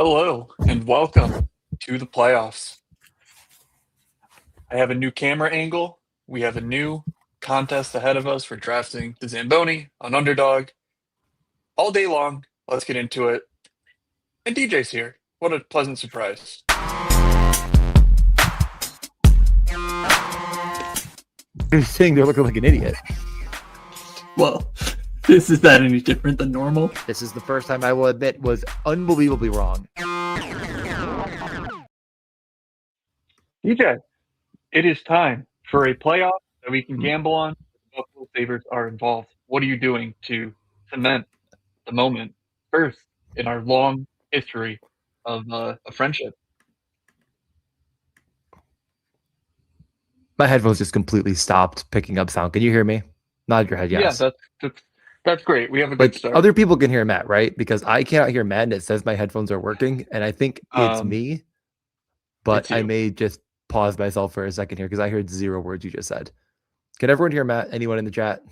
Hello and welcome to the playoffs. I have a new camera angle. We have a new contest ahead of us for drafting the Zamboni on Underdog. All day long, let's get into it. And DJ's here. What a pleasant surprise. You're sitting there looking like an idiot. Well, this is that any different than normal? This is the first time I will admit was unbelievably wrong. DJ, it is time for a playoff that we can gamble on. The Buffalo Sabres are involved. What are you doing to cement the moment first in our long history of a friendship? My headphones just completely stopped picking up sound. Can you hear me? Nod your head, yes. Yeah, that's great. We have a good Like start. other people can hear Matt, right? Because I cannot hear Matt and it says my headphones are working. And I think it's me, but it's I you. may just pause myself for a second here because I heard 0 words you just said. Can everyone hear Matt? Anyone in the chat?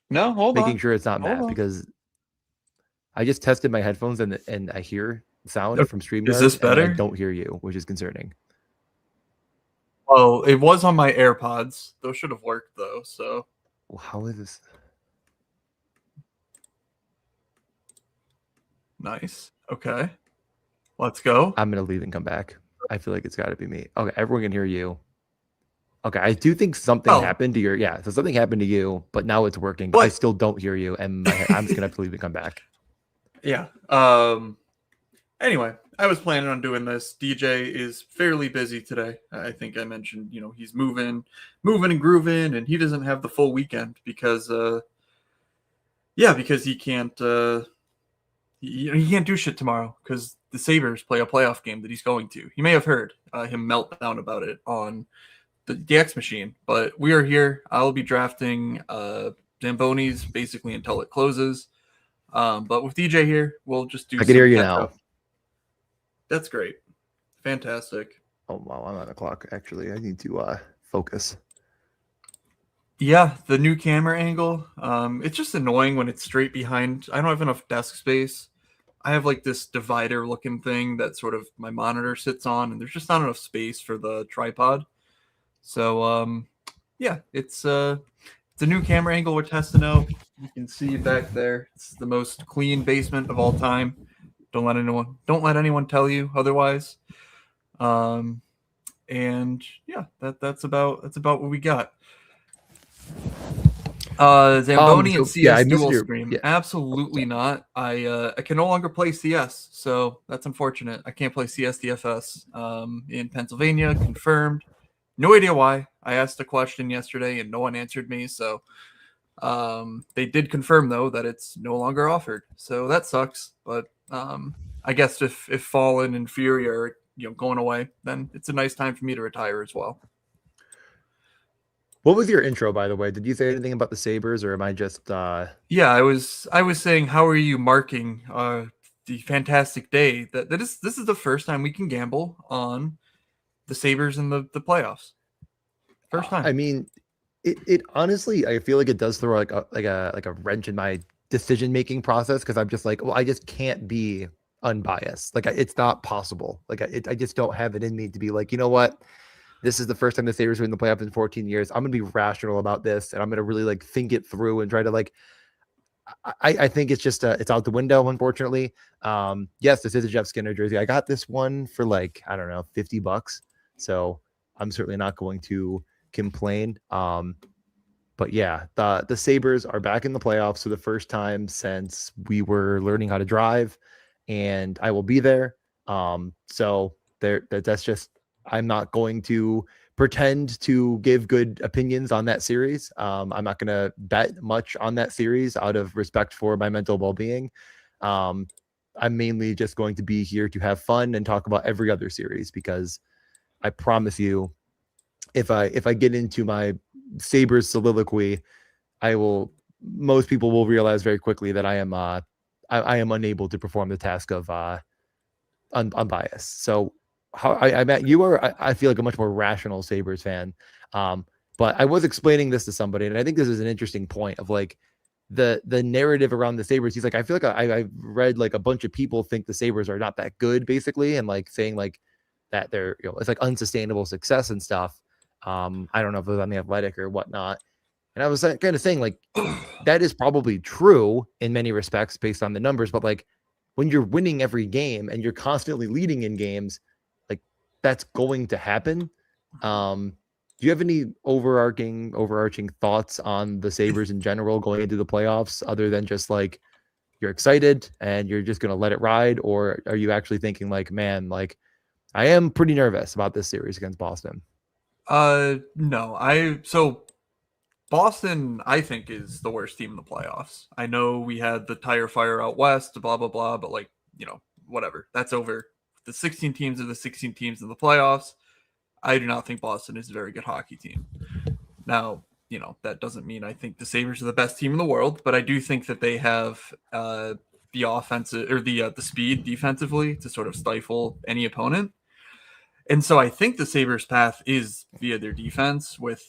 No, hold on. Making sure it's not Hold Matt on. because I just tested my headphones and I hear sound Okay. from StreamYard. Is this and I better? don't hear you, which is concerning. Well, it was on my AirPods. Those should have worked though. So How is this? nice. Okay, let's go. I'm gonna leave and come back. I feel like it's got to be me. Okay, everyone can hear you. Okay, I do think something happened to your so something happened to you, but now it's working. But I still don't hear you, and I'm just gonna have to leave and come back. Yeah. Anyway, I was planning on doing this. DJ is fairly busy today. I think I mentioned, he's moving and grooving, and he doesn't have the full weekend because he can't. He can't do shit tomorrow because the Sabres play a playoff game that he's going to. You may have heard him melt down about it on the DX machine, but we are here. I'll be drafting Zamboni's basically until it closes. But with DJ here, we'll just do. I can hear you now. That's great, fantastic. Oh wow, I'm on the clock. Actually, I need to focus. Yeah, the new camera angle. It's just annoying when it's straight behind. I don't have enough desk space. I have like this divider looking thing that sort of my monitor sits on, and there's just not enough space for the tripod. So yeah, it's a new camera angle we're testing out. You can see back there. It's the most clean basement of all time. Don't let anyone tell you otherwise. And yeah, that's about what we got. Zamboni and CS dual stream. Absolutely not. I can no longer play CS, so that's unfortunate. I can't play CS DFS in Pennsylvania. Confirmed. No idea why. I asked a question yesterday and no one answered me. So they did confirm though that it's no longer offered. So that sucks. But I guess if Fallen and Fury are going away, then it's a nice time for me to retire as well. What was your intro, by the way? Did you say anything about the Sabres, or am I just? Yeah, I was saying, how are you marking the fantastic day this is the first time we can gamble on the Sabres in the playoffs. First time. I mean, it honestly, I feel like it does throw like a wrench in my decision making process because I'm just like, well, I just can't be unbiased. Like it's not possible. Like I just don't have it in me to be like, you know what? This is the first time the Sabres are in the playoffs in 14 years. I'm going to be rational about this, and I'm going to really like think it through and try to like. I think it's just it's out the window, unfortunately. Yes, this is a Jeff Skinner jersey. I got this one for like I don't know $50, so I'm certainly not going to complain. But yeah, the Sabres are back in the playoffs for the first time since we were learning how to drive, and I will be there. So that's just. I'm not going to pretend to give good opinions on that series. I'm not going to bet much on that series out of respect for my mental well-being. I'm mainly just going to be here to have fun and talk about every other series because I promise you, if I get into my Sabres soliloquy, most people will realize very quickly that I am unable to perform the task of unbiased. So how I met you are, I feel like a much more rational Sabres fan. But I was explaining this to somebody, and I think this is an interesting point of like the narrative around the Sabres, he's like, I feel like I've read like a bunch of people think the Sabres are not that good, basically, and like saying like that they're, it's like unsustainable success and stuff. I don't know if it was on the Athletic or whatnot. And I was kind of saying like that is probably true in many respects based on the numbers, but like when you're winning every game and you're constantly leading in games, like that's going to happen. Do you have any overarching thoughts on the Sabres in general going into the playoffs, other than just like you're excited and you're just going to let it ride? Or are you actually thinking like, man, like I am pretty nervous about this series against Boston? No, so Boston, I think, is the worst team in the playoffs. I know we had the tire fire out west, blah, blah, blah, but like, whatever. That's over. The 16 teams are the 16 teams in the playoffs. I do not think Boston is a very good hockey team. Now, that doesn't mean I think the Sabres are the best team in the world, but I do think that they have the offensive or the speed defensively to sort of stifle any opponent. And so I think the Sabres' path is via their defense with,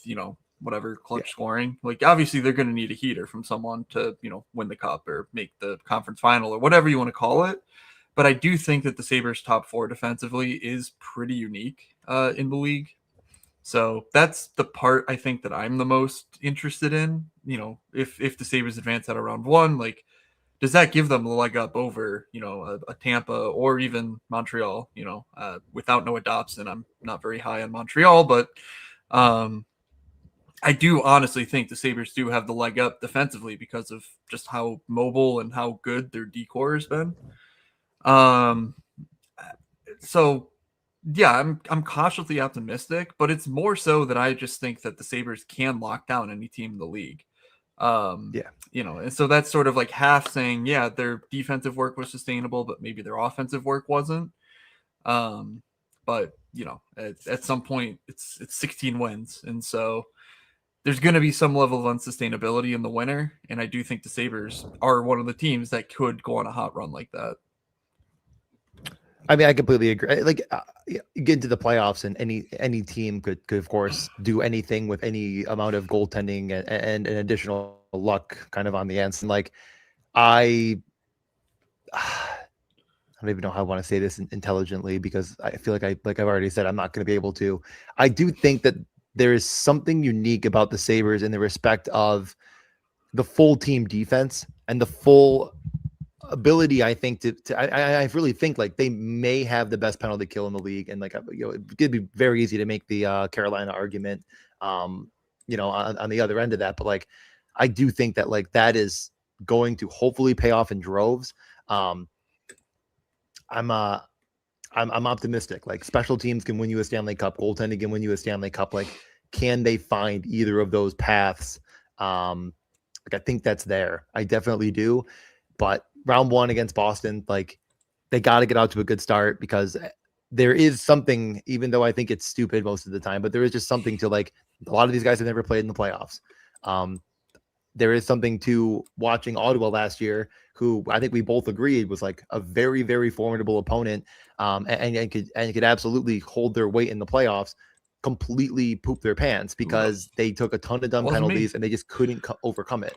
whatever clutch scoring. Like, obviously, they're going to need a heater from someone to, win the cup or make the conference final or whatever you want to call it. But I do think that the Sabres' top four defensively is pretty unique in the league. So that's the part I think that I'm the most interested in. If the Sabres advance out of round one, like, does that give them the leg up over, a Tampa or even Montreal, without Noah Dobson? I'm not very high on Montreal, but I do honestly think the Sabres do have the leg up defensively because of just how mobile and how good their decor has been. So yeah, I'm cautiously optimistic, but it's more so that I just think that the Sabres can lock down any team in the league. And so that's sort of like half saying, yeah, their defensive work was sustainable, but maybe their offensive work wasn't. But at some point it's 16 wins. And so there's going to be some level of unsustainability in the winter. And I do think the Sabres are one of the teams that could go on a hot run like that. I mean, I completely agree. Like, you get into the playoffs, and any team could of course do anything with any amount of goaltending and an additional luck kind of on the ends. And like, I don't even know how I want to say this intelligently, because I feel like I've already said, I'm not going to be able to. I do think that there is something unique about the Sabres in the respect of the full team defense and the full ability, I think, I really think like they may have the best penalty kill in the league. And like, it could be very easy to make the Carolina argument, on the other end of that. But like, I do think that like that is going to hopefully pay off in droves. I'm optimistic. Like, special teams can win you a Stanley Cup. Goaltending can win you a Stanley Cup. Like, can they find either of those paths? Like, I think that's there. I definitely do. But round one against Boston, like, they got to get out to a good start, because there is something, even though I think it's stupid most of the time, but there is just something to, like, a lot of these guys have never played in the playoffs. There is something to watching Ottawa last year, who I think we both agreed was like a very, very formidable opponent, and could absolutely hold their weight in the playoffs, completely poop their pants because they took a ton of dumb penalties and they just couldn't overcome it.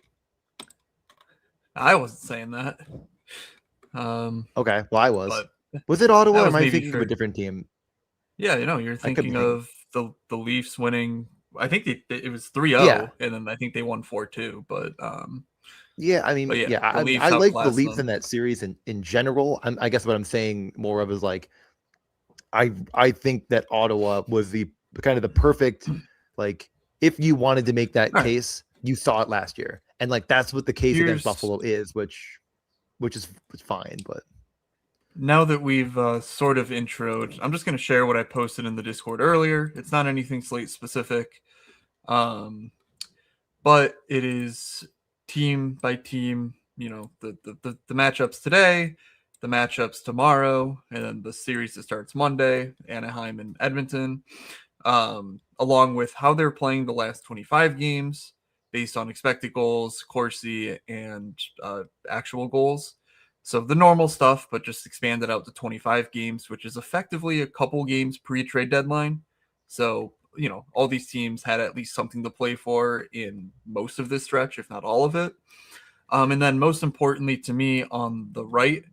I wasn't saying that. Okay, well, I was. Was it Ottawa, or am I thinking of a different team? Yeah, you're thinking of the Leafs winning. I think it was 3-0, and then I think they won 4-2. But yeah, I mean, I like the Leafs in that series in general. I guess what I'm saying more of is like, I think that Ottawa was the kind of the perfect, like, if you wanted to make that case, you saw it last year, and like that's what the case against Buffalo is, which is fine. But now that we've sort of introed, I'm just going to share what I posted in the Discord earlier. It's not anything slate specific, but it is team by team. The matchups today, the matchups tomorrow, and then the series that starts Monday, Anaheim and Edmonton, along with how they're playing the last 25 games based on expected goals, Corsi, and actual goals. So the normal stuff, but just expanded out to 25 games, which is effectively a couple games pre-trade deadline. So, all these teams had at least something to play for in most of this stretch, if not all of it. And then most importantly to me on the right,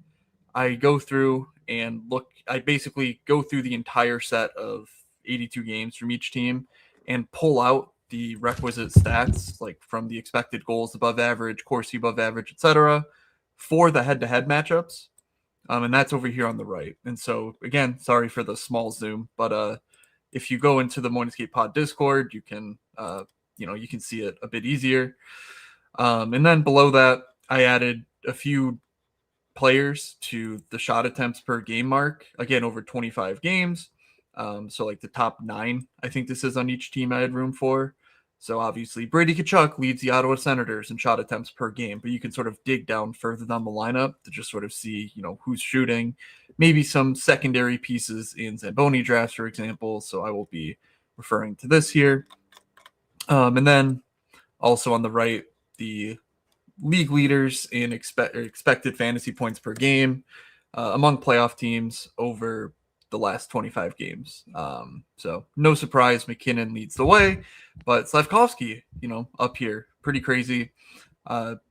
I go through and look. I basically go through the entire set of 82 games from each team and pull out the requisite stats, like from the expected goals above average, Corsi above average, etc., for the head-to-head matchups. And that's over here on the right. And so again, sorry for the small zoom, but if you go into the Morningscape Pod Discord, you can you can see it a bit easier. And then below that, I added a few players to the shot attempts per game mark, again, over 25 games. So like the top 9, I think this is on each team I had room for. So obviously Brady Tkachuk leads the Ottawa Senators in shot attempts per game, but you can sort of dig down further down the lineup to just sort of see, who's shooting, maybe some secondary pieces in Zamboni drafts, for example. So I will be referring to this here. And then also on the right, the league leaders in expected fantasy points per game among playoff teams over the last 25 games. So no surprise, McKinnon leads the way, but Slavkovsky, up here, pretty crazy,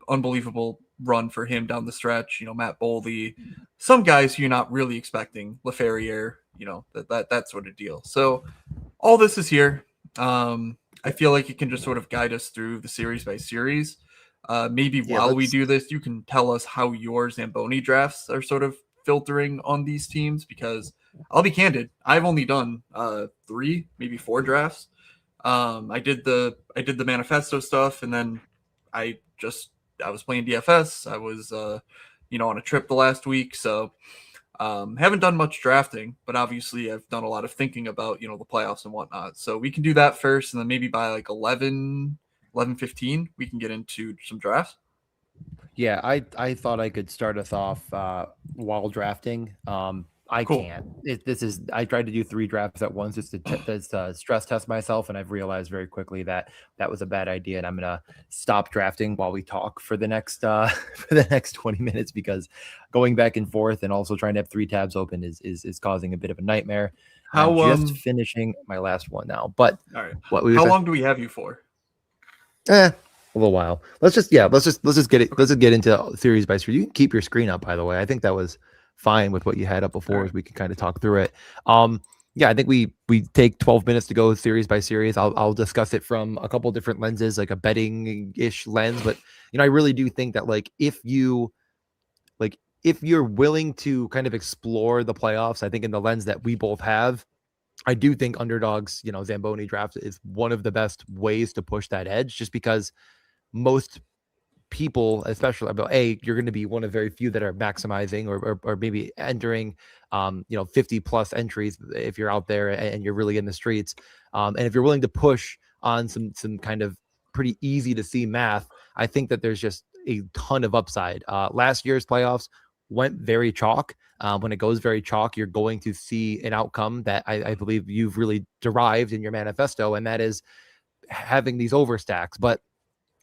unbelievable run for him down the stretch. Matt Boldy, some guys you're not really expecting, LaFerriere, that sort of deal. So all this is here. I feel like it can just sort of guide us through the series by series. Maybe while we do this, you can tell us how your Zamboni drafts are sort of filtering on these teams, because I'll be candid, I've only done 3, maybe 4 drafts. I did the manifesto stuff, and then I was playing DFS. I was on a trip the last week, so haven't done much drafting, but obviously I've done a lot of thinking about the playoffs and whatnot. So we can do that first, and then maybe by like 11:15 we can get into some drafts. Yeah, I thought I could start us off while drafting. I Cool. can't. I tried to do 3 drafts at once just to stress test myself, and I've realized very quickly that was a bad idea, and I'm gonna stop drafting while we talk for the next for the next 20 minutes, because going back and forth and also trying to have 3 tabs open is causing a bit of a nightmare. How I'm just finishing my last one now, but all right. how long do we have you for? A little while. Let's just get it. Let's just get into series by series. You can keep your screen up, by the way. I think that was fine with what you had up before. Right. As we can kind of talk through it. Yeah, I think we take 12 minutes to go series by series. I'll discuss it from a couple different lenses, like a betting ish lens. But I really do think that if you're willing to kind of explore the playoffs, I think in the lens that we both have, I do think Underdog's Zamboni draft is one of the best ways to push that edge, just because most people, especially you're going to be one of very few that are maximizing or maybe entering 50 plus entries if you're out there and you're really in the streets, and if you're willing to push on some kind of pretty easy to see math, I think that there's just a ton of upside. Last year's playoffs went very chalk. When it goes very chalk, you're going to see an outcome that I believe you've really derived in your manifesto, and that is having these overstacks. But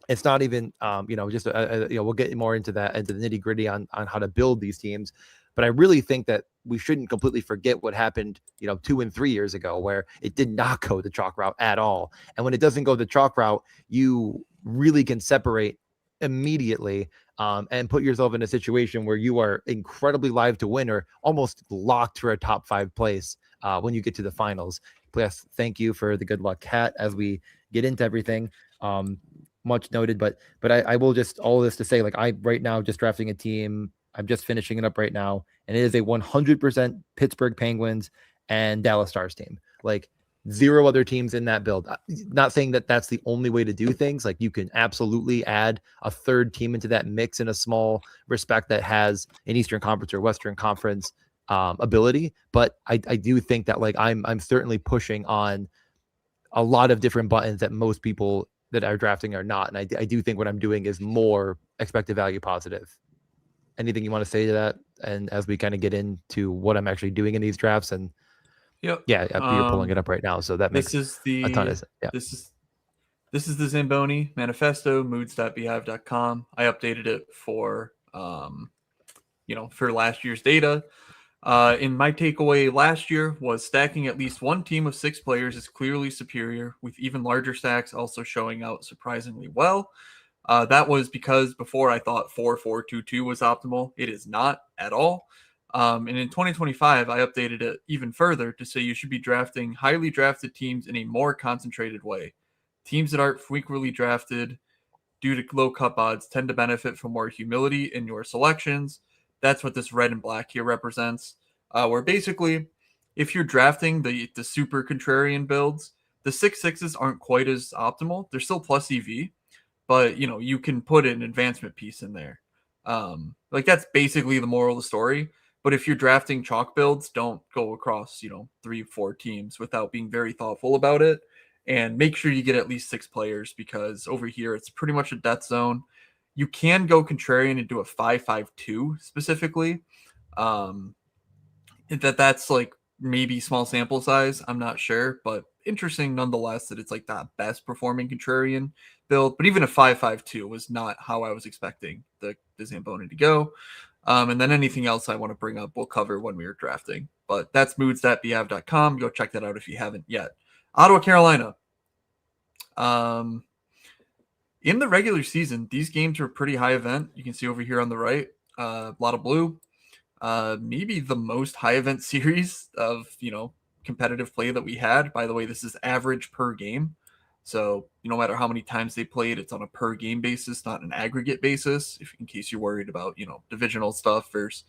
it's not even, we'll get more into that, into the nitty gritty on how to build these teams. But I really think that we shouldn't completely forget what happened, 2 and 3 years ago, where it did not go the chalk route at all. And when it doesn't go the chalk route, you really can separate immediately and put yourself in a situation where you are incredibly live to win or almost locked for a top 5 place when you get to the finals. Plus, thank you for the good luck, Kat, as we get into everything. Much noted, but I will just, all this to say, I right now just drafting a team. I'm just finishing it up right now, and it is a 100% Pittsburgh Penguins and Dallas Stars team. 0 other teams in that build. Not saying that that's the only way to do things. You can absolutely add a 3rd team into that mix in a small respect that has an Eastern Conference or Western Conference ability. But I do think that I'm certainly pushing on a lot of different buttons that most people that are drafting are not. And I do think what I'm doing is more expected value positive. Anything you want to say to that? And as we kind of get into what I'm actually doing in these drafts, and yep. Yeah, you're pulling it up right now. So that makes a ton of sense. Yeah. This is the Zamboni manifesto, moods.beehive.com. I updated it for for last year's data. In my takeaway last year was stacking at least one team of 6 players is clearly superior, with even larger stacks also showing out surprisingly well. That was because before I thought 4-4-2-2 was optimal. It is not at all. And in 2025, I updated it even further to say you should be drafting highly drafted teams in a more concentrated way. Teams that aren't frequently drafted due to low cup odds tend to benefit from more humility in your selections. That's what this red and black here represents. Where basically, if you're drafting the super contrarian builds, the 6/6s aren't quite as optimal. They're still plus EV, but you can put an advancement piece in there. Like that's basically the moral of the story. But if you're drafting chalk builds, don't go across 3-4 teams without being very thoughtful about it, and make sure you get at least 6 players, because over here it's pretty much a death zone. You can go contrarian and do a 5-5-2 specifically. That's like maybe small sample size, I'm not sure, but interesting nonetheless that it's like that best performing contrarian build. But even a 5-5-2 was not how I was expecting the Zamboni to go. And then anything else I want to bring up, we'll cover when we are drafting. But that's moods.behav.com. Go check that out if you haven't yet. Ottawa, Carolina. In the regular season, these games were pretty high event. You can see over here on the right, a lot of blue. Maybe the most high event series of competitive play that we had. By the way, this is average per game, so no matter how many times they played, it's on a per game basis, not an aggregate basis. If in case you're worried about divisional stuff versus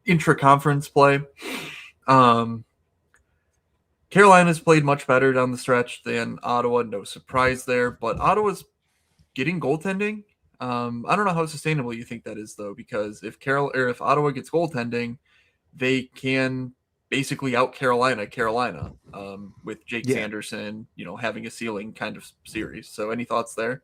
intra conference play. Carolina's played much better down the stretch than Ottawa. No surprise there, but Ottawa's getting goaltending. I don't know how sustainable you think that is, though, because if Ottawa gets goaltending, they can basically out Carolina with Jake Sanderson, having a ceiling kind of series. So any thoughts there?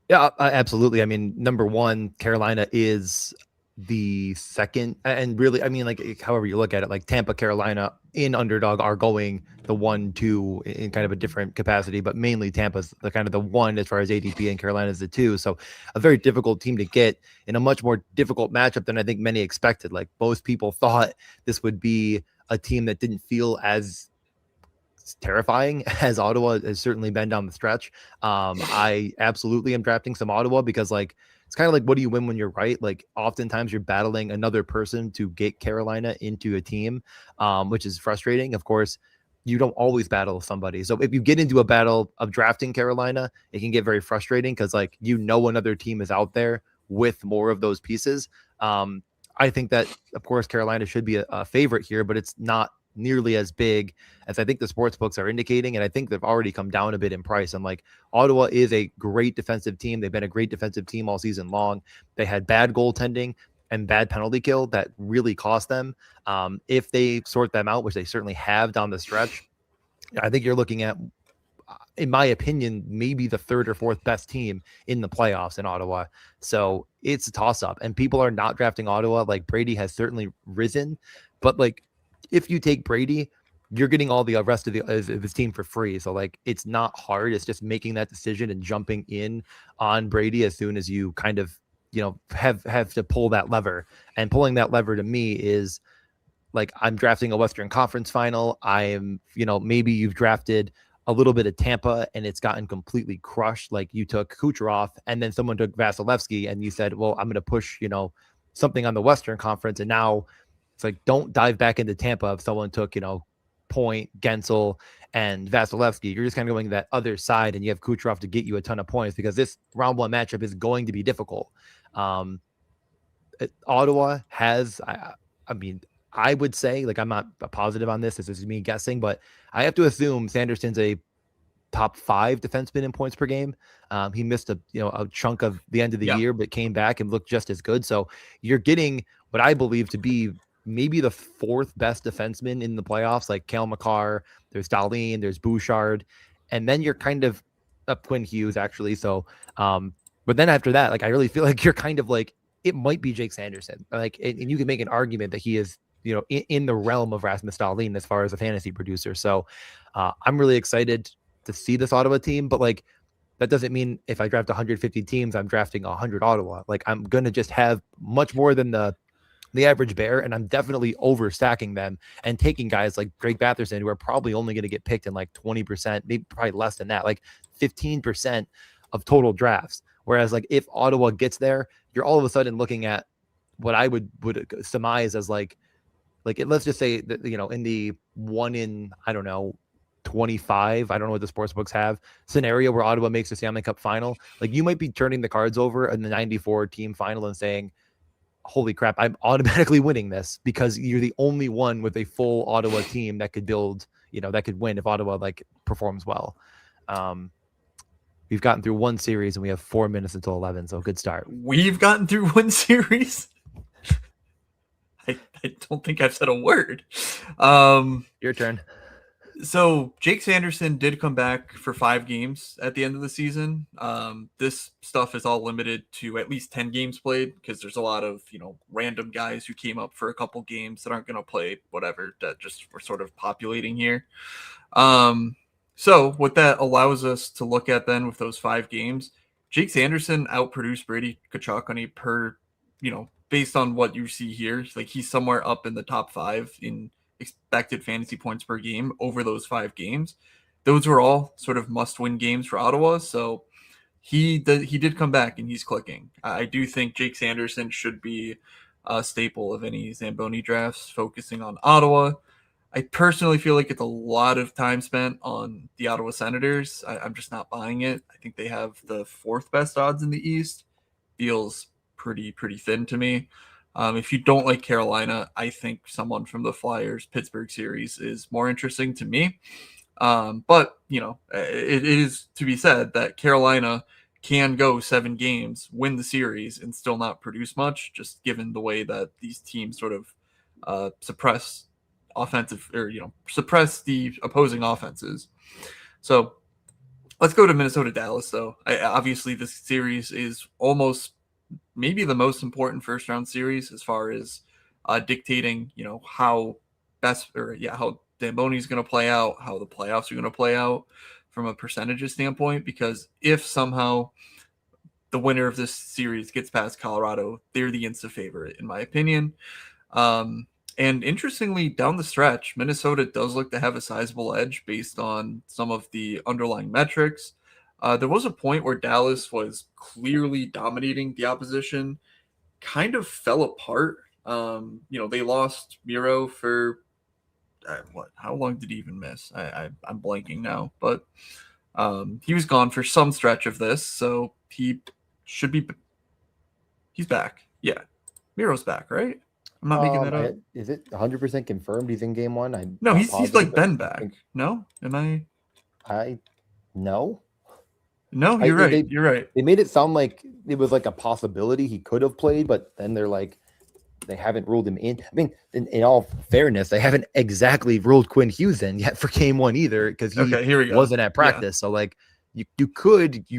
Yeah, absolutely. I mean, number one, Carolina is the second, and really, I mean, like however you look at it, like Tampa, Carolina in Underdog are going the 1-2 in kind of a different capacity, but mainly Tampa's the kind of the 1 as far as ADP, and Carolina's the 2. So a very difficult team to get in a much more difficult matchup than I think many expected. Like most people thought this would be a team that didn't feel as terrifying as Ottawa has certainly been down the stretch. I absolutely am drafting some Ottawa because it's kind of like, what do you win when you're right? Like oftentimes you're battling another person to get Carolina into a team, which is frustrating. Of course, you don't always battle somebody. So if you get into a battle of drafting Carolina, it can get very frustrating because another team is out there with more of those pieces. I think that, of course, Carolina should be a favorite here, but it's not nearly as big as I think the sports books are indicating. And I think they've already come down a bit in price. And Ottawa is a great defensive team. They've been a great defensive team all season long. They had bad goaltending and bad penalty kill that really cost them. If they sort them out, which they certainly have down the stretch, I think you're looking at, in my opinion, maybe the 3rd or 4th best team in the playoffs in Ottawa. So it's a toss up, and people are not drafting Ottawa. Like Brady has certainly risen, but if you take Brady, you're getting all the rest of his team for free. So it's not hard. It's just making that decision and jumping in on Brady as soon as you kind of, have to pull that lever. And pulling that lever to me is I'm drafting a Western Conference final. I'm, maybe you've drafted a little bit of Tampa and it's gotten completely crushed. Like you took Kucherov and then someone took Vasilevsky and you said, well, I'm going to push, something on the Western Conference. And now it's don't dive back into Tampa if someone took, Point, Gensel, and Vasilevsky. You're just kind of going to that other side, and you have Kucherov to get you a ton of points because this round 1 matchup is going to be difficult. Ottawa has, I mean, I would say, I'm not positive on this. This is me guessing, but I have to assume Sanderson's a top 5 defenseman in points per game. He missed a chunk of the end of the year, but came back and looked just as good. So you're getting what I believe to be maybe the 4th best defenseman in the playoffs, like Cale Makar, there's Dahlin, there's Bouchard, and then you're kind of up Quinn Hughes actually. So, but then after that, I really feel like you're kind of it might be Jake Sanderson. And you can make an argument that he is, in the realm of Rasmus Dahlin as far as a fantasy producer. So I'm really excited to see this Ottawa team, but that doesn't mean if I draft 150 teams, I'm drafting 100 Ottawa. I'm going to just have much more than the average bear, and I'm definitely overstacking them and taking guys like Greg Batherson, who are probably only going to get picked in 20%, maybe probably less than that, 15% of total drafts. Whereas like if Ottawa gets there, you're all of a sudden looking at what I would surmise as like let's just say that, you know, in the 1 in, I don't know, 25, I don't know what the sports books have, scenario where Ottawa makes the Stanley Cup final, like you might be turning the cards over in the 94 team final and saying, holy crap, I'm automatically winning this because you're the only one with a full Ottawa team that could build, you know, that could win if Ottawa like performs well. We've gotten through one series and we have 4 minutes until 11. So good start. We've gotten through one series. I don't think I've said a word. Your turn. So Jake Sanderson did come back for 5 games at the end of the season. This stuff is all limited to at least 10 games played because there's a lot of, you know, random guys who came up for a couple games that aren't going to play whatever, that just we're sort of populating here. So what that allows us to look at then with those 5 games, Jake Sanderson outproduced Brady Tkachuk on a per, you know, based on what you see here, like he's somewhere up in the top 5 in expected fantasy points per game over those 5 games. Those were all sort of must-win games for Ottawa. So he did come back and he's clicking. I do think Jake Sanderson should be a staple of any Zamboni drafts focusing on Ottawa. I personally feel like it's a lot of time spent on the Ottawa Senators. I'm just not buying it. I think they have the 4th best odds in the East. Feels pretty thin to me. If you don't like Carolina, I think someone from the Flyers-Pittsburgh series is more interesting to me. But, you know, it is to be said that Carolina can go 7 games, win the series, and still not produce much, just given the way that these teams sort of suppress the opposing offenses. So let's go to Minnesota-Dallas, though. Obviously, this series is almost maybe the most important first round series as far as dictating, you know, how Zamboni is going to play out, how the playoffs are going to play out from a percentages standpoint, because if somehow the winner of this series gets past Colorado, they're the instant favorite, in my opinion. And interestingly, down the stretch, Minnesota does look to have a sizable edge based on some of the underlying metrics. There was a point where Dallas was clearly dominating the opposition, kind of fell apart. You know, they lost Miro for how long did he even miss? I'm blanking now, but he was gone for some stretch of this, so he's back. Yeah, Miro's back, right? I'm not making that up. Is it 100% confirmed he's in game 1? No, he's like been back. No, am I? No. No, you're right. You're right. They made it sound like it was like a possibility he could have played, but then they're like, they haven't ruled him in. I mean, in all fairness, they haven't exactly ruled Quinn Hughes in yet for game 1 either, because he wasn't at practice. Yeah. So like, you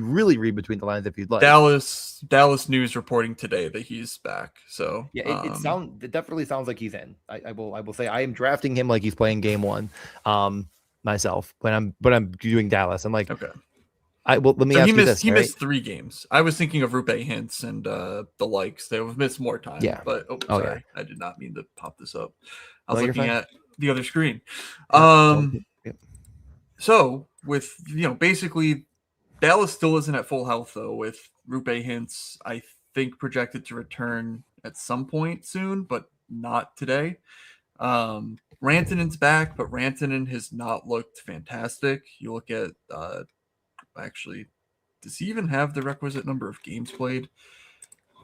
really read between the lines if you'd like. Dallas news reporting today that he's back. So yeah, it definitely sounds like he's in. I will say I am drafting him like he's playing game 1, myself. But I'm doing Dallas. I'm like, okay. Let me ask you this. He missed 3 games. I was thinking of Rupe Hintz and the likes. They have missed more time. Yeah. But sorry, I did not mean to pop this up. I was looking at the other screen. So with, you know, basically Dallas still isn't at full health though, with Rupe Hintz, I think, projected to return at some point soon, but not today. Rantanen's back, but Rantanen has not looked fantastic. You look at actually, does he even have the requisite number of games played?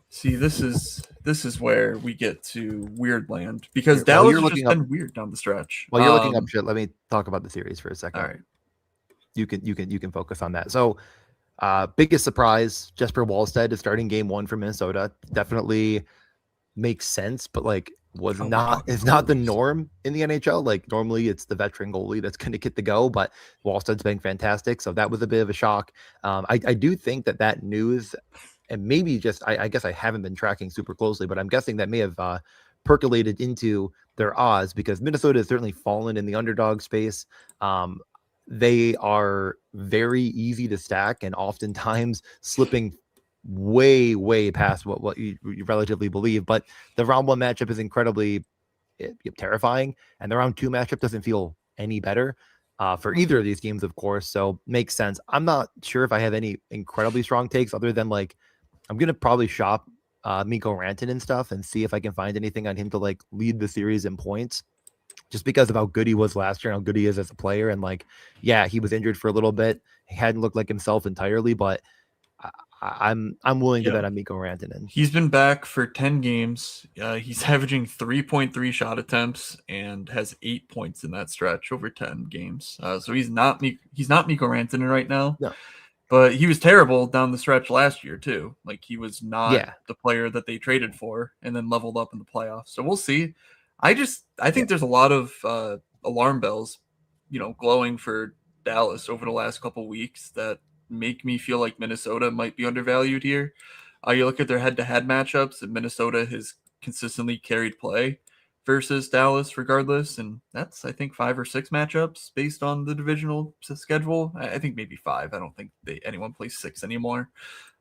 See, this is where we get to weird land, because Dallas has just been weird down the stretch. While you're looking up shit, let me talk about the series for a second. All right. You can focus on that. So biggest surprise, Jesper Wallstedt is starting game 1 for Minnesota. Definitely makes sense, but like it's not the norm in the NHL. Like normally it's the veteran goalie that's going to get the go, but Wallstedt's been fantastic. So that was a bit of a shock. I do think that news, and maybe just, I guess I haven't been tracking super closely, but I'm guessing that may have percolated into their odds, because Minnesota has certainly fallen in the underdog space. They are very easy to stack and oftentimes slipping way past what you relatively believe. But the round 1 matchup is incredibly terrifying, and the round 2 matchup doesn't feel any better. for either of these teams, of course. So makes sense. I'm not sure if I have any incredibly strong takes other than like I'm gonna probably shop Mikko Rantanen and stuff and see if I can find anything on him to like lead the series in points. Just because of how good he was last year and how good he is as a player. And like, yeah, he was injured for a little bit. He hadn't looked like himself entirely, but I'm willing to bet on Mikko Rantanen. He's been back for 10 games. He's averaging 3.3 shot attempts and has 8 points in that stretch over 10 games. So he's not Mikko Rantanen right now. No. But he was terrible down the stretch last year too. Like he was not Yeah. the player that they traded for and then leveled up in the playoffs. So we'll see. I think there's a lot of alarm bells, glowing for Dallas over the last couple weeks that make me feel like Minnesota might be undervalued here. You look at their head-to-head matchups, and Minnesota has consistently carried play versus Dallas regardless, and that's, I think, 5 or 6 matchups based on the divisional schedule. I think maybe 5. I don't think anyone plays 6 anymore.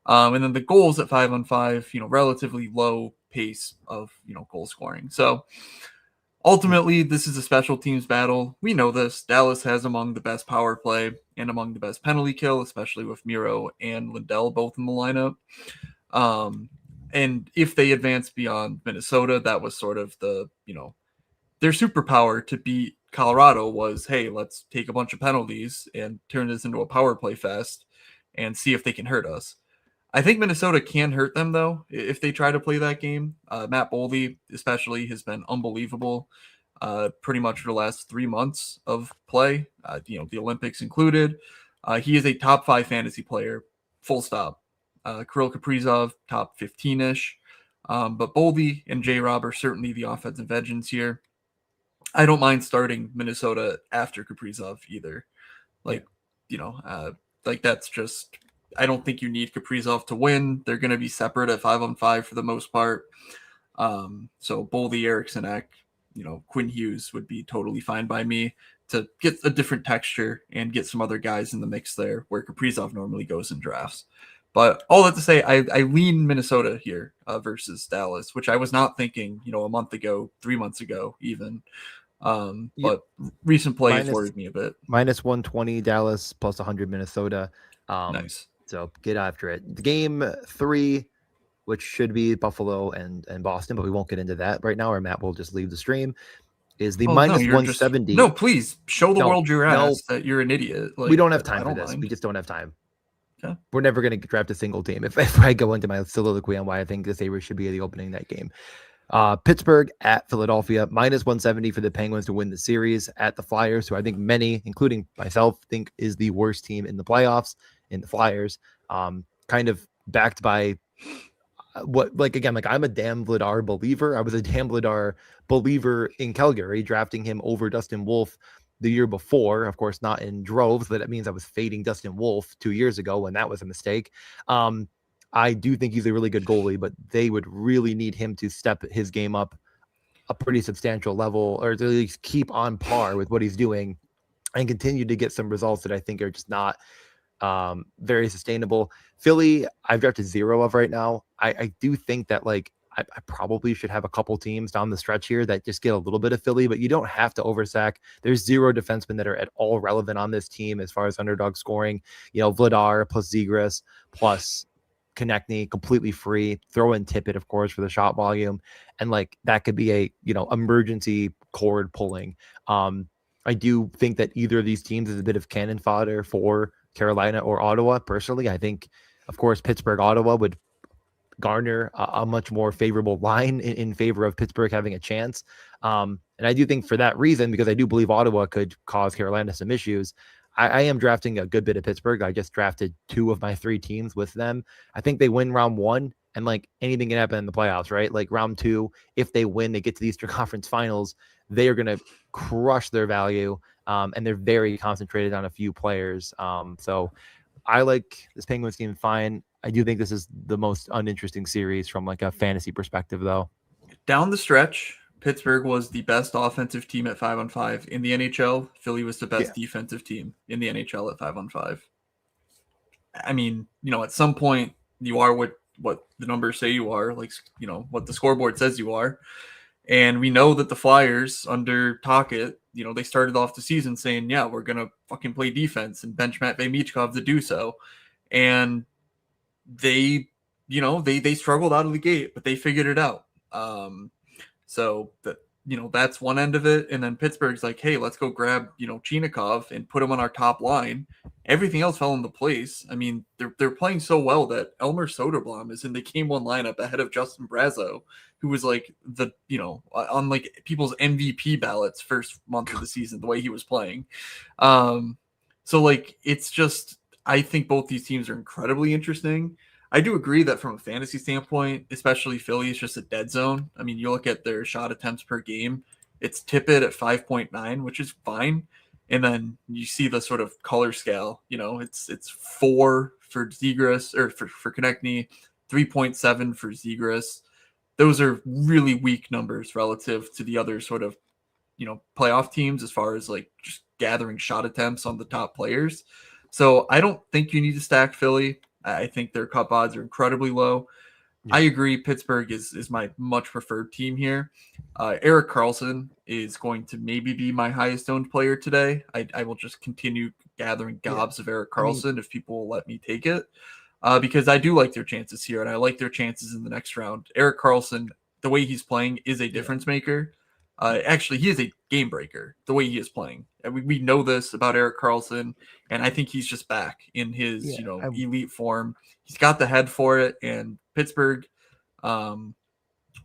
And then the goals at 5-on-5, relatively low pace of, goal scoring. So ultimately, this is a special teams battle. We know this. Dallas has among the best power play and among the best penalty kill, especially with Miro and Lindell both in the lineup. And if they advance beyond Minnesota, that was sort of the, their superpower to beat Colorado was, hey, let's take a bunch of penalties and turn this into a power play fest and see if they can hurt us. I think Minnesota can hurt them, though, if they try to play that game. Matt Boldy, especially, has been unbelievable pretty much for the last 3 months of play, the Olympics included. He is a top 5 fantasy player, full stop. Kirill Kaprizov, top 15-ish. But Boldy and J-Rob are certainly the offensive engines here. I don't mind starting Minnesota after Kaprizov either. That's just... I don't think you need Kaprizov to win. They're going to be separate at 5-on-5 for the most part. So Boldy, Eriksson Ek, Quinn Hughes would be totally fine by me to get a different texture and get some other guys in the mix there where Kaprizov normally goes in drafts. But all that to say, I lean Minnesota here versus Dallas, which I was not thinking, a month ago, 3 months ago even. But recent play has worried me a bit. Minus 120 Dallas, plus 100 Minnesota. Nice. So get after it. Game 3, which should be Buffalo and Boston, but we won't get into that right now, or Matt will just leave the stream, is the minus 170. No, please show the world your ass that you're an idiot. We don't have time for this. We just don't have time. Okay. We're never going to draft a single team. If I go into my soliloquy on why I think the Sabres should be the opening night game. Pittsburgh at Philadelphia, minus 170 for the Penguins to win the series at the Flyers, who I think many, including myself, think is the worst team in the playoffs, in the Flyers. Kind of backed by I'm a Dan Vladar believer. I was a Dan Vladar believer in Calgary, drafting him over Dustin Wolf the year before. Of course, not in droves, but that means I was fading Dustin Wolf 2 years ago when that was a mistake. I do think he's a really good goalie, but they would really need him to step his game up a pretty substantial level, or to at least keep on par with what he's doing and continue to get some results that I think are just not very sustainable. Philly, I've drafted 0 of right now. I do think that I probably should have a couple teams down the stretch here that just get a little bit of Philly, but you don't have to oversack. There's 0 defensemen that are at all relevant on this team as far as underdog scoring. Vladar plus Zegras plus Konechny completely free. Throw in Tippett, of course, for the shot volume, and that could be a emergency cord pulling. I do think that either of these teams is a bit of cannon fodder for Carolina or Ottawa. Personally, I think, of course, Pittsburgh Ottawa would garner a much more favorable line in favor of Pittsburgh having a chance. And I do think for that reason, because I do believe Ottawa could cause Carolina some issues, I am drafting a good bit of Pittsburgh. I just drafted 2 of my 3 teams with them. I think they win round 1, and anything can happen in the playoffs, right? Round 2, if they win, they get to the Eastern Conference Finals, they are going to crush their value, and they're very concentrated on a few players. So I like this Penguins team fine. I do think this is the most uninteresting series from a fantasy perspective, though. Down the stretch, Pittsburgh was the best offensive team at 5-on-5 in the NHL. Philly was the best defensive team in the NHL at 5-on-5. I mean, at some point you are what the numbers say you are, what the scoreboard says you are. And we know that the Flyers under Tocchet they started off the season saying, yeah, we're going to fucking play defense and bench Matvei Michkov to do so. And they, they struggled out of the gate, but they figured it out. So that, that's one end of it. And then Pittsburgh's like, hey, let's go grab, Chinikov and put him on our top line. Everything else fell into place. I mean, they're playing so well that Elmer Soderblom is in the game one lineup ahead of Justin Brazeau, who was like on like people's MVP ballots first month of the season, the way he was playing. So like, it's just, I think both these teams are incredibly interesting. I do agree that from a fantasy standpoint, especially Philly is just a dead zone. I mean, you look at their shot attempts per game, it's Tippett at 5.9, which is fine. And then you see the sort of color scale, it's 4 for Zegras or for Konechny, 3.7 for Zegras. Those are really weak numbers relative to the other sort of, playoff teams as far as like just gathering shot attempts on the top players. So I don't think you need to stack Philly. I think their cup odds are incredibly low. Yeah. I agree. Pittsburgh is my much preferred team here. Erik Karlsson is going to maybe be my highest owned player today. I will just continue gathering gobs of Erik Karlsson if people will let me take it, because I do like their chances here, and I like their chances in the next round. Erik Karlsson, the way he's playing, is a difference maker. Actually, he is a game breaker, the way he is playing. We know this about Erik Karlsson, and I think he's just back in his elite form. He's got the head for it, and Pittsburgh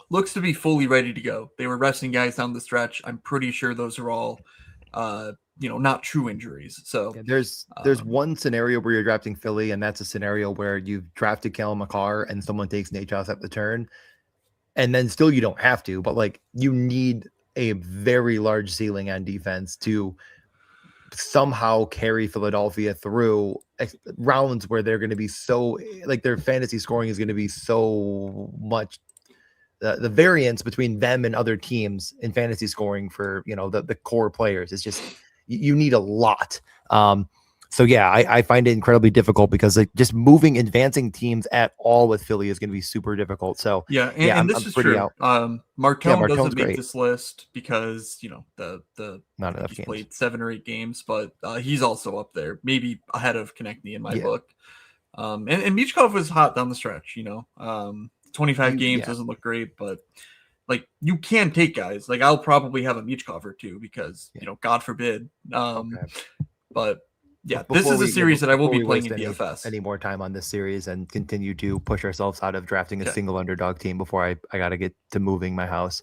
looks to be fully ready to go. They were resting guys down the stretch. I'm pretty sure those are all not true injuries. So there's one scenario where you're drafting Philly, and that's a scenario where you've drafted Cale Makar and someone takes Nate Choss at the turn, and then still you don't have to, but like you need a very large ceiling on defense to somehow carry Philadelphia through rounds where they're going to be so like their fantasy scoring is going to be so much. The variance between them and other teams in fantasy scoring for, the core players is just, you need a lot. So yeah, I find it incredibly difficult because like just advancing teams at all with Philly is going to be super difficult. So and this is true. Martone doesn't make this list because the not enough he's games. Played 7 or 8 games, but he's also up there, maybe ahead of Konechny in my book. And Michkov was hot down the stretch. 25 games doesn't look great, but like you can take guys. Like I'll probably have a Michkov or two because God forbid. But yeah, this is a series that I will be playing in DFS. Any more time on this series and continue to push ourselves out of drafting a single underdog team before I got to get to moving my house.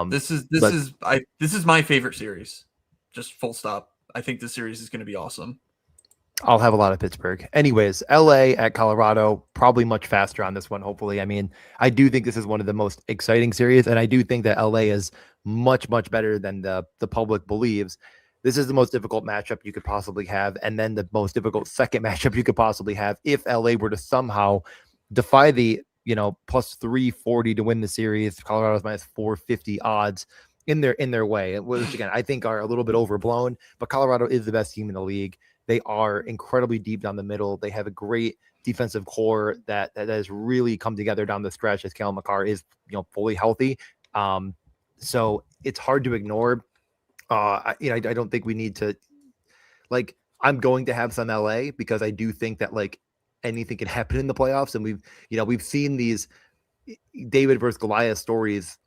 This is my favorite series. Just full stop. I think this series is going to be awesome. I'll have a lot of Pittsburgh. Anyways, LA at Colorado, probably much faster on this one, hopefully. I mean, I do think this is one of the most exciting series, and I do think that LA is much, much better than the public believes. This is the most difficult matchup you could possibly have, and then the most difficult second matchup you could possibly have if LA were to somehow defy the, plus 340 to win the series, Colorado's minus 450 odds in their way, which again, I think are a little bit overblown, but Colorado is the best team in the league. They are incredibly deep down the middle. They have a great defensive core that has really come together down the stretch as Cale Makar is, fully healthy. So it's hard to ignore. I don't think we need to, like, I'm going to have some LA because I do think that like anything can happen in the playoffs. And we've seen these David versus Goliath stories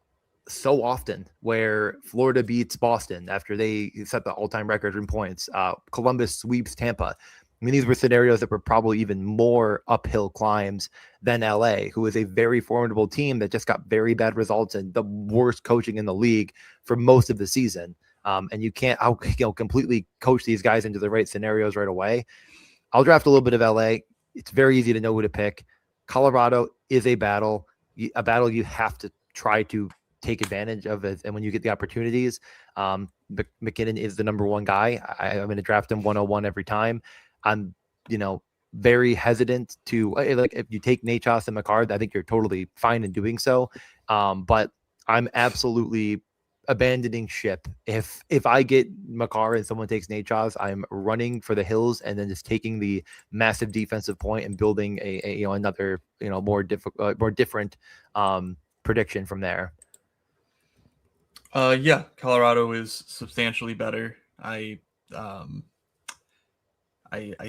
so often where Florida beats Boston after they set the all-time record in points. Columbus sweeps Tampa. I mean, these were scenarios that were probably even more uphill climbs than LA, who is a very formidable team that just got very bad results and the worst coaching in the league for most of the season. And you can't completely coach these guys into the right scenarios right away. I'll draft a little bit of LA. It's very easy to know who to pick. Colorado is a battle you have to try to take advantage of it. And when you get the opportunities, McKinnon is the number one guy. I'm going to draft him 101 every time. I'm, very hesitant to like, if you take Nate Choss and Makar, I think you're totally fine in doing so. But I'm absolutely abandoning ship. If I get Makar and someone takes Nate Choss, I'm running for the hills and then just taking the massive defensive point and building another, more different prediction from there. Yeah, Colorado is substantially better. I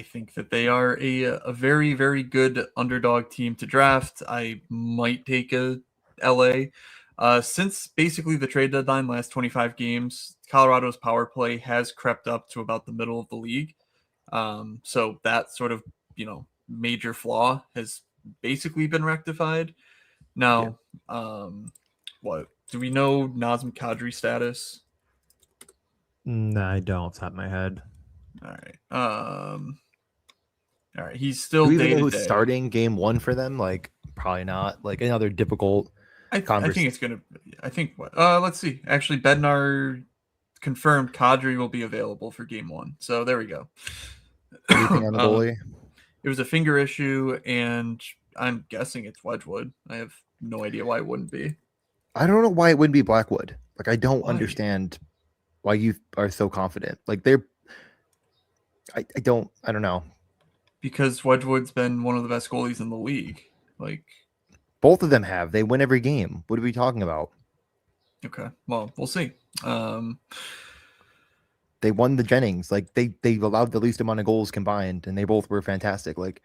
think that they are a very, very good underdog team to draft. I might take a LA. Since basically the trade deadline, last 25 games, Colorado's power play has crept up to about the middle of the league. So that sort of, major flaw has basically been rectified. Now, what do we know Nazem Kadri's status? No, I don't off the top of my head. All right. All right. He's still Do we even day know to who's day. starting game one for them? Like, probably not. Like, another difficult I think conversation. it's gonna. I think what? Let's see. Actually, Bednar confirmed Kadri will be available for game one. So there we go. Anything on the goalie? It was a finger issue, and I'm guessing it's Wedgwood. I have no idea why it wouldn't be. I don't know why it wouldn't be Blackwood. Like, I don't Why? understand why you are so confident. Like, I don't know. Because Wedgwood's been one of the best goalies in the league. Like, Both of them have. They win every game. What are we talking about? okay, well, we'll see. They won the Jennings. Like, they allowed the least amount of goals combined, and they both were fantastic. Like,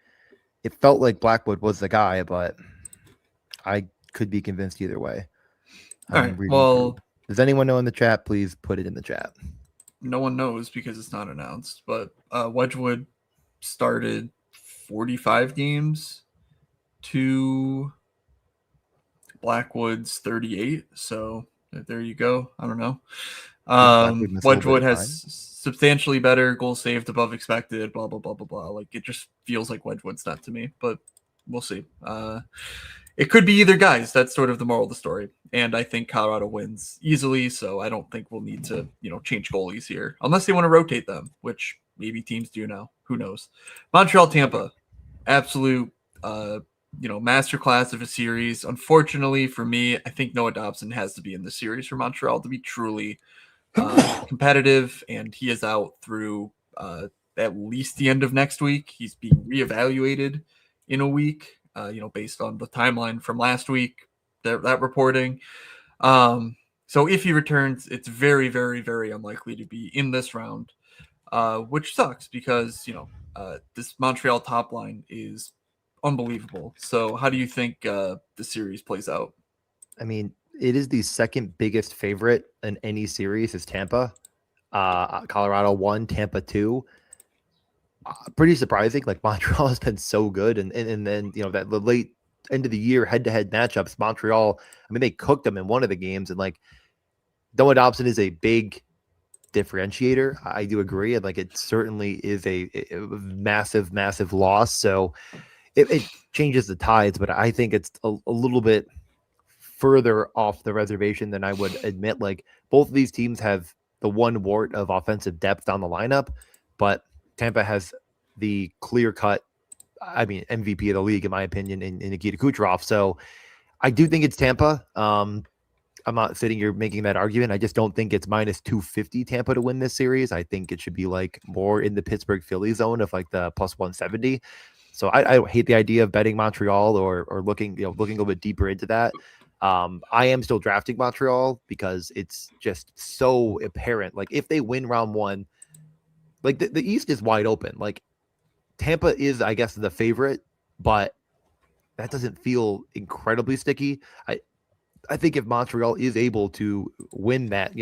it felt like Blackwood was the guy, but I could be convinced either way. All right. Well, does anyone know in the chat? Please put it in the chat. no one knows because it's not announced. But Wedgwood started 45 games to Blackwood's 38. So there you go. I don't know. Wedgwood has substantially better goals saved above expected, blah, blah, blah, blah, blah. Like, it just feels like Wedgwood's not to me, but we'll see. It could be either guys. That's sort of the moral of the story. And I think Colorado wins easily, so I don't think we'll need to, change goalies here, unless they want to rotate them, which maybe teams do now. Who knows? Montreal, Tampa, absolute, masterclass of a series. Unfortunately for me, I think Noah Dobson has to be in the series for Montreal to be truly competitive, and he is out through at least the end of next week. He's being reevaluated in a week, based on the timeline from last week, that reporting. So if he returns, it's very, very, very unlikely to be in this round, which sucks because, this Montreal top line is unbelievable. So how do you think the series plays out? I mean, it is the second biggest favorite in any series is Tampa. Colorado 1, Tampa 2. Pretty surprising. Like, Montreal has been so good, and then that the late end of the year head-to-head matchups, Montreal, I mean, they cooked them in one of the games, and like Noah Dobson is a big differentiator. I do agree, and like it certainly is a massive, massive loss. So it changes the tides, but I think it's a little bit further off the reservation than I would admit. Like, both of these teams have the one wart of offensive depth on the lineup, but Tampa has the clear-cut, MVP of the league, in my opinion, in Nikita Kucherov. So I do think it's Tampa. I'm not sitting here making that argument. I just don't think it's minus 250 Tampa to win this series. I think it should be like more in the Pittsburgh Philly zone of like the plus 170. So I hate the idea of betting Montreal or looking a little bit deeper into that. I am still drafting Montreal because it's just so apparent. Like, if they win round one, like the East is wide open. Like, Tampa is, I guess, the favorite, but that doesn't feel incredibly sticky. I think if Montreal is able to win that,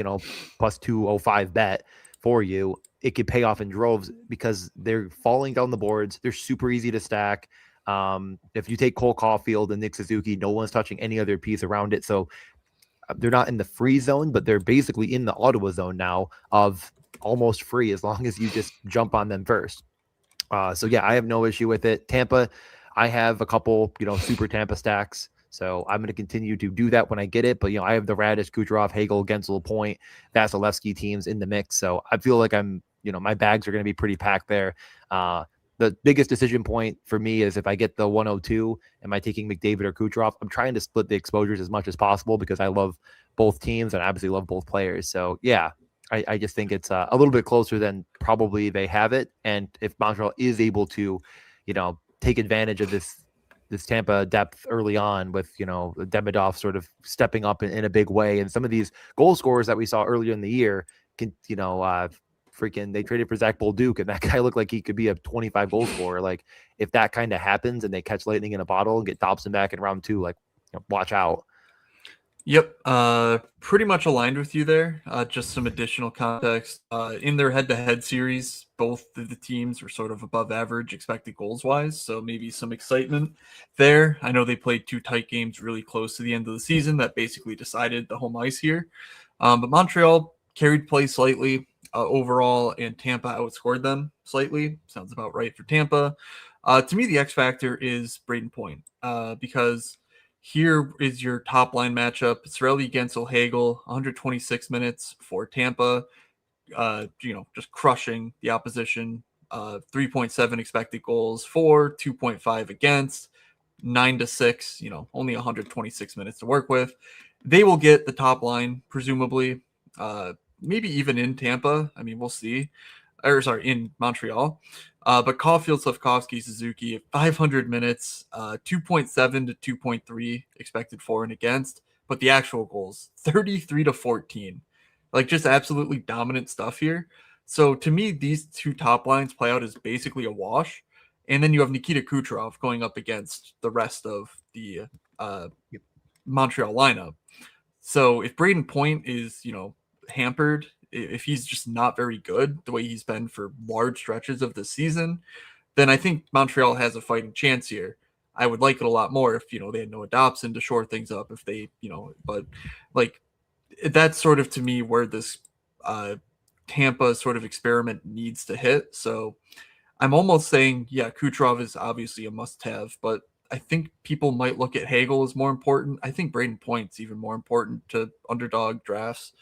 plus 205 bet for you, it could pay off in droves because they're falling down the boards. They're super easy to stack. If you take Cole Caulfield and Nick Suzuki, no one's touching any other piece around it. So they're not in the free zone, but they're basically in the Ottawa zone now of almost free as long as you just jump on them first. So yeah, I have no issue with it. Tampa, I have a couple, super Tampa stacks. So I'm going to continue to do that when I get it. But, I have the Radish, Kucherov, Hagel, Gensel, Point, Vasilevsky teams in the mix. So I feel like my bags are going to be pretty packed there. The biggest decision point for me is if I get the 102, am I taking McDavid or Kucherov? I'm trying to split the exposures as much as possible because I love both teams and I obviously love both players. So yeah, I just think it's a little bit closer than probably they have it. And if Montreal is able to, take advantage of this this Tampa depth early on with, Demidov sort of stepping up in a big way. And some of these goal scorers that we saw earlier in the year can, they traded for Zach Bolduc, and that guy looked like he could be a 25 goal scorer. Like, if that kind of happens and they catch lightning in a bottle and get Dobson back in round 2, like, watch out. Yep, pretty much aligned with you there. Just some additional context. In their head-to-head series, both of the teams were sort of above average expected goals-wise, so maybe some excitement there. I know they played 2 tight games really close to the end of the season that basically decided the home ice here. But Montreal carried play slightly overall, and Tampa outscored them slightly. Sounds about right for Tampa. To me, the X factor is Braden Point, because here is your top line matchup. Cirelli against Hagel, 126 minutes for Tampa. Just crushing the opposition. 3.7 expected goals for, 2.5 against, 9-6. Only 126 minutes to work with. They will get the top line, presumably. Maybe even in Tampa. I mean, we'll see. In Montreal. But Caulfield, Slavkovsky, Suzuki, 500 minutes, 2.7 to 2.3 expected for and against. But the actual goals, 33 to 14. Like, just absolutely dominant stuff here. So to me, these 2 top lines play out as basically a wash. And then you have Nikita Kucherov going up against the rest of the Montreal lineup. So if Braden Point is, hampered, if he's just not very good the way he's been for large stretches of the season, then I think Montreal has a fighting chance here. I would like it a lot more if, they had Noah Dobson to shore things up, if they, but like, that's sort of, to me, where this Tampa sort of experiment needs to hit. So I'm almost saying, yeah, Kucherov is obviously a must-have, but I think people might look at Hagel as more important. I think Braden Point's even more important to underdog drafts.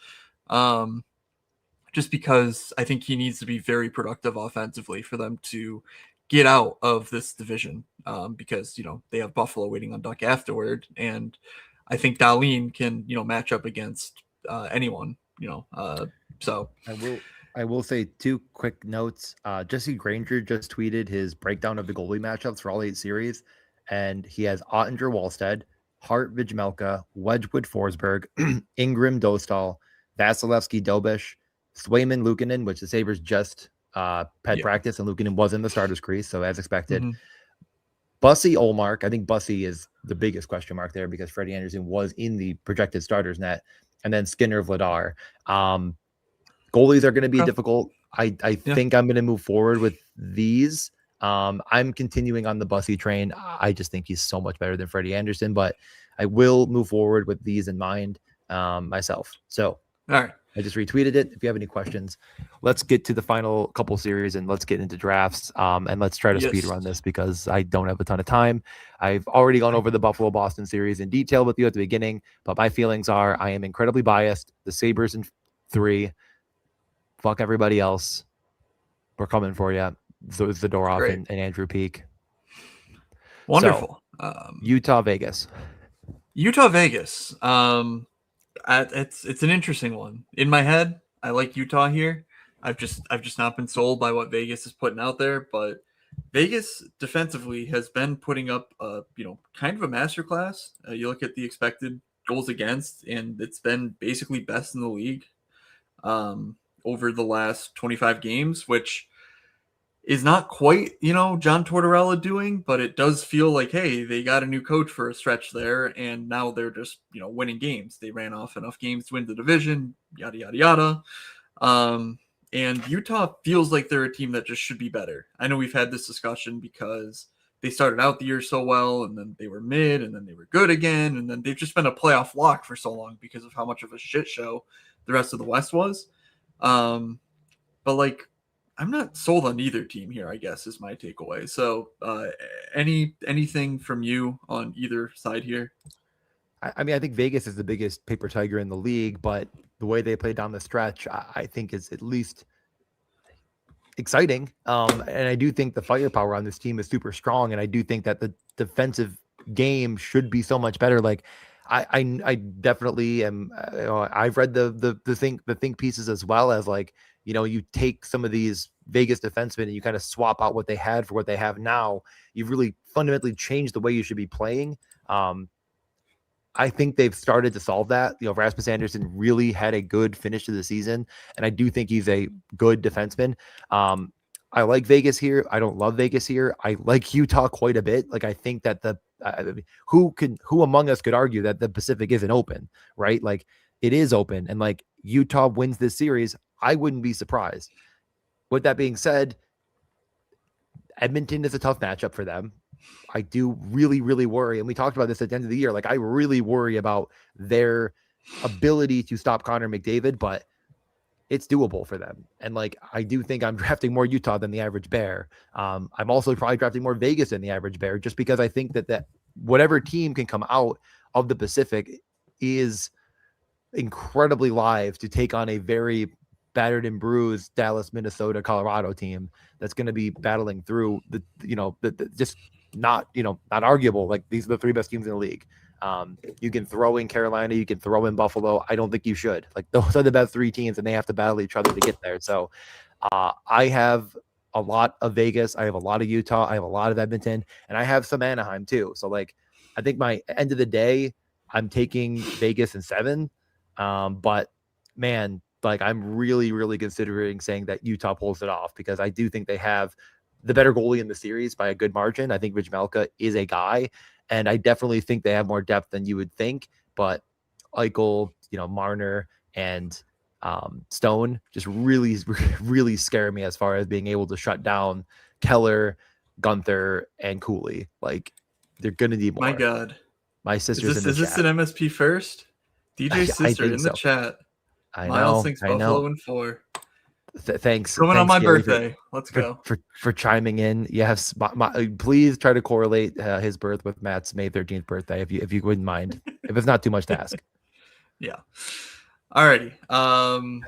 Just because I think he needs to be very productive offensively for them to get out of this division, because, they have Buffalo waiting on Duck afterward. And I think Dahlin can, match up against anyone, so. I will say 2 quick notes. Jesse Granger just tweeted his breakdown of the goalie matchups for all 8 series, and he has Ottinger Wallstead, Hart Vijmelka, Wedgwood Forsberg, Ingram Dostal, Vasilevsky Dobish, Swayman Luukkonen, which the Sabres just practice, and Luukkonen was in the starter's crease, so as expected. Bussy Olmark. I think Bussy is the biggest question mark there because Freddie Anderson was in the projected starters net, and then Skinner Vladar. Goalies are going to be difficult. I think I'm going to move forward with these. I'm continuing on the Bussy train. I just think he's so much better than Freddie Anderson, but I will move forward with these in mind myself. So, all right. I just retweeted it. If you have any questions, let's get to the final couple series and let's get into drafts. And let's try to speed run this because I don't have a ton of time. I've already gone over the Buffalo-Boston series in detail with you at the beginning, but my feelings are I am incredibly biased. The Sabres in 3. Fuck everybody else. We're coming for you. So is the door off and Andrew Peak. Wonderful. So, Utah, Vegas. It's an interesting one. In my head, I like Utah here. I've just not been sold by what Vegas is putting out there, but Vegas defensively has been putting up kind of a masterclass. You look at the expected goals against, and it's been basically best in the league over the last 25 games, which is not quite, John Tortorella doing, but it does feel like, hey, they got a new coach for a stretch there, and now they're just, winning games. They ran off enough games to win the division, yada, yada, yada. And Utah feels like they're a team that just should be better. I know we've had this discussion because they started out the year so well, and then they were mid, and then they were good again, and then they've just been a playoff lock for so long because of how much of a shit show the rest of the West was. But like, I'm not sold on either team here, I guess, is my takeaway. So anything from you on either side here? I mean, I think Vegas is the biggest paper tiger in the league, but the way they play down the stretch, I think is at least exciting. And I do think the firepower on this team is super strong. And I do think that the defensive game should be so much better. Like I definitely am. I've read the think pieces as well as like, you take some of these Vegas defensemen and you kind of swap out what they had for what they have now. You've really fundamentally changed the way you should be playing. I think they've started to solve that. Rasmus Andersson really had a good finish to the season, and I do think he's a good defenseman. I like Vegas here. I don't love Vegas here. I like Utah quite a bit. Like, I think that who among us could argue that the Pacific isn't open, right? Like, it is open, and like Utah wins this series, I wouldn't be surprised. With that being said, Edmonton is a tough matchup for them. I do really, really worry. And we talked about this at the end of the year. Like, I really worry about their ability to stop Connor McDavid, but it's doable for them. And like, I do think I'm drafting more Utah than the average Bear. I'm also probably drafting more Vegas than the average Bear, just because I think that whatever team can come out of the Pacific is incredibly live to take on a very battered and bruised Dallas, Minnesota, Colorado team that's going to be battling through the just not arguable. Like, these are the three best teams in the league. You can throw in Carolina, you can throw in Buffalo. I don't think you should. Like, those are the best three teams, and they have to battle each other to get there. So I have a lot of Vegas. I have a lot of Utah. I have a lot of Edmonton, and I have some Anaheim too. So like, I think my end of the day, I'm taking Vegas in 7. But man, like, I'm really, really considering saying that Utah pulls it off, because I do think they have the better goalie in the series by a good margin. I think Rich Malka is a guy, and I definitely think they have more depth than you would think. But Eichel, Marner, and Stone just really, really scare me as far as being able to shut down Keller, Gunther, and Cooley. Like, they're gonna need more. My God, my sister's in the is chat. this an MSP first? DJ's sister in the chat. I Miles know. thinks I Buffalo know. in 4. Thanks. Coming on my Gary, birthday. Let's go. For chiming in. Yes, please try to correlate his birth with Matt's May 13th birthday, if you wouldn't mind, if it's not too much to ask. Yeah. Alrighty. I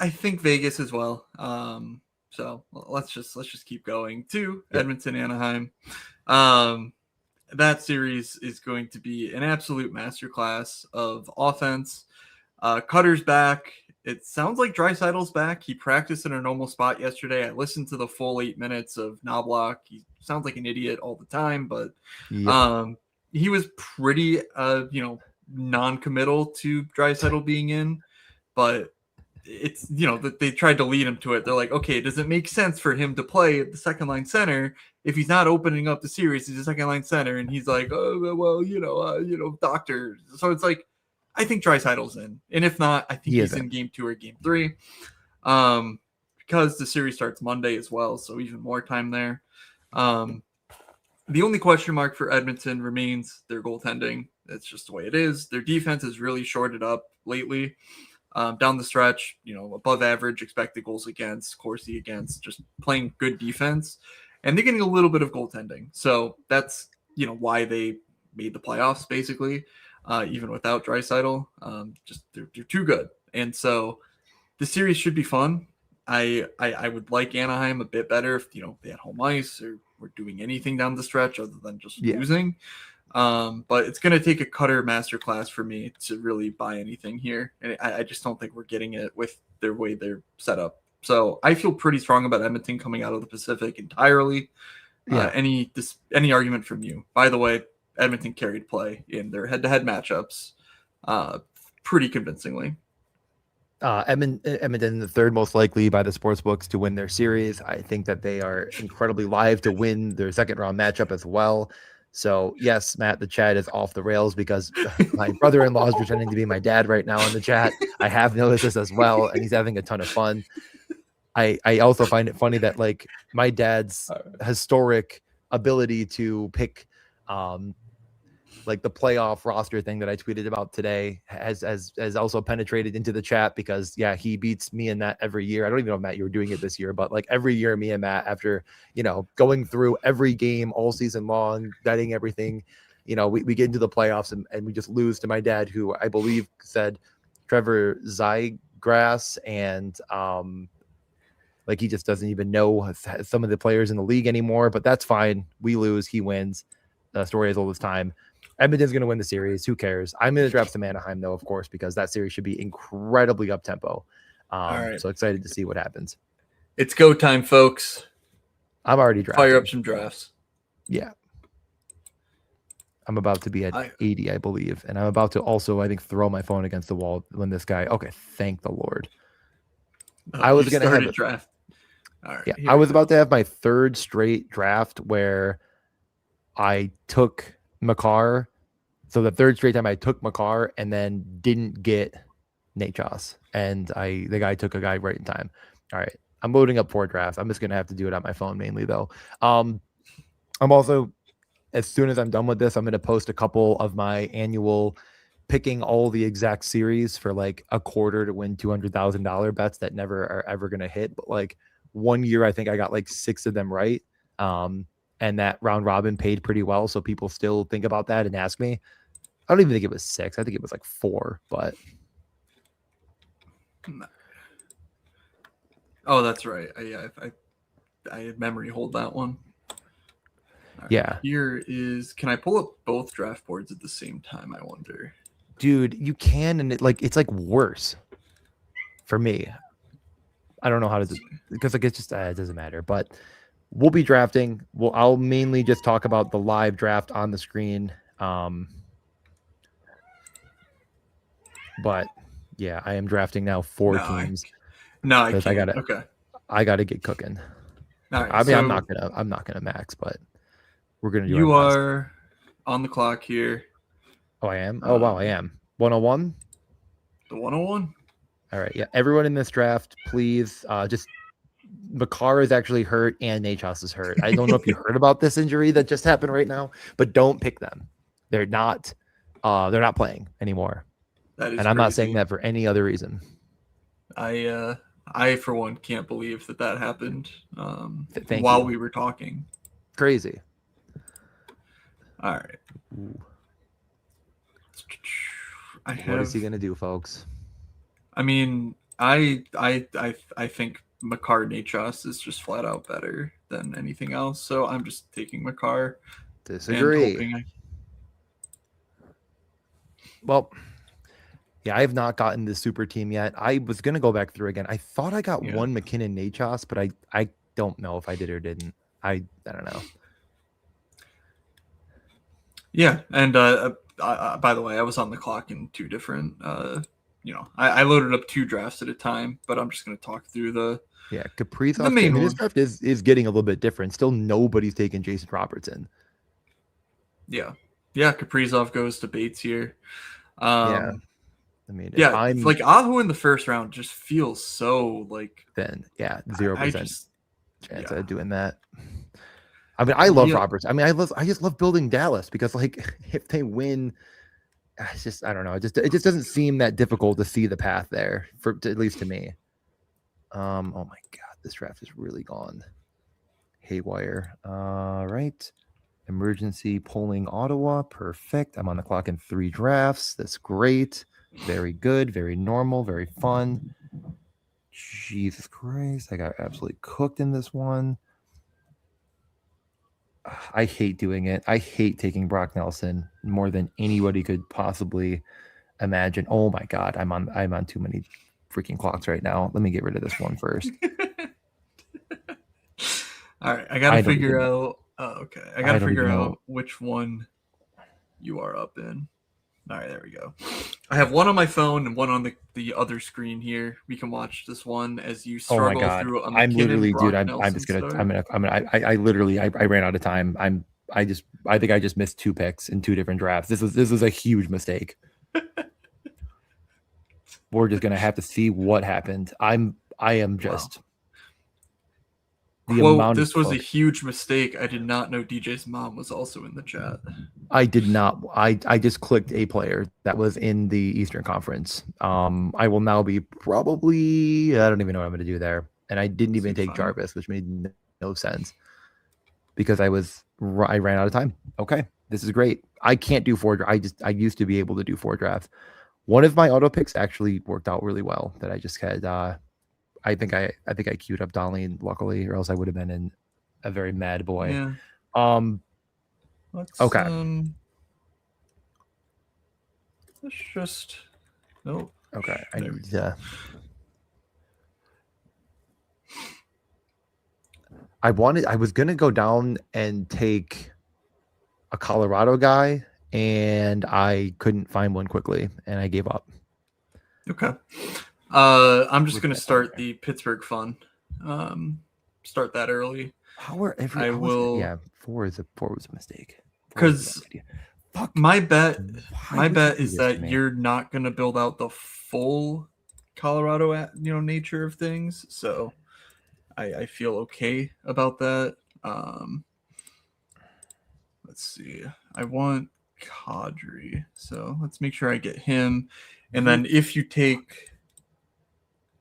think Vegas as well. So let's just keep going to Edmonton, Anaheim. That series is going to be an absolute masterclass of offense. Cutter's back. It sounds like Draisaitl's back. He practiced in a normal spot yesterday. I listened to the full 8 minutes of Knobloch. He sounds like an idiot all the time, but he was pretty non-committal to Draisaitl being in. But it's that they tried to lead him to it. They're like, okay, does it make sense for him to play the second line center if he's not opening up the series? He's a second line center, and he's like, oh well, doctor. So it's like, I think Draisaitl's in, and if not, I think he's in game 2 or game 3, because the series starts Monday as well, so even more time there. The only question mark for Edmonton remains their goaltending. That's just the way it is. Their defense has really shorted up lately. Down the stretch, above average expected goals against, Corsi against, just playing good defense, and they're getting a little bit of goaltending. So that's why they made the playoffs basically. Even without Draisaitl, just they're too good, and so the series should be fun. I would like Anaheim a bit better if they had home ice or were doing anything down the stretch other than just losing. But it's going to take a Cutter masterclass for me to really buy anything here, and I just don't think we're getting it with their way they're set up. So I feel pretty strong about Edmonton coming out of the Pacific entirely. Any argument from you? By the way, Edmonton carried play in their head-to-head matchups pretty convincingly. Edmonton, the third most likely by the sports books to win their series. I think that they are incredibly live to win their second round matchup as well. So yes, Matt, the chat is off the rails because my brother-in-law is pretending to be my dad right now in the chat. I have noticed this as well, and he's having a ton of fun. I also find it funny that like my dad's historic ability to pick like the playoff roster thing that I tweeted about today has also penetrated into the chat, because he beats me and Matt every year. I don't even know if Matt, you were doing it this year, but like every year me and Matt, after, going through every game all season long, betting everything, we get into the playoffs and we just lose to my dad, who I believe said Trevor Zygrass, and like he just doesn't even know some of the players in the league anymore, but that's fine. We lose, he wins. The story is old as time. Edmonton's going to win the series. Who cares? I'm going to draft some Anaheim, though, of course, because that series should be incredibly up-tempo. right. So excited to see what happens. It's go time, folks. I'm already drafting. Fire up some drafts. Yeah. I'm about to be at I- 80, I believe. And I'm about to also, I think, throw my phone against the wall when this guy. Okay, thank the Lord. I was going to have a draft. All right. Yeah, I was about to have my third straight draft where I took Makar. So the third straight time I took Makar and then didn't get Nate Joss. And the guy took a guy right in time. All right. I'm loading up 4 drafts. I'm just going to have to do it on my phone mainly, though. I'm also, as soon as I'm done with this, I'm going to post a couple of my annual picking all the exact series for like a quarter to win $200,000 bets that never are ever going to hit. But like one year, I think I got like 6 of them right. And that round robin paid pretty well. So people still think about that and ask me. I don't even think it was 6. I think it was like 4, but. Oh, that's right. I had memory hold that one. Right, yeah. Here is, can I pull up both draft boards at the same time? I wonder. Dude, you can, and it's like worse for me. I don't know how to do, because like it's just it doesn't matter. But we'll be drafting. I'll mainly just talk about the live draft on the screen. But yeah, I am drafting now 4 teams. I can't. I gotta get cooking. All right, I mean, I'm not gonna max, but we're gonna do. You are on the clock here. Oh, I am. Oh wow, I am. 101. The 101. All right, yeah. Everyone in this draft, please, just Makar is actually hurt and Nachos is hurt. I don't know if you heard about this injury that just happened right now, but don't pick them. They're not playing anymore. That is and I'm not saying that for any other reason. I for one can't believe that happened while we were talking. Crazy. All right. Ooh. What is he gonna do, folks? I mean, I think Makar Nachos is just flat out better than anything else. So I'm just taking Makar. Disagree. Well, yeah, I have not gotten the super team yet. I was gonna go back through again. I thought I got one McKinnon Nachos, but I don't know if I did or didn't. I don't know. Yeah, and by the way, I was on the clock in 2 different. I loaded up 2 drafts at a time, but I'm just going to talk through the Kaprizov. His draft is getting a little bit different. Still, nobody's taking Jason Robertson. Yeah, Kaprizov goes to Bates here. I mean, I'm like Aho in the first round just feels so like then 0% chance of doing that. I mean, I love Robertson. I mean, I just love building Dallas because like if they win, it's just I don't know. It just doesn't seem that difficult to see the path there at least to me. Oh my God, this draft is really gone haywire. Right. Emergency polling Ottawa. Perfect. I'm on the clock in 3 drafts. That's great. Very good. Very normal. Very fun. Jesus Christ. I got absolutely cooked in this one. I hate doing it. I hate taking Brock Nelson more than anybody could possibly imagine. Oh my God. I'm on too many freaking clocks right now. Let me get rid of this one first. All right. I got to figure out. Oh, okay. I got to figure out which one you are up in. All right, there we go. I have one on my phone and one on the other screen here. We can watch this one as you struggle through a McKinnon, I'm literally, Brock dude. I'm just gonna. I literally. I ran out of time. I think I just missed 2 picks in 2 different drafts. This was a huge mistake. We're just gonna have to see what happened. I am just. Quote, this was a huge mistake. I did not know DJ's mom was also in the chat. I did not. I just clicked a player that was in the Eastern Conference. I will now be probably, I don't even know what I'm going to do there. And I didn't even take Jarvis, which made no sense because I ran out of time. Okay, this is great. I can't do 4. I used to be able to do 4 drafts. One of my auto picks actually worked out really well that I just had. I think I queued up Donley, luckily, or else I would have been in a very mad boy. Yeah. Okay. Let's just. Nope. Okay. I need to. I was gonna go down and take a Colorado guy, and I couldn't find one quickly, and I gave up. Okay. I'm just Which gonna that's start okay. the Pittsburgh fun. Start that early. How are every? I how was will- yeah, four was a mistake. 4 was a Because bad idea. Fuck. my bet Why would you do is this to that me? you're not gonna build out the full Colorado nature of things. So I feel okay about that. Let's see. I want Kadri, so let's make sure I get him. And then if you take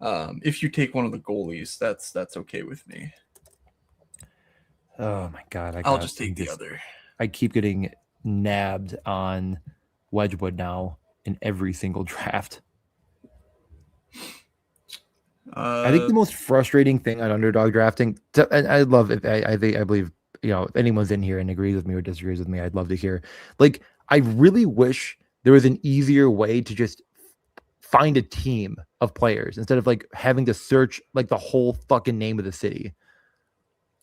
one of the goalies, that's okay with me. Oh my god! I'll just take the other. I keep getting nabbed on Wedgwood now in every single draft. I think the most frustrating thing on underdog drafting, and I love if I believe if anyone's in here and agrees with me or disagrees with me, I'd love to hear. Like, I really wish there was an easier way to just find a team of players instead of like having to search like the whole fucking name of the city.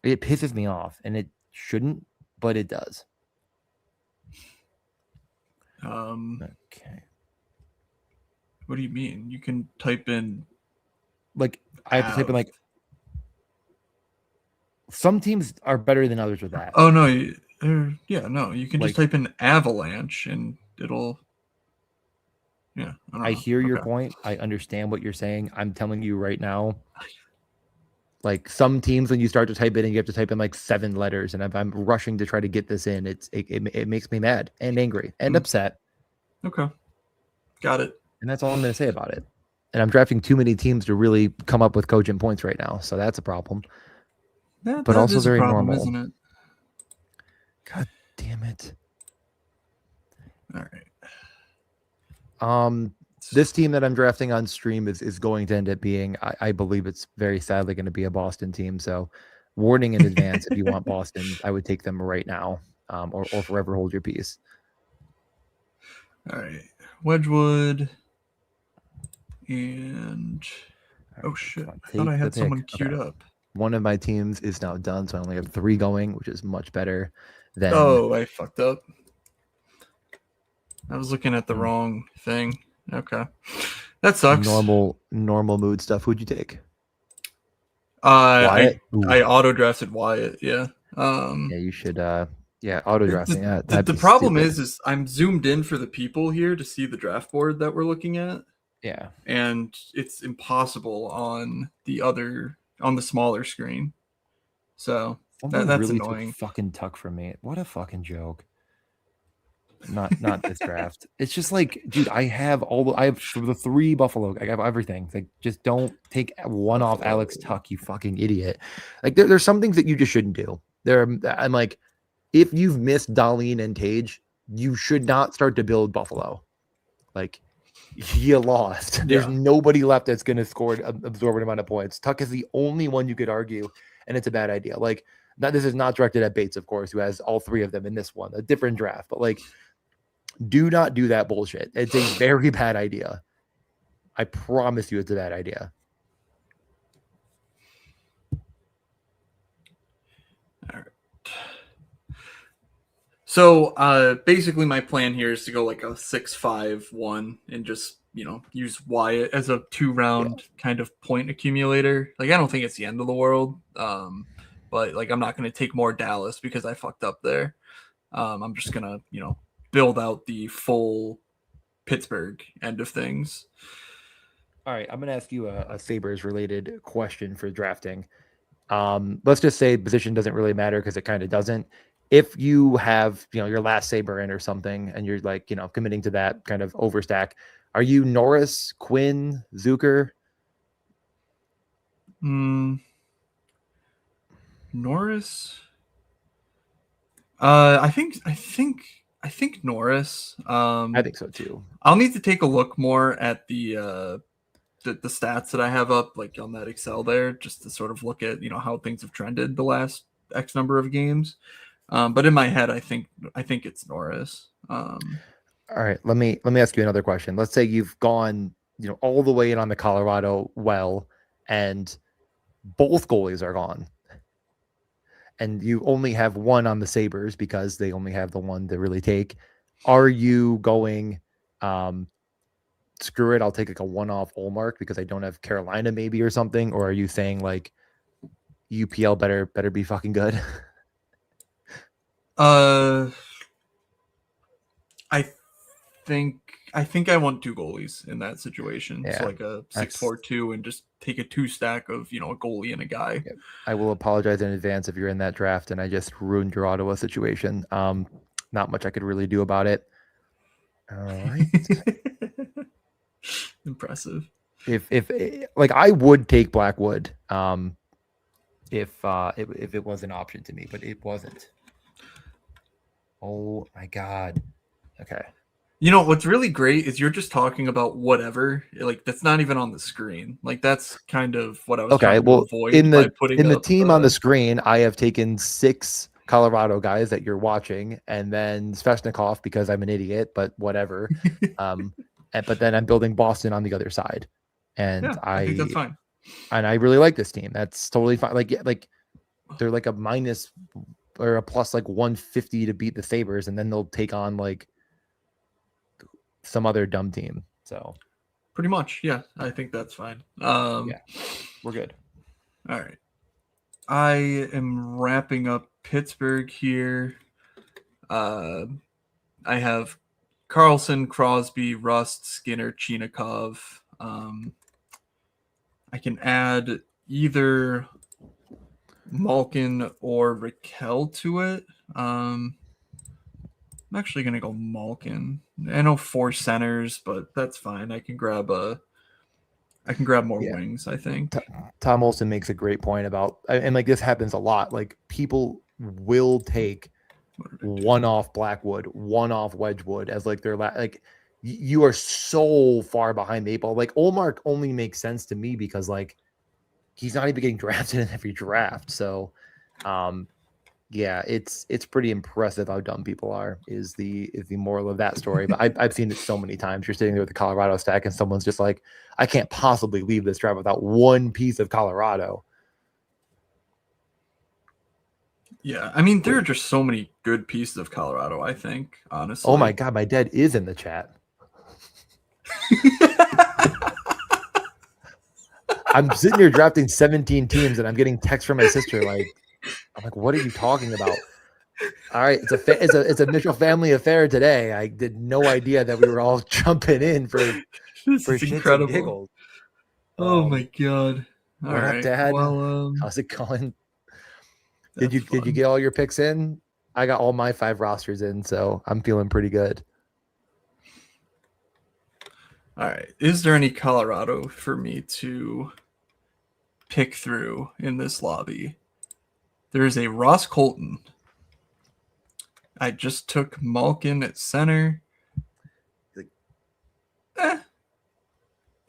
It pisses me off, and it shouldn't, but it does. Okay. What do you mean? You can type in Like, I have to type in like some teams are better than others with that. Oh no, yeah, no. You can just Like- type in Avalanche and it'll. Yeah, I don't I know. hear your Okay. point. I understand what you're saying. I'm telling you right now, like some teams, when you start to type in, you have to type in like 7 letters, and if I'm rushing to try to get this in, it makes me mad and angry and upset, Okay, got it. and that's all I'm going to say about it. And I'm drafting too many teams to really come up with cogent points right now, so that's a problem. That also is a very problem, normal. isn't it? God damn it. All right. This team that I'm drafting on stream is going to end up being, I believe it's very sadly going to be a Boston team. So warning in advance, if you want Boston, I would take them right now, or forever hold your peace. All right. Wedgwood. And oh shit, I thought I had someone queued up. One of my teams is now done, so I only have 3 going, which is much better than. Oh, I fucked up. I was looking at the wrong thing. Okay, that sucks. Normal mood stuff. Who'd you take? I Ooh. auto drafted Wyatt. Yeah. Yeah, you should. Yeah, auto drafting. The problem is I'm zoomed in for the people here to see the draft board that we're looking at. Yeah. And it's impossible on the smaller screen. So that's really annoying. Took fucking Tuck from me. What a fucking joke. Not this draft. It's just like, dude, I have the 3 Buffalo. I have everything. Like, just don't take one off Alex Tuck, you fucking idiot. Like, there's some things that you just shouldn't do. I'm like, if you've missed Darlene and Tage, you should not start to build Buffalo. Like, you lost. There's nobody left that's going to score an absorbent amount of points. Tuck is the only one you could argue, and it's a bad idea. Like, this is not directed at Bates, of course, who has all 3 of them in this one, a different draft. But like, do not do that bullshit. It's a very bad idea. I promise you, it's a bad idea. All right. So basically my plan here is to go like a 6-5-1 and just, use Wyatt as a 2-round kind of point accumulator. Like, I don't think it's the end of the world. But like, I'm not going to take more Dallas because I fucked up there. I'm just going to, build out the full Pittsburgh end of things. All right, I'm going to ask you a Sabres related question for drafting. Let's just say position doesn't really matter because it kind of doesn't. If you have, your last Sabre in or something, and you're like, committing to that kind of overstack, are you Norris, Quinn, Zucker? Norris. I think Norris. I think so too. I'll need to take a look more at the stats that I have up, like on that Excel there, just to sort of look at how things have trended the last X number of games. But in my head, I think it's Norris. All right, let me ask you another question. Let's say you've gone all the way in on the Colorado well, and both goalies are gone. and you only have one on the Sabres because they only have the one to really take, are you going, screw it, I'll take like a one-off Olmark because I don't have Carolina maybe or something? Or are you saying like UPL better be fucking good? I think I want 2 goalies in that situation. Yeah, So like a 6-4-2 and just take a 2 stack of, a goalie and a guy. Yeah. I will apologize in advance if you're in that draft and I just ruined your Ottawa situation. Not much I could really do about it. All right. Impressive. If like I would take Blackwood, if it was an option to me, but it wasn't. Oh my god. Okay. What's really great is you're just talking about whatever. Like that's not even on the screen. Like that's kind of what I was trying to avoid in by the putting in the up, team on the screen, I have taken 6 Colorado guys that you're watching, and then Svechnikov because I'm an idiot, but whatever. But then I'm building Boston on the other side, and yeah, I think that's fine. And I really like this team. That's totally fine. Like they're like a minus or a plus like 150 to beat the Sabres, and then they'll take on like some other dumb team. So pretty much, yeah, I think that's fine. Yeah, we're good. All right. I am wrapping up Pittsburgh here. I have Carlson, Crosby, Rust, Skinner, Chinikov. I can add either Malkin or Raquel to it. I'm actually going to go Malkin. I know 4 centers, but that's fine. I can grab more wings, I think. Tom Olson makes a great point about, and like this happens a lot. Like people will take one off Blackwood, one off Wedgwood as like their like you are so far behind the 8 ball. Like Olmark only makes sense to me because like he's not even getting drafted in every draft. So yeah, it's pretty impressive how dumb people are is the moral of that story. But I've seen it so many times. You're sitting there with the Colorado stack and someone's just like, I can't possibly leave this draft without one piece of Colorado. Yeah, I mean, there are just so many good pieces of Colorado, I think, honestly. Oh my God, my dad is in the chat. I'm sitting here drafting 17 teams and I'm getting texts from my sister like, I'm like, what are you talking about? All right, it's a Mitchell family affair today. I did no idea that we were all jumping in for shits incredible. and giggles. Oh my God! All right, up, Dad? Well, how's it going? Did you get all your picks in? I got all my 5 rosters in, so I'm feeling pretty good. All right. Is there any Colorado for me to pick through in this lobby? There is a Ross Colton. I just took Malkin at center.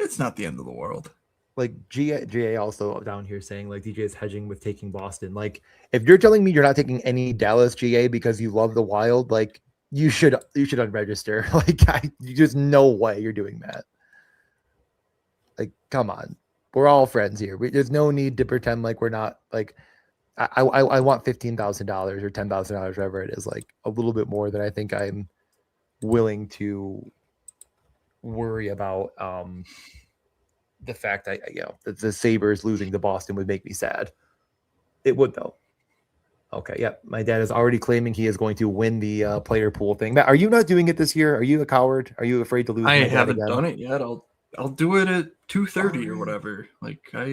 It's not the end of the world. Like GA also down here saying like DJ is hedging with taking Boston. Like if you're telling me you're not taking any Dallas GA because you love the Wild, like you should unregister. Like there's no way you're doing that. Like come on, we're all friends here. There's no need to pretend like we're not. Like I want $15,000 or $10,000, whatever it is. Like a little bit more than I think I'm willing to worry about. The fact that that the Sabres losing to Boston would make me sad. It would though. Okay, yeah. My dad is already claiming he is going to win the player pool thing. Matt, are you not doing it this year? Are you a coward? Are you afraid to lose? I haven't done it yet. I'll do it at 2:30 or whatever. Like I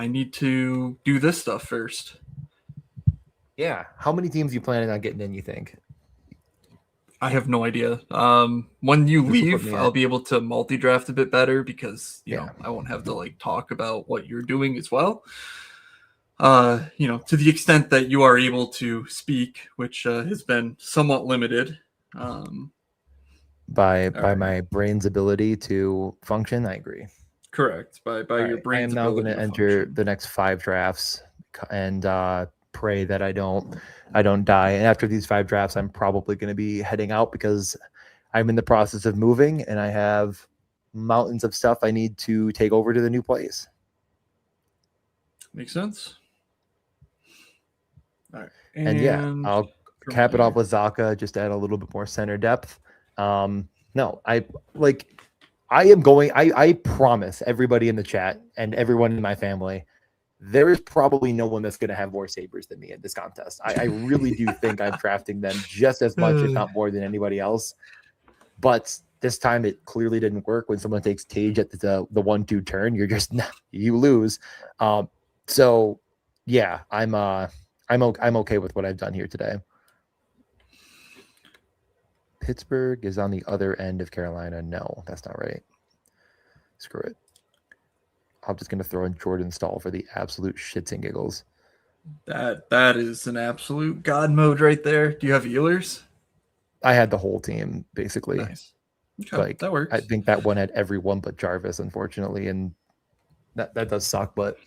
need to do this stuff first. Yeah. How many teams you planning on getting in, you think? I have no idea. When you leave, I'll be able to multi-draft a bit better because you know I won't have to like talk about what you're doing as well. To the extent that you are able to speak, which has been somewhat limited. By my brain's ability to function, I agree. Correct. By your brain's ability. I am now going to enter the next 5 drafts and pray that I don't die. And after these 5 drafts, I'm probably going to be heading out because I'm in the process of moving and I have mountains of stuff I need to take over to the new place. Makes sense. All right. And yeah, I'll from cap it off here. with Zaka, just to add a little bit more center depth. No, I am going. I promise everybody in the chat and everyone in my family, there is probably no one that's going to have more sabers than me in this contest. I really do think I'm drafting them just as much, if not more, than anybody else. But this time it clearly didn't work. When someone takes Tage at the 1-2 turn, you're just you lose. So yeah, I'm okay with what I've done here today. Pittsburgh is on the other end of Carolina. No, that's not right. Screw it. I'm just going to throw in Jordan Stahl for the absolute shits and giggles. That is an absolute god mode right there. Do you have Ehlers? I had the whole team, basically. Nice. Okay, Like, that works. I think that one had everyone but Jarvis, unfortunately, and that does suck, but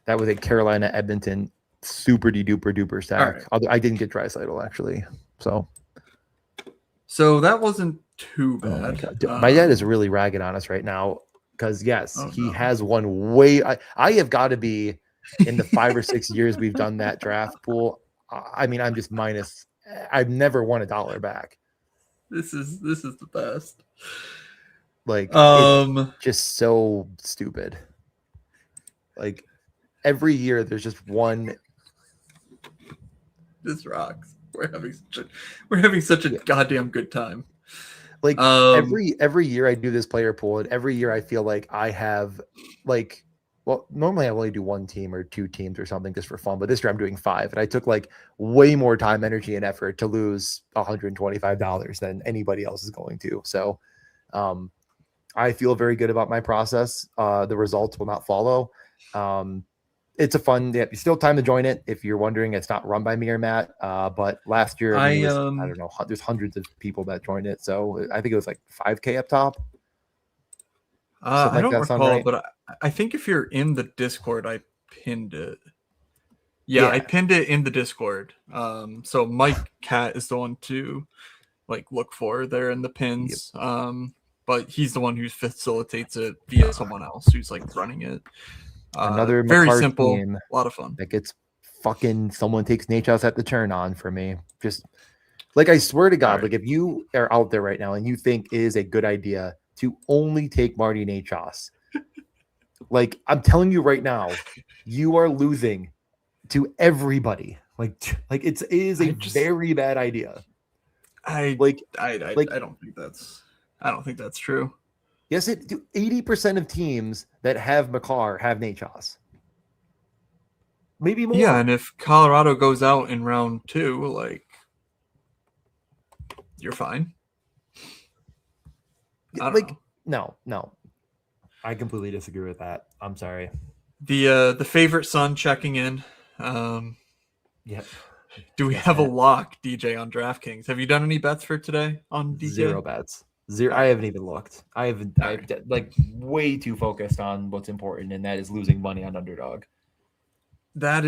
that was a Carolina Edmonton super duper duper stack. Right. I didn't get Draisaitl, actually. So that wasn't too Oh my bad. God. My dad is really ragging on us right now because, yes, he no. has one way. I have got to be in the 5 or 6 years we've done that draft pool. I mean, I'm just minus. I've never won $1 back. This is the best. Like, it's just so stupid. Like, every year there's just one. This rocks. We're having such a goddamn good time. Like, every year I do this player pool, and every year I feel like I have, like, well, normally I only do 1 team or 2 teams or something just for fun, but this year I'm doing 5, and I took like way more time, energy, and effort to lose $125 than anybody else is going to. So I feel very good about my process. The results will not follow. It's a fun, still time to join it. If you're wondering, it's not run by me or Matt. But last year, I don't know, there's hundreds of people that joined it. So I think it was like 5K up top. I don't recall, right? But I think if you're in the Discord, I pinned it. Yeah, I pinned it in the Discord. So Mike Cat is the one to like look for there in the pins. Yep. But he's the one who facilitates it via someone else who's like running it. Another very McCart simple, team a lot of fun. That gets fucking someone takes Nachos at the turn on for me. Just like, I swear to God, like if you are out there right now and you think it is a good idea to only take Marty Nachos, like I'm telling you right now, you are losing to everybody. Like it is a very bad idea. I don't think that's true. Yes, 80% of teams that have Makar have Nachos. Maybe more. Yeah, and if Colorado goes out in round 2, like, you're fine. Like, no. I completely disagree with that. I'm sorry. The favorite son checking in. Yep. Do we have a lock, DJ, on DraftKings? Have you done any bets for today on DJ? 0 bets. 0. I haven't even looked. I'm like way too focused on what's important, and that is losing money on Underdog. That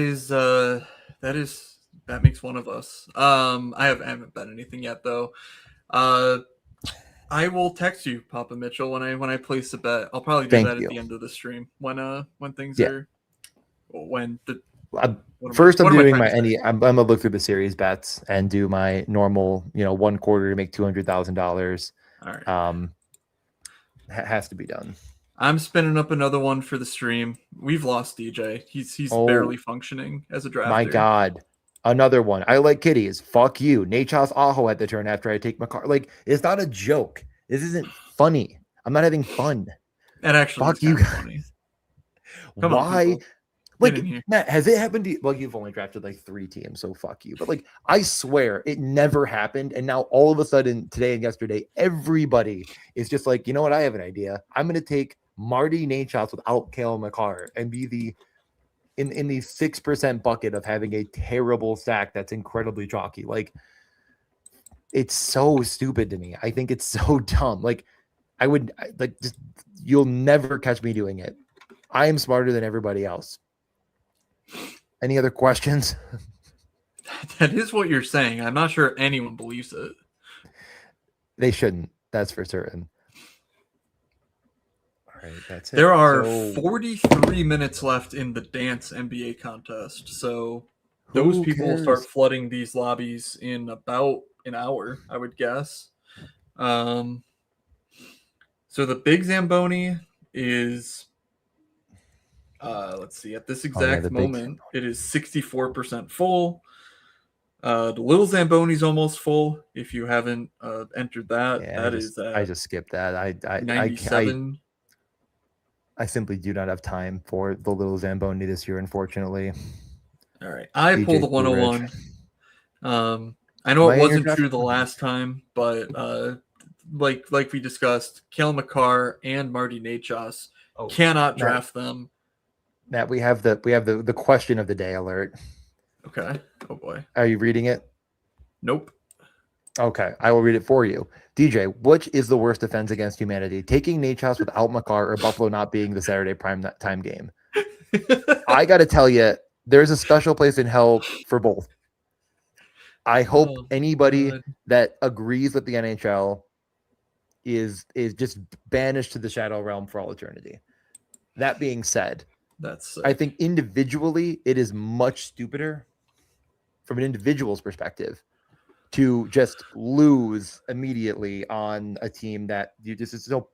makes one of us. I haven't bet anything yet though. I will text you, Papa Mitchell, when I place a bet. I'll probably do that at the end of the stream when things are when the. First, I'm doing I'm gonna look through the series bets and do my normal, 1 quarter to make $200,000. All right. Has to be done. I'm spinning up another one for the stream. We've lost DJ. He's barely functioning as a drafter. My God. Another one. I like kitties. Fuck you. Nachos Aho at the turn after I take my car. Like, it's not a joke. This isn't funny. I'm not having fun. That actually fuck you guys. Funny. Why? Like, Matt, has it happened to you? Well, you've only drafted like 3 teams, so fuck you. But like, I swear it never happened. And now all of a sudden, today and yesterday, everybody is just like, you know what? I have an idea. I'm going to take Marty Nachos without Kale McCarr and be in the 6% bucket of having a terrible stack that's incredibly chalky. Like, it's so stupid to me. I think it's so dumb. Like, you'll never catch me doing it. I am smarter than everybody else. Any other questions? That is what you're saying. I'm not sure anyone believes it. They shouldn't. That's for certain. All right, that's it. There are 43 minutes left in the dance NBA contest. So those Who people will start cares? flooding these lobbies in about an hour, I would guess. So the big Zamboni is, let's see, at this Oh, yeah, exact the big moment, it is 64% full. The little Zamboni's almost full. If you haven't entered that, Yeah, that is I at just skipped that. I 97. simply do not have time for the little Zamboni this year, unfortunately. All right, I DJ pulled the too rich. 101. I know Am I it in your wasn't draft? true the last time, but like we discussed, Kale McCarr and Marty Nachos cannot Matt, draft them. Matt, we have the question of the day alert. Okay. Oh boy. Are you reading it? Nope. Okay, I will read it for you. DJ, which is the worst offense against humanity? Taking Nate House without McCarr or Buffalo not being the Saturday prime time game? I got to tell you, there's a special place in hell for both. I hope Oh, anybody God. that agrees with the NHL is just banished to the shadow realm for all eternity. That being said, That's sick. I think individually it is much stupider from an individual's perspective to just lose immediately on a team that you just is so.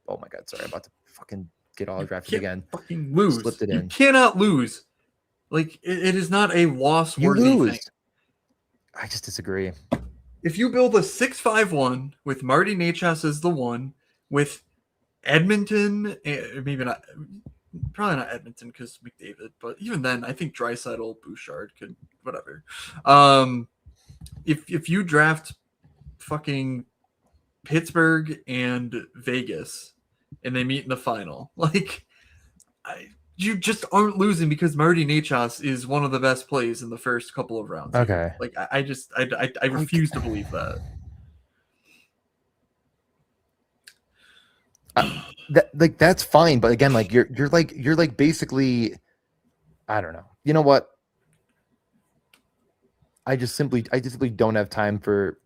Oh my god, sorry, I'm about to fucking get all drafted can't again. fucking lose. Slipped it You in. cannot lose. Like it is not a loss You worthy lose. thing. I just disagree. If you build a 6-5-1 with Marty Nachos as the one, with Edmonton, maybe not, probably not Edmonton because McDavid, but even then, I think Draisaitl, Bouchard could, whatever. If you draft fucking Pittsburgh and Vegas and they meet in the final, like you just aren't losing because Marty Nachos is one of the best plays in the first couple of rounds. Okay. Here. Like I refuse to believe that. That's fine, but again, like you're like basically, I don't know. You know what? I just simply don't have time for.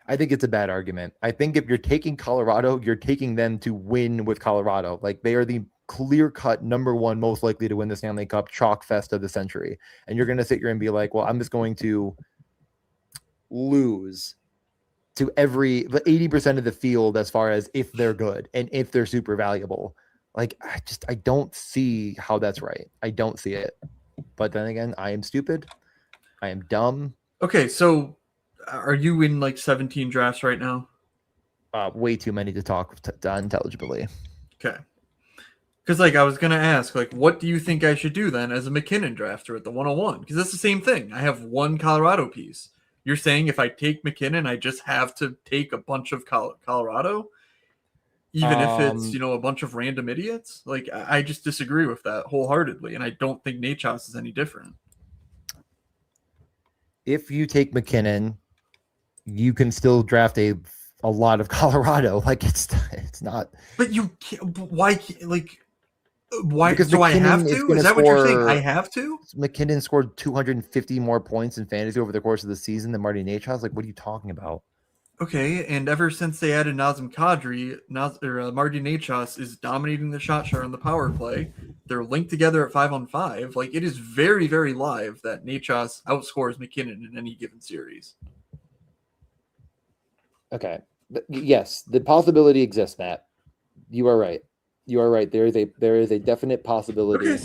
I think it's a bad argument. I think if you're taking Colorado, you're taking them to win with Colorado. Like they are the clear-cut number one most likely to win the Stanley Cup chalk fest of the century. And you're going to sit here and be like, well, I'm just going to lose to every 80% of the field as far as if they're good and if they're super valuable. Like I don't see how that's right. I don't see it. But then again, I am stupid. I am dumb. Okay, so are you in like 17 drafts right now? Way too many to talk intelligibly. Okay. Because like I was gonna ask, like, what do you think I should do then as a McKinnon drafter at the 101? Because that's the same thing. I have one Colorado piece. You're saying if I take McKinnon, I just have to take a bunch of Colorado, even if it's a bunch of random idiots. Like I just disagree with that wholeheartedly, and I don't think Nachos is any different. If you take McKinnon, you can still draft a lot of Colorado. Like it's not. But you can't. Why? Why? Because do I have McKinnon to? Is that what you're saying? I have to? McKinnon scored 250 more points in fantasy over the course of the season than Marty Nachos. Like, what are you talking about? Okay, and ever since they added Nazem Kadri, Marty Nachos is dominating the shot share on the power play. They're linked together at 5-on-5. Like, it is very, very live that Nachos outscores McKinnon in any given series. Okay. Yes, the possibility exists, Matt. You are right. You are right. There is a definite possibility that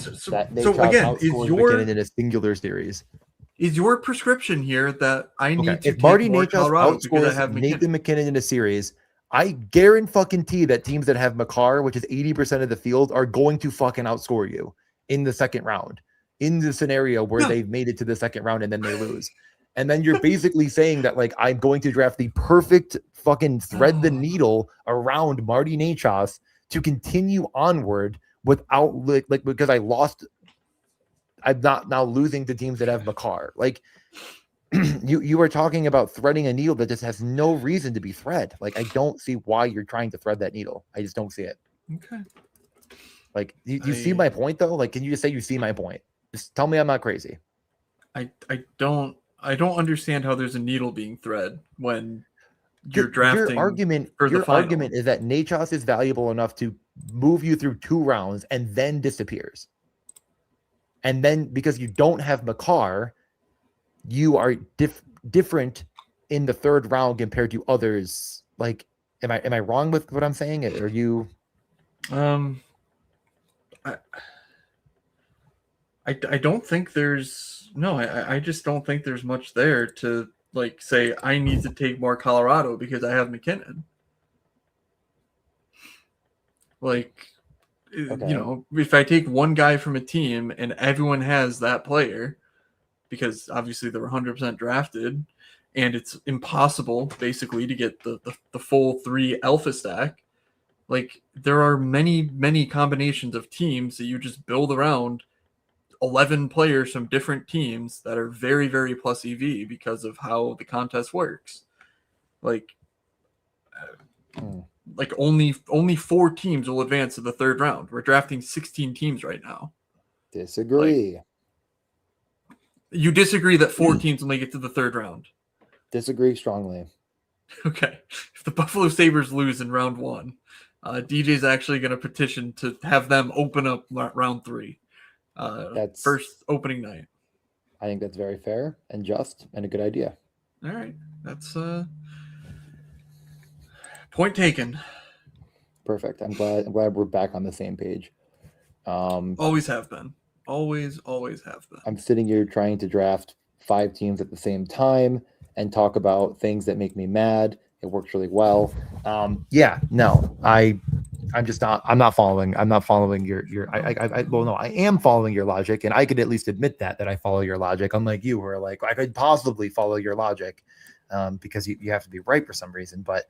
Nachos outscores McKinnon in a singular series. Is your prescription here that I need to if Marty more Nachos Colorado because I have outscores Nathan McKinnon in a series, I guarantee that teams that have McCarr, which is 80% of the field, are going to fucking outscore you in the second round. In the scenario where they've made it to the second round and then they lose. And then you're basically saying that, like, I'm going to draft the perfect fucking thread the needle around Marty Nachos to continue onward without, like because I'm not now losing to teams that have McCarr. Like, you are talking about threading a needle that just has no reason to be thread. Like, I don't see why you're trying to thread that needle. I just don't see it. Okay. Like, you see my point, though? Like, can you just say you see my point? Just tell me I'm not crazy. I don't understand how there's a needle being thread when you're drafting. Your argument is that Nachos is valuable enough to move you through 2 rounds and then disappears. And then because you don't have Makar, you are different in the third round compared to others. Like, am I wrong with what I'm saying? Are you? I don't think there's no. I just don't think there's much there to like say I need to take more Colorado because I have McKinnon. Like, Okay. you know, if I take one guy from a team and everyone has that player, because obviously they're 100% drafted, and it's impossible basically to get the full 3 alpha stack. Like, there are many combinations of teams that you just build around 11 players from different teams that are very plus EV because of how the contest works. Like, like only 4 teams will advance to the third round. We're drafting 16 teams right now. Disagree. You disagree that 4 teams will make it to the third round? Disagree strongly. Okay. If the Buffalo Sabres lose in round 1, DJ's actually going to petition to have them open up round 3. That's first opening night. I think that's very fair and just and a good idea. All right. That's point taken. Perfect. I'm glad we're back on the same page. Always have been. Always have been. I'm sitting here trying to draft 5 teams at the same time and talk about things that make me mad. It works really well. I'm just not. I'm not following your. I am following your logic, and I could at least admit that I follow your logic. Unlike you, where like I could possibly follow your logic, because you have to be right for some reason. But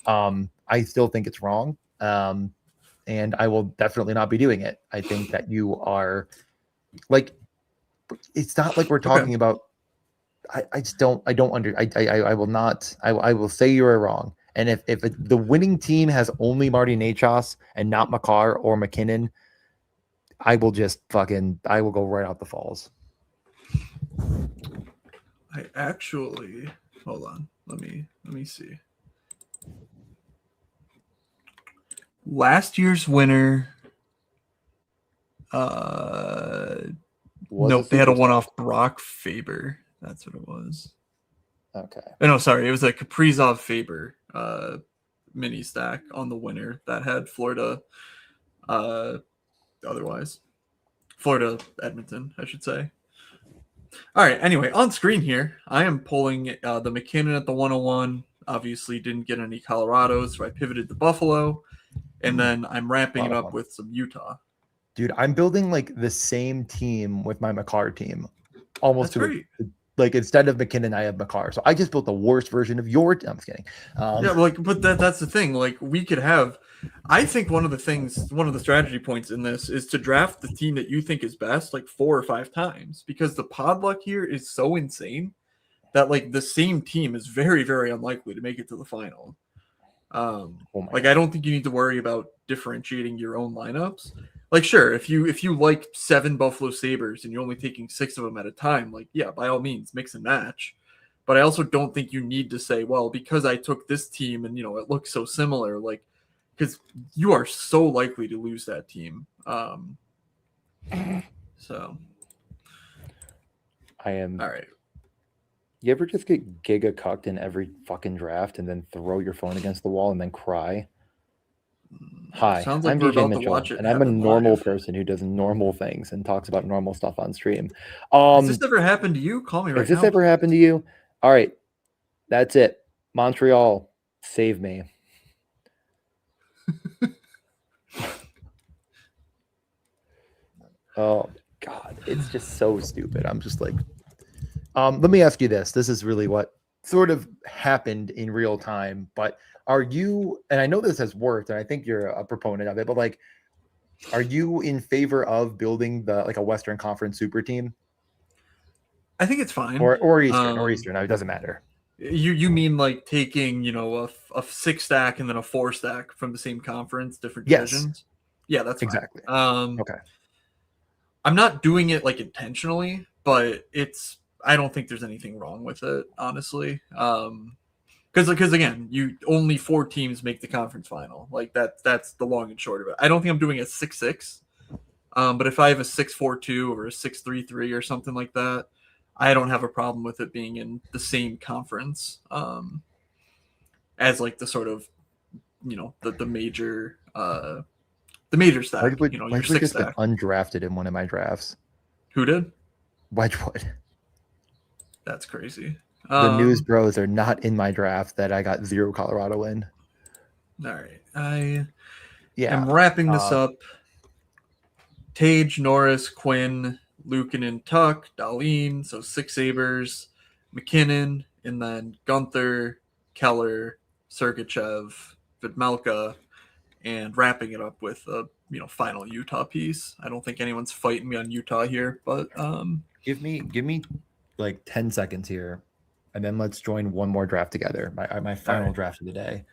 I still think it's wrong, and I will definitely not be doing it. I think that you are like. It's not like we're talking about. I will not. I will say you are wrong. And if the winning team has only Marty Nachos and not Makar or McKinnon, I will go right out the falls. I actually hold on. Let me see. Last year's winner. Nope, they had a one-off Brock Faber. That's what it was. Okay. Oh, no, sorry. It was a Kaprizov Faber mini stack on the winner that had Florida. Otherwise, Florida Edmonton, I should say. All right. Anyway, on screen here, I am pulling the McKinnon at the 101. Obviously, didn't get any Colorados, so I pivoted to Buffalo, and then I'm wrapping it up with some Utah. Dude, I'm building like the same team with my Makar team, almost That's to great. like instead of McKinnon, I have Makar. So I just built the worst version of your. I'm just kidding. Yeah, but that's the thing. Like, we could have. I think one of the strategy points in this is to draft the team that you think is best like 4 or 5 times, because the pod luck here is so insane that like the same team is very unlikely to make it to the final. Like, I don't think you need to worry about differentiating your own lineups. Like, sure, if you like 7 Buffalo Sabres and you're only taking 6 of them at a time, like, yeah, by all means, mix and match. But I also don't think you need to say, well, because I took this team and, it looks so similar, like, because you are so likely to lose that team. So I am. All right. You ever just get giga cucked in every fucking draft and then throw your phone against the wall and then cry? Hi, Sounds like I'm we're DJ about to Mitchell, watch it and I'm a happen normal live. person who does normal things and talks about normal stuff on stream. Has this ever happened to you? Call me right now. Has this ever happened to you? All right, that's it. Montreal, save me. Oh God, it's just so stupid. I'm just like, let me ask you this. This is really what sort of happened in real time, but are you, and I know this has worked, and I think you're a proponent of it, but like, are you in favor of building like a Western Conference super team? I think it's fine. Or Eastern. No, it doesn't matter. You mean like taking, a 6 stack and then a 4 stack from the same conference, different Yes. divisions? Yeah, that's fine. Exactly. Okay. I'm not doing it like intentionally, but I don't think there's anything wrong with it, honestly. Because again, only 4 teams make the conference final. Like that's the long and short of it. I don't think I'm doing a 6-6. But if I have a 6-4-2 or a 6-3-3 or something like that, I don't have a problem with it being in the same conference as like the sort of the major stack. Wedgwood, Your Wedgwood six just got stack. undrafted in one of my drafts. Who did? Wedgwood. That's crazy. The news bros are not in my draft that I got 0 Colorado in. All right. I Yeah. am wrapping this up. Tage, Norris, Quinn, Luukkonen, Tuck, Dahlin, so 6 Sabres, McKinnon, and then Gunther, Keller, Sergachev, Vidmelka, and wrapping it up with a final Utah piece. I don't think anyone's fighting me on Utah here, but give me like 10 seconds here, and then let's join one more draft together. My final draft of the day.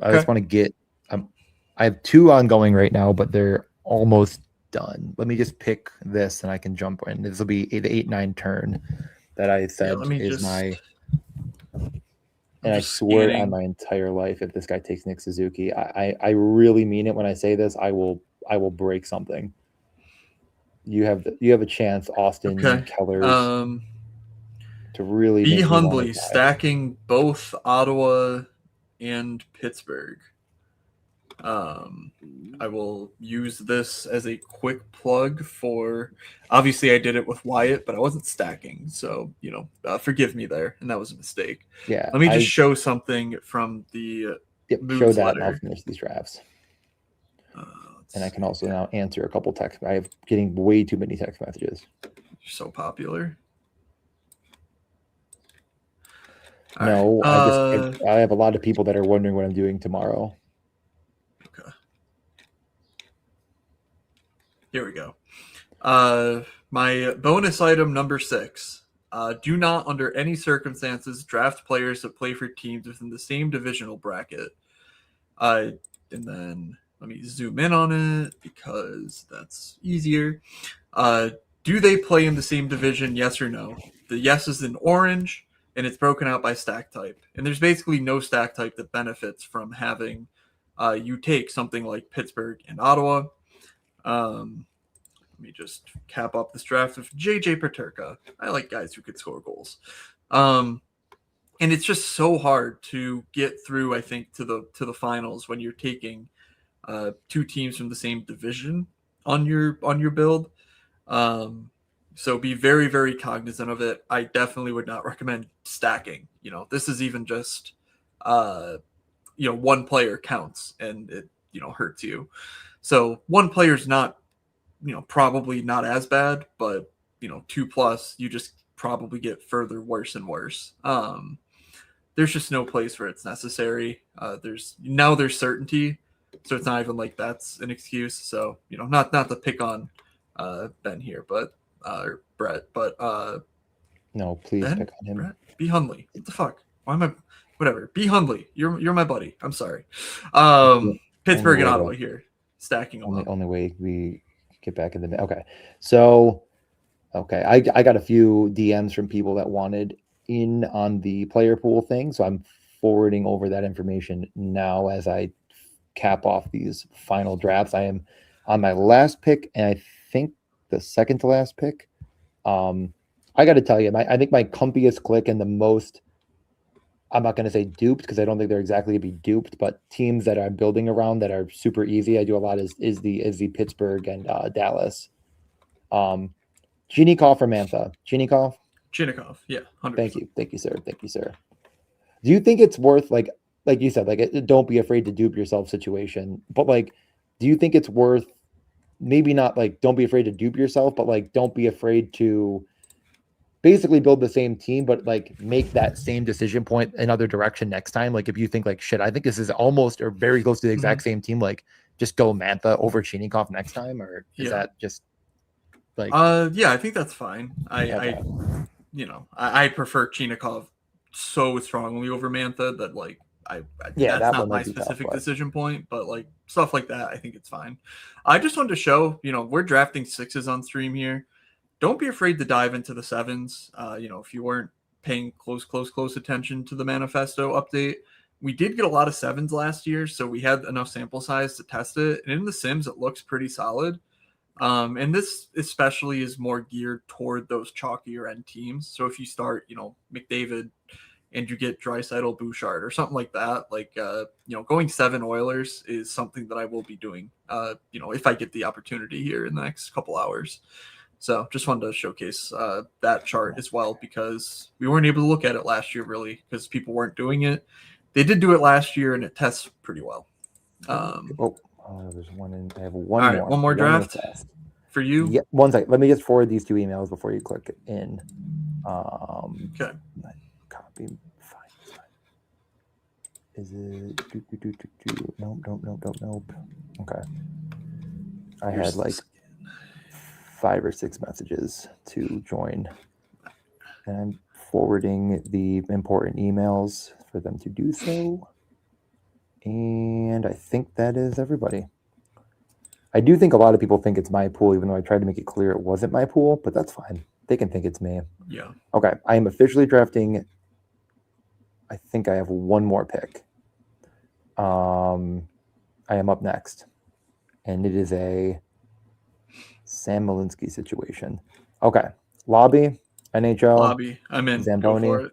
I just want to get. I have 2 ongoing right now, but they're almost done. Let me just pick this, and I can jump in. This will be the 8-9 turn that I said is my. And I swear on my entire life, if this guy takes Nick Suzuki, I really mean it when I say this. I will break something. You have a chance, Austin Kellers, to really be humbly stacking both Ottawa and Pittsburgh. I will use this as a quick plug for. Obviously, I did it with Wyatt, but I wasn't stacking, so forgive me there, and that was a mistake. Yeah. Let me just show something from the. Show that, and I'll finish these drafts. And I can also now answer a couple texts. I have getting way too many text messages. You're so popular. No, I have a lot of people that are wondering what I'm doing tomorrow. Okay. Here we go. My bonus item number 6. Do not, under any circumstances, draft players that play for teams within the same divisional bracket. And then let me zoom in on it because that's easier. Do they play in the same division? Yes or no? The yes is in orange, and it's broken out by stack type. And there's basically no stack type that benefits from having you take something like Pittsburgh and Ottawa. Let me just cap up this draft of JJ Peterka. I like guys who could score goals. And it's just so hard to get through, I think, to the finals when you're taking 2 teams from the same division on your build. So be very, very cognizant of it. I definitely would not recommend stacking. This is even just one player counts, and it hurts you. So one player's not probably not as bad, but 2+, you just probably get further worse and worse. There's just no place where it's necessary. There's certainty, so it's not even like that's an excuse. So not to pick on Ben here, but or Brett, but no, please Ben, pick on him. Brett, be Hundley. What the fuck? Why am I? Whatever. Be Hundley. You're my buddy. I'm sorry. Pittsburgh and Ottawa here, stacking them up. Only way we get back in the okay. So I got a few DMs from people that wanted in on the player pool thing, so I'm forwarding over that information now as I cap off these final drafts. I am on my last pick, and I think the second to last pick. I got to tell you, I think my comfiest click and the most, I'm not going to say duped because I don't think they're exactly to be duped, but teams that I'm building around that are super easy. I do a lot is the Pittsburgh and Dallas. Chinikov or Mantha? Chinikov, yeah, 100%. Thank you, sir. Do you think it's worth like you said, like don't be afraid to dupe yourself situation, but like, do you think it's worth maybe not like don't be afraid to dupe yourself, but like don't be afraid to basically build the same team, but like make that same decision point another direction next time? Like if you think like shit, I think this is almost or very close to the exact same team, like just go Mantha over Chinikov next time, or is that just like yeah, I think that's fine. I prefer Chinikov so strongly over Mantha that like that's not my specific decision point, but like stuff like that, I think it's fine. I just wanted to show, we're drafting 6s on stream here. Don't be afraid to dive into the 7s. If you weren't paying close attention to the manifesto update, we did get a lot of 7s last year, so we had enough sample size to test it. And in the sims, it looks pretty solid. And this especially is more geared toward those chalkier end teams. So if you start, McDavid and you get Draisaitl, Bouchard or something like that, going 7 Oilers is something that I will be doing, if I get the opportunity here in the next couple hours. So just wanted to showcase that chart as well, because we weren't able to look at it last year really because people weren't doing it. They did do it last year and it tests pretty well. There's one in. I have one all more. right, one more draft for you. Yeah, one second. Let me just forward these 2 emails before you click in. Okay. Copy. Fine. Is it? Nope. Okay. I had like 5 or 6 messages to join, and I'm forwarding the important emails for them to do so. And I think that is everybody. I do think a lot of people think it's my pool, even though I tried to make it clear it wasn't my pool, but that's fine. They can think it's me. Yeah. Okay. I am officially drafting. I think I have one more pick. I am up next. And it is a Sam Malinsky situation. Okay. Lobby, NHL. Lobby. I'm in. Zamboni. Go for it.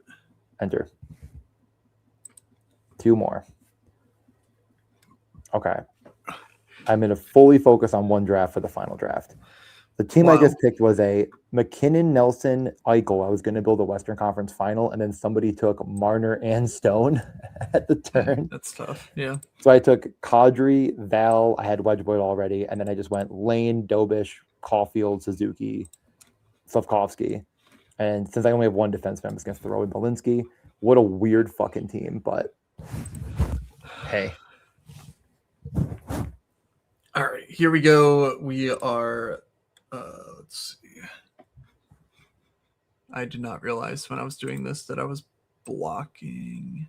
Enter. 2 more. Okay. I'm going to fully focus on one draft for the final draft. The team I just picked was a McKinnon, Nelson, Eichel. I was going to build a Western Conference final, and then somebody took Marner and Stone at the turn. That's tough. Yeah. So I took Kadri, Val. I had Wedgwood already, and then I just went Lane, Dobish, Caulfield, Suzuki, Slavkovsky. And since I only have one defenseman, I'm just going to throw in Malinsky. What a weird fucking team, but hey. All right, here we go. We are, let's see. I did not realize when I was doing this that I was blocking.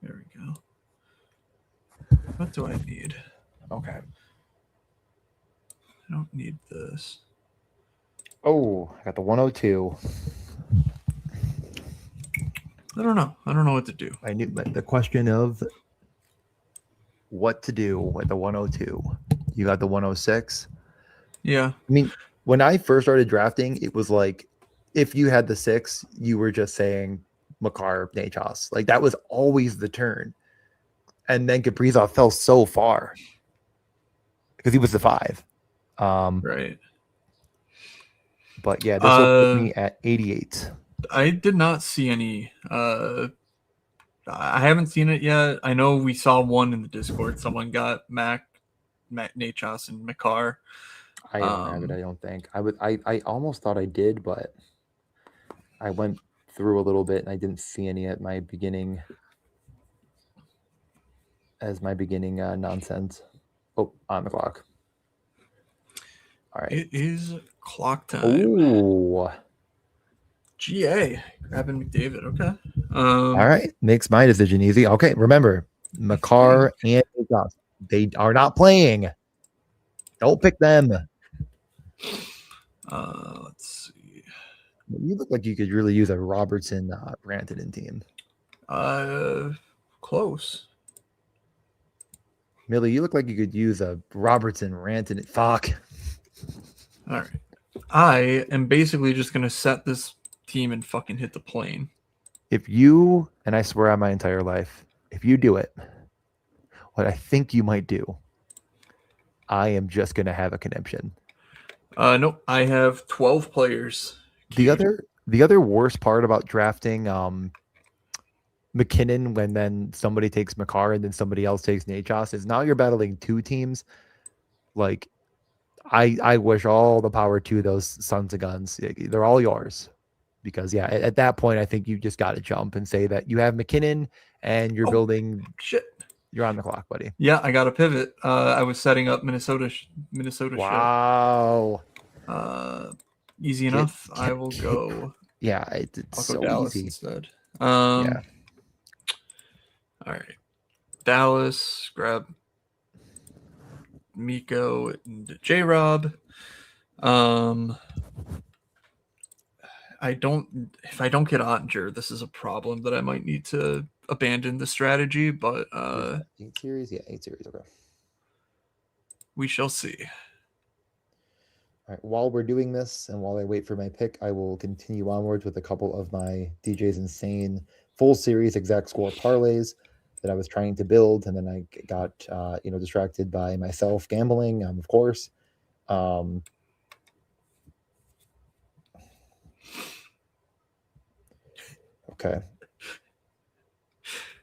There we go. What do I need? Okay. I don't need this. Oh, I got the 102. I don't know. I don't know what to do. I knew the question of what to do with the 102. You got the 106. Yeah. I mean, when I first started drafting, it was like if you had the 6, you were just saying Makar, Nachos. Like that was always the turn. And then Kaprizov fell so far because he was the 5. Right. But yeah, this will put me at 88. I did not see any. I haven't seen it yet. I know we saw one in the Discord. Someone got Matt Nachos, and Makar. I don't have it. I don't think I almost thought I did, but I went through a little bit and I didn't see any at my beginning. As my beginning nonsense. Oh, on the clock. All right. It is clock time. Ooh. GA. Grabbing McDavid. Okay. All right. Makes my decision easy. Okay. Remember, Makar and Johnson, they are not playing. Don't pick them. Let's see. You look like you could really use a Robertson Rantanen team. Close. Millie, you look like you could use a Robertson Rantanen. Fuck. All right. I am basically just going to set this team and fucking hit the plane. If you, and I swear on my entire life, if you do it, what I think you might do, I am just going to have a conniption. Nope. I have 12 players. The other worst part about drafting McKinnon when then somebody takes Makar and then somebody else takes Nachos is now you're battling 2 teams. Like, I wish all the power to those sons of guns. They're all yours. Because, yeah, at that point, I think you just got to jump and say that you have McKinnon and you're building. Shit. You're on the clock, buddy. Yeah, I got a pivot. I was setting up Minnesota. Wow. Easy enough. I will go. Yeah, it's I'll so go Dallas easy. instead. Yeah. All right. Dallas, grab Miko and J-Rob. If I don't get Ottinger, this is a problem that I might need to abandon the strategy, but 8 series? Yeah, 8 series, okay. We shall see. All right, while we're doing this and while I wait for my pick, I will continue onwards with a couple of my DJ's Insane full series exact score parlays that I was trying to build, and then I got distracted by myself gambling, of course. Okay.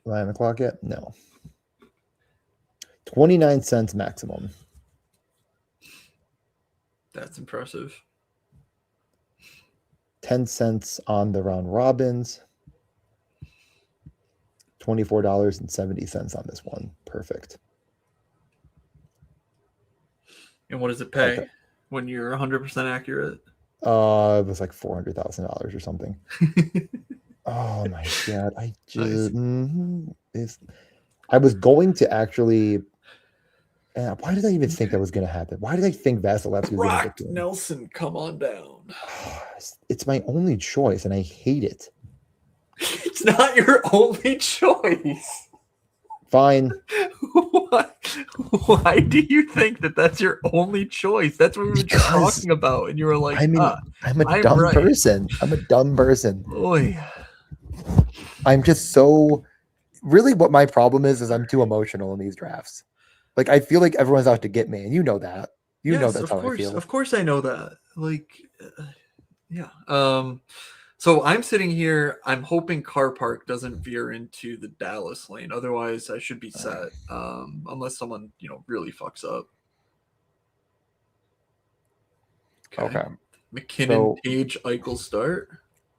Am I on the clock yet? No. 29 cents maximum. That's impressive. 10 cents on the round robins. $24.70 on this one. Perfect. And what does it pay Okay. when you're 100% accurate? It was like $400,000 or something. Oh my god! I just I was going to actually. Why did I even think that was going to happen? Why did I think Vasilevsky was going to Brock get Nelson, come on down. It's my only choice, and I hate it. It's not your only choice. Fine. Why do you think that that's your only choice? That's what we were just Because talking about, and you were like, I'm a I'm dumb right. person. I'm a dumb person. Oy. I'm just so. Really, what my problem is I'm too emotional in these drafts. Like, I feel like everyone's out to get me, and you know that. You know that's how I feel. Of course, I know that. Like, yeah. So I'm sitting here. I'm hoping Car Park doesn't veer into the Dallas lane. Otherwise, I should be set. Unless someone really fucks up. Okay. McKinnon, Page, Eichel start.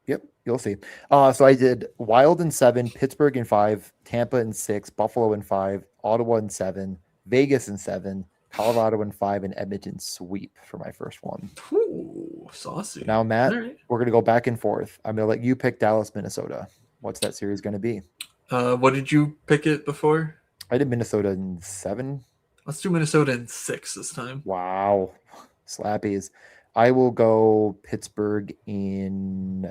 Yep, you'll see. So I did Wild in 7, Pittsburgh in 5, Tampa in 6, Buffalo in 5, Ottawa in 7, Vegas in 7, Colorado in 5, and Edmonton sweep for my first one. Ooh, saucy. Now, Matt, right. We're going to go back and forth. I'm going to let you pick Dallas, Minnesota. What's that series going to be? What did you pick it before? I did Minnesota in 7. Let's do Minnesota in 6 this time. Wow. Slappies. I will go Pittsburgh in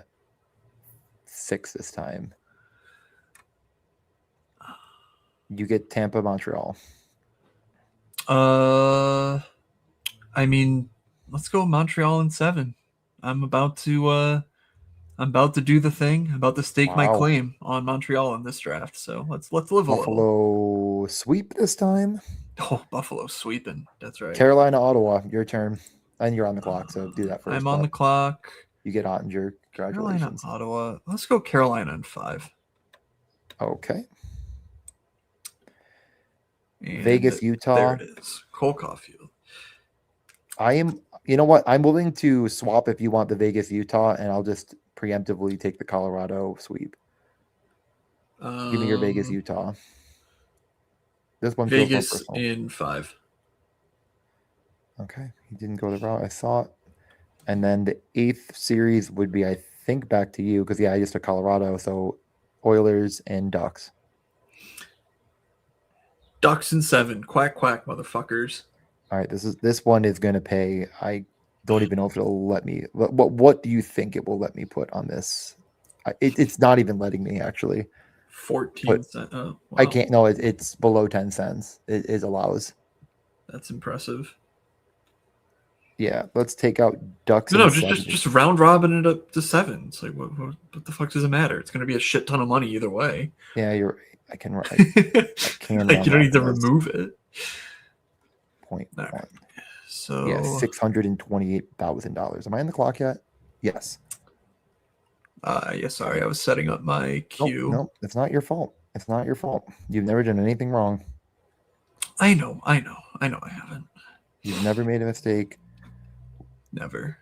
6 this time. You get Tampa, Montreal. I mean, let's go Montreal in 7. I'm about to do the thing. I'm about to stake my claim on Montreal in this draft. So let's live a little. Buffalo sweep this time. Oh, Buffalo sweeping. That's right. Carolina, Ottawa, your turn. And you're on the clock, so do that first. I'm on the clock. You get Ottinger. Congratulations. Carolina, Ottawa. Let's go Carolina in 5. Okay. And Vegas, Utah. There it is. Cole Caulfield. You know what? I'm willing to swap if you want the Vegas, Utah, and I'll just preemptively take the Colorado sweep. Give me your Vegas, Utah. This one Vegas in 5. Okay. He didn't go the route I thought. And then the 8th series would be, I think, back to you because, I just took Colorado. So Oilers and Ducks. Ducks in 7. Quack, quack, motherfuckers. All right. This one is going to pay. I don't even know if it'll let me. What do you think it will let me put on this? It's not even letting me, actually. 14 cents. Oh, wow. I can't. No, it's below 10 cents. It allows. That's impressive. Yeah, let's take out Ducks. No, just round robin it up to 7. It's like what the fuck does it matter? It's going to be a shit ton of money either way. Yeah, you're. I can. I can. Like you don't need to remove it. 0.1. Right. So yeah, $628,000. Am I on the clock yet? Yes. Yeah. Sorry, I was setting up my queue. No, it's not your fault. It's not your fault. You've never done anything wrong. I know. I haven't. You've never made a mistake. Never.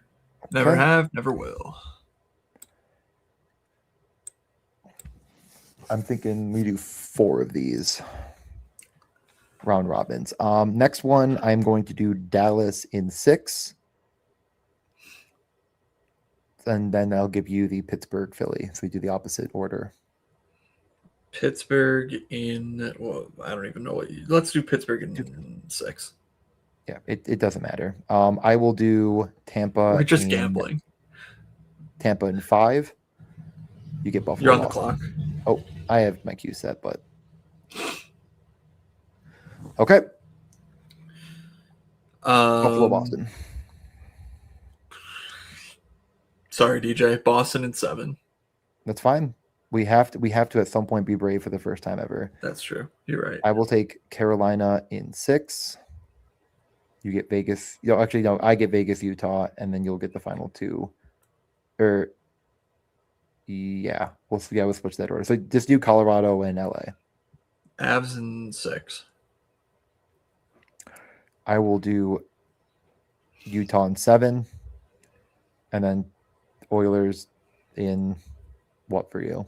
Never have, never will. I'm thinking we do 4 of these round robins. Next one, I'm going to do Dallas in 6. And then I'll give you the Pittsburgh, Philly. So we do the opposite order. Pittsburgh in, well, I don't even know what let's do Pittsburgh in 6. Yeah, it doesn't matter. I will do Tampa. We're just gambling. Tampa in 5. You get Buffalo. You're on the clock. Oh, I have my cue set, but okay. Buffalo, Boston. Sorry, DJ. Boston in 7. That's fine. We have to at some point be brave for the first time ever. That's true. You're right. I will take Carolina in 6. You get Vegas. Actually, no. I get Vegas, Utah, and then you'll get the final 2. Or yeah, we'll switch that order. So just do Colorado and LA. Avs in 6. I will do Utah in 7, and then Oilers in what for you?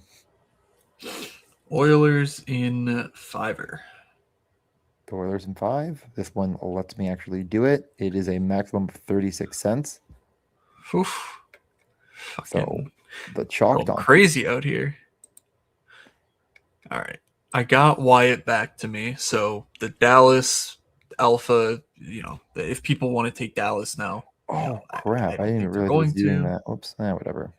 Oilers in 5. The Oilers in 5. This one lets me actually do it. It is a maximum of 36 cents. Oof. So the chalk Going donkey. crazy out here. All right. I got Wyatt back to me. So the Dallas Alpha, if people want to take Dallas now. Oh, crap. I didn't think they're realize it was doing that. Oops. Whatever.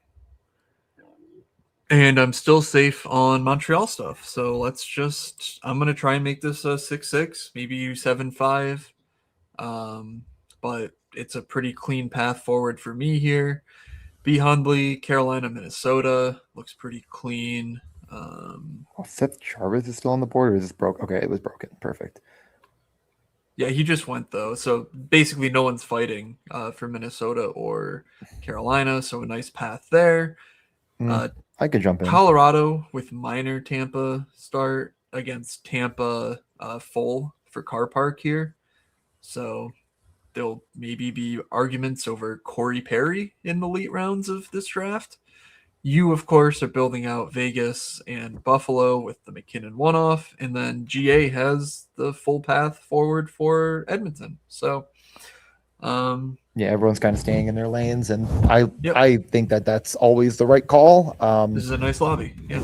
And I'm still safe on Montreal stuff. So I'm going to try and make this a 6-6, maybe 7-5. But it's a pretty clean path forward for me here. B. Hundley, Carolina, Minnesota. Looks pretty clean. Seth Jarvis is still on the board, or is this broke? Okay, it was broken. Perfect. Yeah, he just went, though. So basically no one's fighting for Minnesota or Carolina. So a nice path there. I could jump in. Colorado with minor Tampa start against Tampa full for car park here. So there'll maybe be arguments over Corey Perry in the late rounds of this draft. You, of course, are building out Vegas and Buffalo with the McKinnon one-off, and then GA has the full path forward for Edmonton. So, yeah, everyone's kind of staying in their lanes, and I think that's always the right call. This is a nice lobby. Yeah,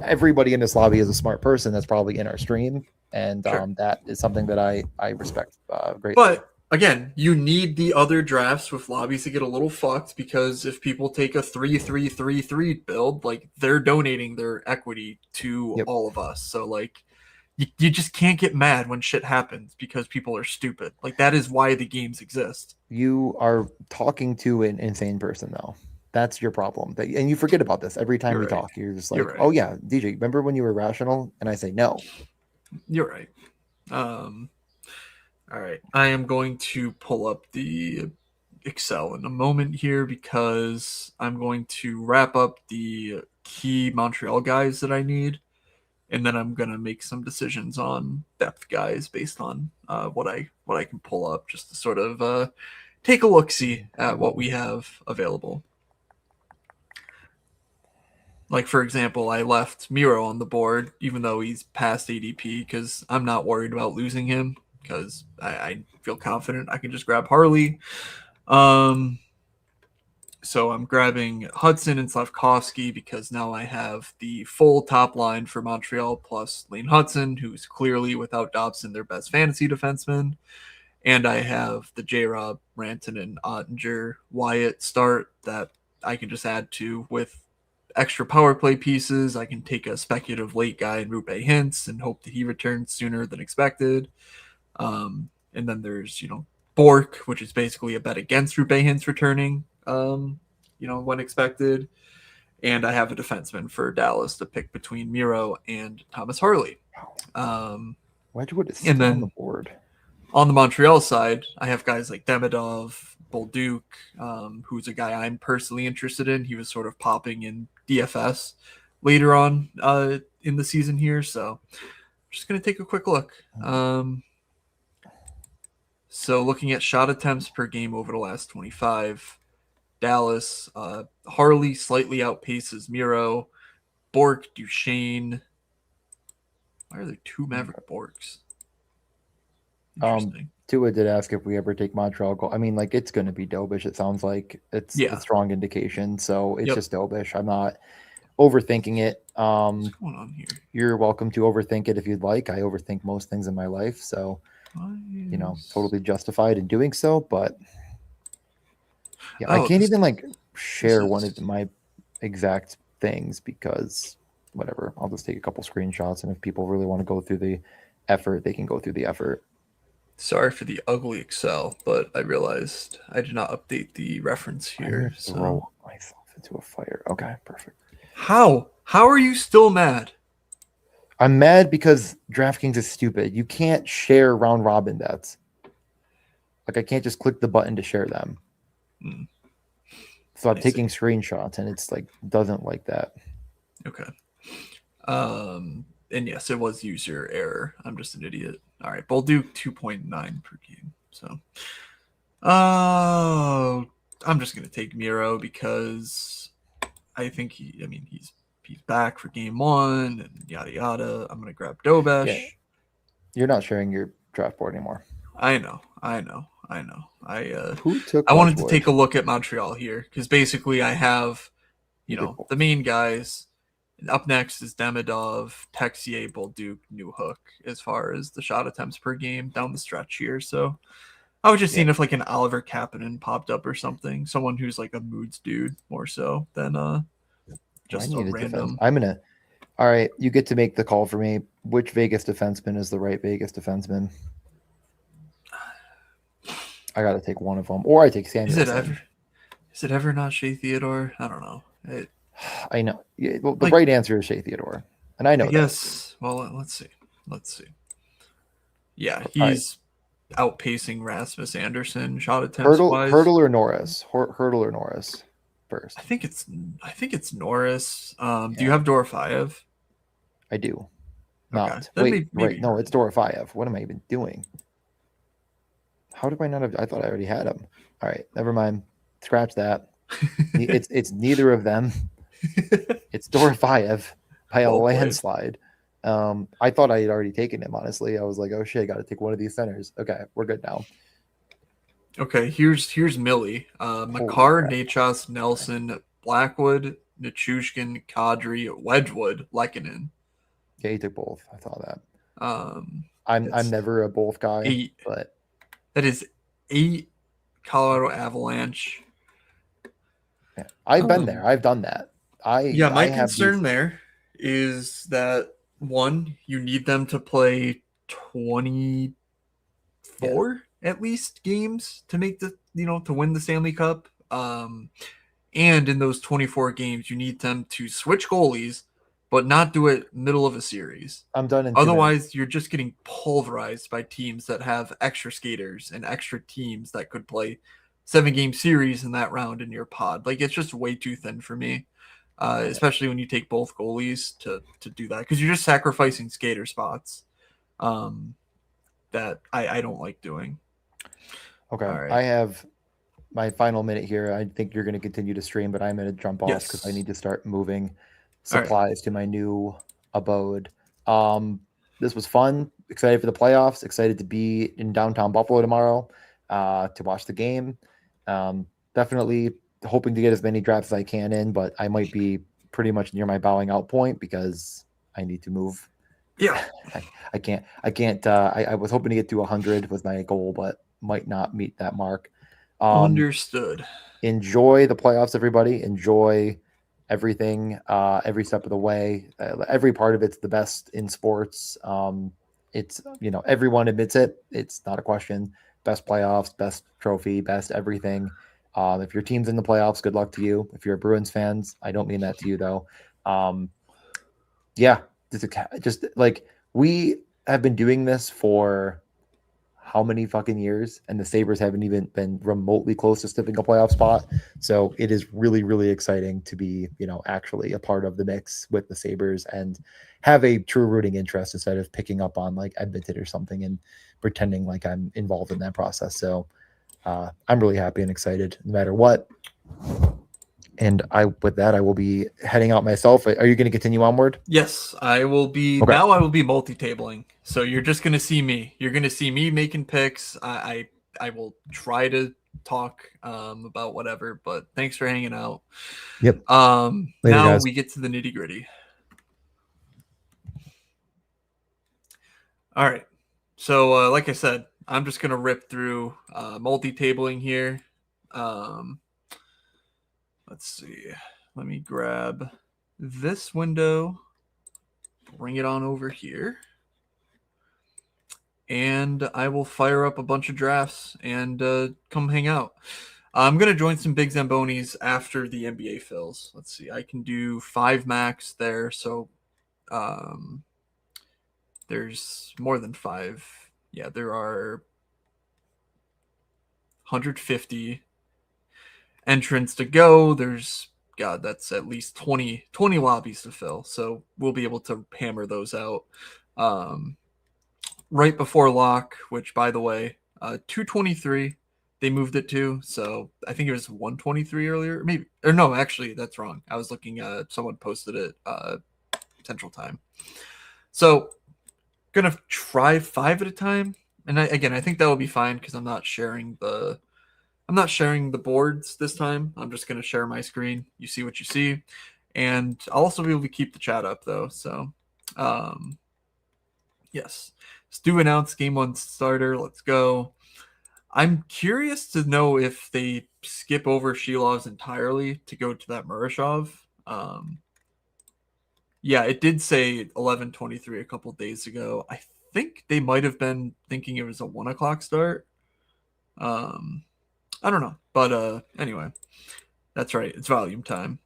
everybody in this lobby is a smart person that's probably in our stream, and Sure. That is something that I respect greatly. But again, you need the other drafts with lobbies to get a little fucked, because if people take a 3-3-3-3 build, like, they're donating their equity to all of us. So like, you just can't get mad when shit happens because people are stupid. Like, that is why the games exist. You are talking to an insane person, though. That's your problem. And you forget about this every time we talk. You're just like, oh yeah, DJ, remember when you were rational? And I say no. You're right. All right. I am going to pull up the Excel in a moment here, because I'm going to wrap up the key Montreal guys that I need. And then I'm going to make some decisions on depth guys based on what I can pull up, just to sort of take a look-see at what we have available. Like, for example, I left Miro on the board, even though he's past ADP, because I'm not worried about losing him, because I feel confident I can just grab Harley. So I'm grabbing Hudson and Slavkovsky, because now I have the full top line for Montreal, plus Lane Hudson, who's clearly, without Dobson, their best fantasy defenseman. And I have the J-Rob, Rantanen, Ottinger, Wyatt start that I can just add to with extra power play pieces. I can take a speculative late guy in Rupe Hintz and hope that he returns sooner than expected. And then there's, Bork, which is basically a bet against Rupe Hintz returning, when expected. And I have a defenseman for Dallas to pick between Miro and Thomas Harley. Wedgwood is still on the board. On the Montreal side, I have guys like Demidov, Bolduc, who's a guy I'm personally interested in. He was sort of popping in DFS later on in the season here. So I'm just going to take a quick look. So looking at shot attempts per game over the last 25, Dallas, Harley slightly outpaces Miro. Bork, Duchesne. Why are there two Maverick Borks? Interesting. Tua did ask if we ever take Montreal goal. I mean, like, it's going to be Dobish. It sounds like it's a strong indication. So it's just Dobish. I'm not overthinking it. What's going on here? You're welcome to overthink it if you'd like. I overthink most things in my life. So, totally justified in doing so. But I can't even share one of my exact things, because whatever. I'll just take a couple screenshots. And if people really want to go through the effort, they can go through the effort. Sorry for the ugly Excel, but I realized I did not update the reference I'm gonna here. So throw myself into a fire. Okay, perfect. how are you still mad? I'm mad because DraftKings is stupid. You can't share round robin bets. Like I can't just click the button to share them. Hmm, So I'm I taking see. screenshots and it's like doesn't like that. Okay. And yes, it was user error. I'm just an idiot. All right, we'll do 2.9 per game. So, oh, I'm just gonna take Miro because I think he's back for game 1 and yada yada. I'm gonna grab Dobesh. Yeah. You're not sharing your draft board anymore. I know. Who took I wanted to Wedgwood? take a look at Montreal here because basically I have, You did both. the main guys. And up next is Demidov, Texier, Bolduc, Newhook as far as the shot attempts per game down the stretch here. So I was just seeing if like an Oliver Kapanen popped up or something, someone who's like a moods dude more so than I just a need a defense. random. I'm gonna. All right, you get to make the call for me. Which Vegas defenseman is the right Vegas defenseman? I got to take one of them, or I take Samuelson. Is it ever not Shea Theodore? I don't know. I know. Yeah, well, the Like- right answer is Shea Theodore, and I know that. Yes. Well, let's see. Yeah, he's outpacing Rasmus Anderson shot attempts wise. Hurdle or Norris? Hurdle or Norris first? I think it's Norris. Do you Yeah. have Dorofeyev? I do. Okay. Not. Then Wait, maybe right. No, it's Dorofeyev. What am I even doing? How did I not have? I thought I already had him. All right, never mind. Scratch that. It's neither of them. It's Dorofeyev by a Well played. landslide. I thought I had already taken him. Honestly, I was like, oh shit, I got to take one of these centers. Okay, we're good now. Okay, here's Millie. Makar, Nachos, Nelson, Blackwood, Nichushkin, Kadri, Wedgwood, Lekanen. Yeah, he took both. I saw that. That's I'm never a both guy, 8. but That is 8 Colorado Avalanche. yeah, I've been there. I've done that. My I have concern there is that one, you need them to play 24 at least games to make the to win the Stanley Cup. And in those 24 games, you need them to switch goalies, but not do it middle of a series. I'm done in 2 minutes. Otherwise, you're just getting pulverized by teams that have extra skaters and extra teams that could play 7-game series in that round in your pod. Like it's just way too thin for me, especially when you take both goalies to do that because you're just sacrificing skater spots that I don't like doing. Okay, All right. I have my final minute here. I think you're going to continue to stream, but I'm going to jump off because I need to start moving supplies to my new abode. This was fun. Excited for the playoffs. Excited to be in downtown Buffalo tomorrow to watch the game. Definitely hoping to get as many drafts as I can in, but I might be pretty much near my bowing out point because I need to move. Yeah, I can't. I was hoping to get to 100 was my goal, but might not meet that mark. Understood. Enjoy the playoffs, everybody. Enjoy everything, every step of the way. Every part of it's the best in sports. It's everyone admits it. It's not a question. Best playoffs, best trophy, best everything. If your team's in the playoffs, good luck to you. If you're a Bruins fans, I don't mean that to you though. Yeah, just like we have been doing this for how many fucking years, and the Sabres haven't even been remotely close to sniffing a playoff spot. So it is really, really exciting to be, actually a part of the mix with the Sabres and have a true rooting interest instead of picking up on like Edmonton or something and pretending like I'm involved in that process. So I'm really happy and excited no matter what. And with that, I will be heading out myself. Are you going to continue onward? Yes, I will be. Okay. Now I will be multi-tabling. So you're just going to see me. You're going to see me making picks. I will try to talk about whatever, but thanks for hanging out. Yep. Later, now guys. we get to the nitty-gritty. All right. So like I said, I'm just going to rip through multi-tabling here. Let's see. Let me grab this window, bring it on over here. and I will fire up a bunch of drafts and come hang out. I'm going to join some big Zambonis after the NBA fills. Let's see. I can do 5 max there. So there's more than 5. Yeah, there are 150 entrants to go. There's, God, that's at least 20 lobbies to fill. So we'll be able to hammer those out. Right before lock, which, by the way, 223 they moved it to. So I think it was 123 earlier, maybe, or no, actually that's wrong. I was looking at someone posted it Central Time. So gonna try 5 at a time, and I think that will be fine because I'm not sharing the boards this time. I'm just gonna share my screen. You see what you see, and I'll also be able to keep the chat up though. So yes, Stu announced game 1 starter. Let's go. I'm curious to know if they skip over Shilov's entirely to go to that Murashov. Yeah, it did say 11:23 a couple days ago. I think they might have been thinking it was a 1 o'clock start. I don't know, but anyway, that's right. It's volume time,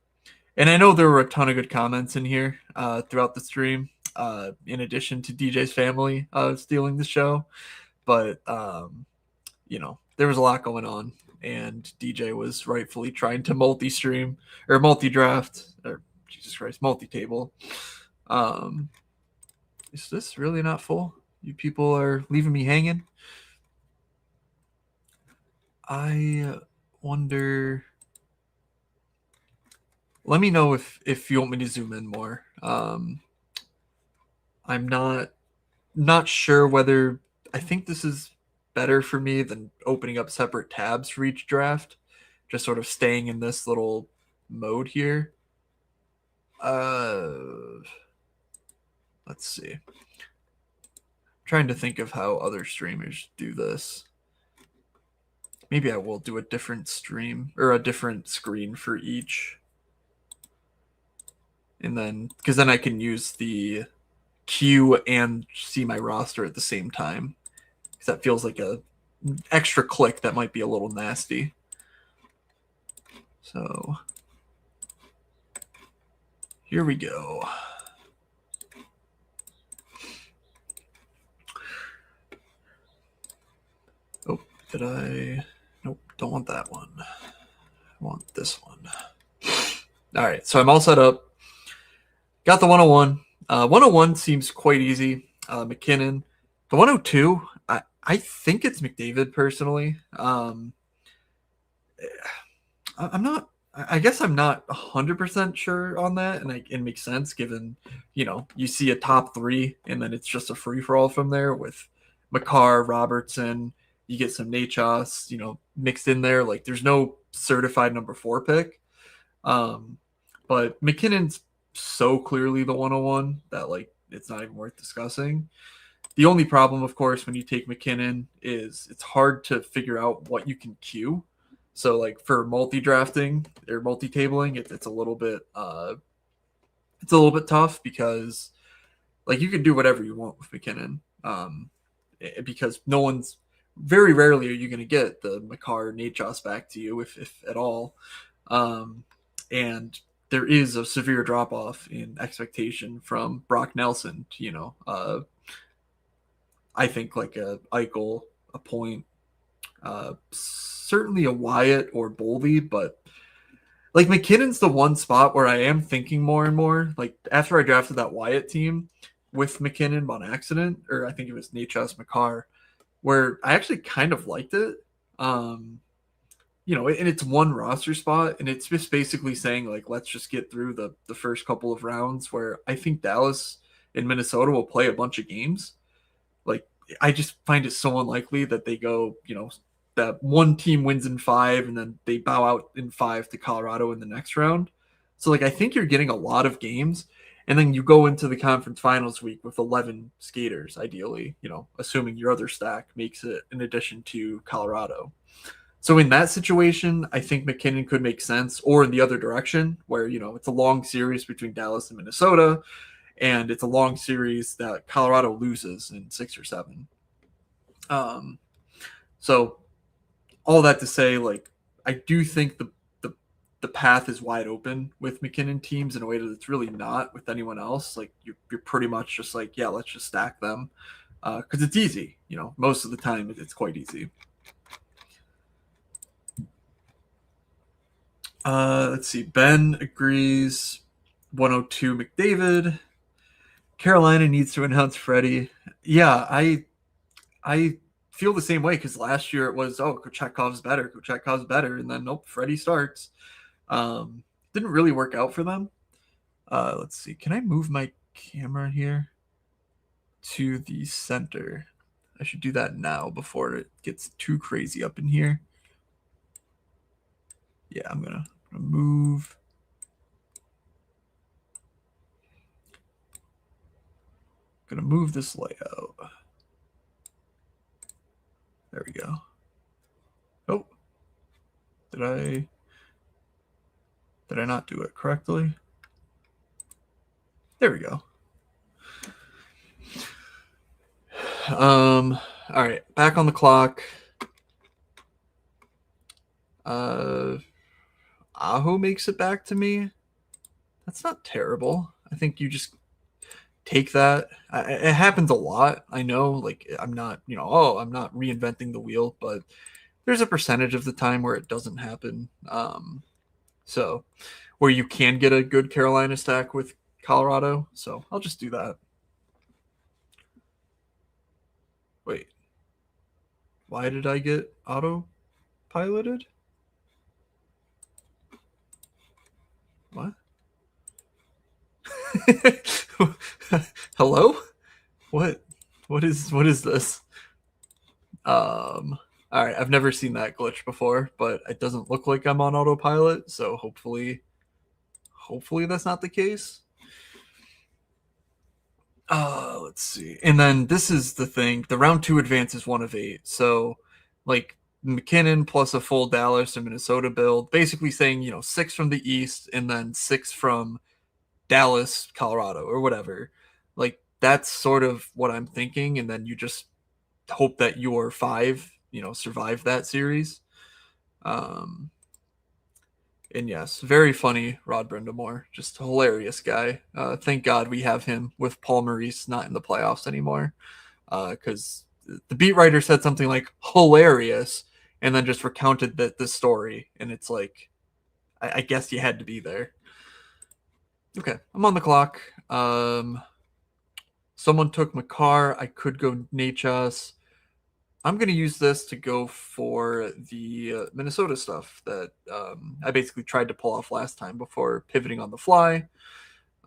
and I know there were a ton of good comments in here throughout the stream. In addition to DJ's family stealing the show, but there was a lot going on, and DJ was rightfully trying to multi-stream or multi-draft or Jesus Christ, multi-table. Is this really not full? You people are leaving me hanging. I wonder. Let me know if you want me to zoom in more. I'm not sure whether I think this is better for me than opening up separate tabs for each draft. Just sort of staying in this little mode here. Let's see. I'm trying to think of how other streamers do this. Maybe I will do a different stream or a different screen for each. And then, because then I can use the queue and see my roster at the same time. Because that feels like a extra click that might be a little nasty. So here we go. Oh, did I? Nope, don't want that one. I want this one. All right, so I'm all set up. Got the 101. 101 seems quite easy. McKinnon. The 102, I think it's McDavid personally. I'm not. I guess I'm not 100% sure on that, and it makes sense given you see a top 3, and then it's just a free for all from there with Makar, Robertson. You get some Nachos, mixed in there. Like there's no certified number 4 pick, but McKinnon's so clearly the 101 that it's not even worth discussing. The only problem, of course, when you take McKinnon is it's hard to figure out what you can queue. So for multi-drafting or multi-tabling, it's a little bit tough because you can do whatever you want with McKinnon because very rarely are you going to get the Makar Nachos back to you if at all. And there is a severe drop-off in expectation from Brock Nelson. I think a Eichel, a Point, certainly a Wyatt or Boldy, but McKinnon's the one spot where I am thinking more and more. After I drafted that Wyatt team with McKinnon on accident, or I think it was Nachos Makar, where I actually kind of liked it. And it's one roster spot, and it's just basically saying let's just get through the first couple of rounds where I think Dallas and Minnesota will play a bunch of games. I just find it so unlikely that they go, that one team wins in 5 and then they bow out in 5 to Colorado in the next round. So I think you're getting a lot of games, and then you go into the conference finals week with 11 skaters, ideally, assuming your other stack makes it in addition to Colorado. So in that situation, I think McKinnon could make sense, or in the other direction where, it's a long series between Dallas and Minnesota, and it's a long series that Colorado loses in 6 or 7. So all that to say, like, I do think the path is wide open with McKinnon teams in a way that it's really not with anyone else. Like, you're pretty much just like, yeah, let's just stack them because it's easy. You know, most of the time it's quite easy. Let's see. Ben agrees. 102 McDavid. Carolina needs to announce Freddie. Yeah, I feel the same way because last year it was, oh, Kochekhov's better, and then nope, Freddie starts. Didn't really work out for them. Let's see. Can I move my camera here to the center? I should do that now before it gets too crazy up in here. Yeah, I'm gonna move. Gonna move this layout. There we go. Oh, did I not do it correctly? There we go. All right, back on the clock. Aho makes it back to me. That's not terrible. I think you just take that. It happens a lot. I know, like, I'm not, I'm not reinventing the wheel, but there's a percentage of the time where it doesn't happen. So where you can get a good Carolina stack with Colorado. So I'll just do that. Wait, why did I get auto piloted? What? Hello? What is this? All right, I've never seen that glitch before, but it doesn't look like I'm on autopilot, so hopefully that's not the case. Let's see. And then this is the thing. The round 2 advance is 1 of 8. So, like, McKinnon plus a full Dallas and Minnesota build, basically saying, 6 from the East and then 6 from Dallas, Colorado, or whatever. Like, that's sort of what I'm thinking. And then you just hope that your 5, survive that series. And yes, very funny, Rod Brindamore. Just a hilarious guy. Thank God we have him with Paul Maurice not in the playoffs anymore. Because the beat writer said something like hilarious and then just recounted the story. And it's like, I guess you had to be there. Okay, I'm on the clock. Someone took Makar. I could go Nachos. I'm going to use this to go for the Minnesota stuff that I basically tried to pull off last time before pivoting on the fly.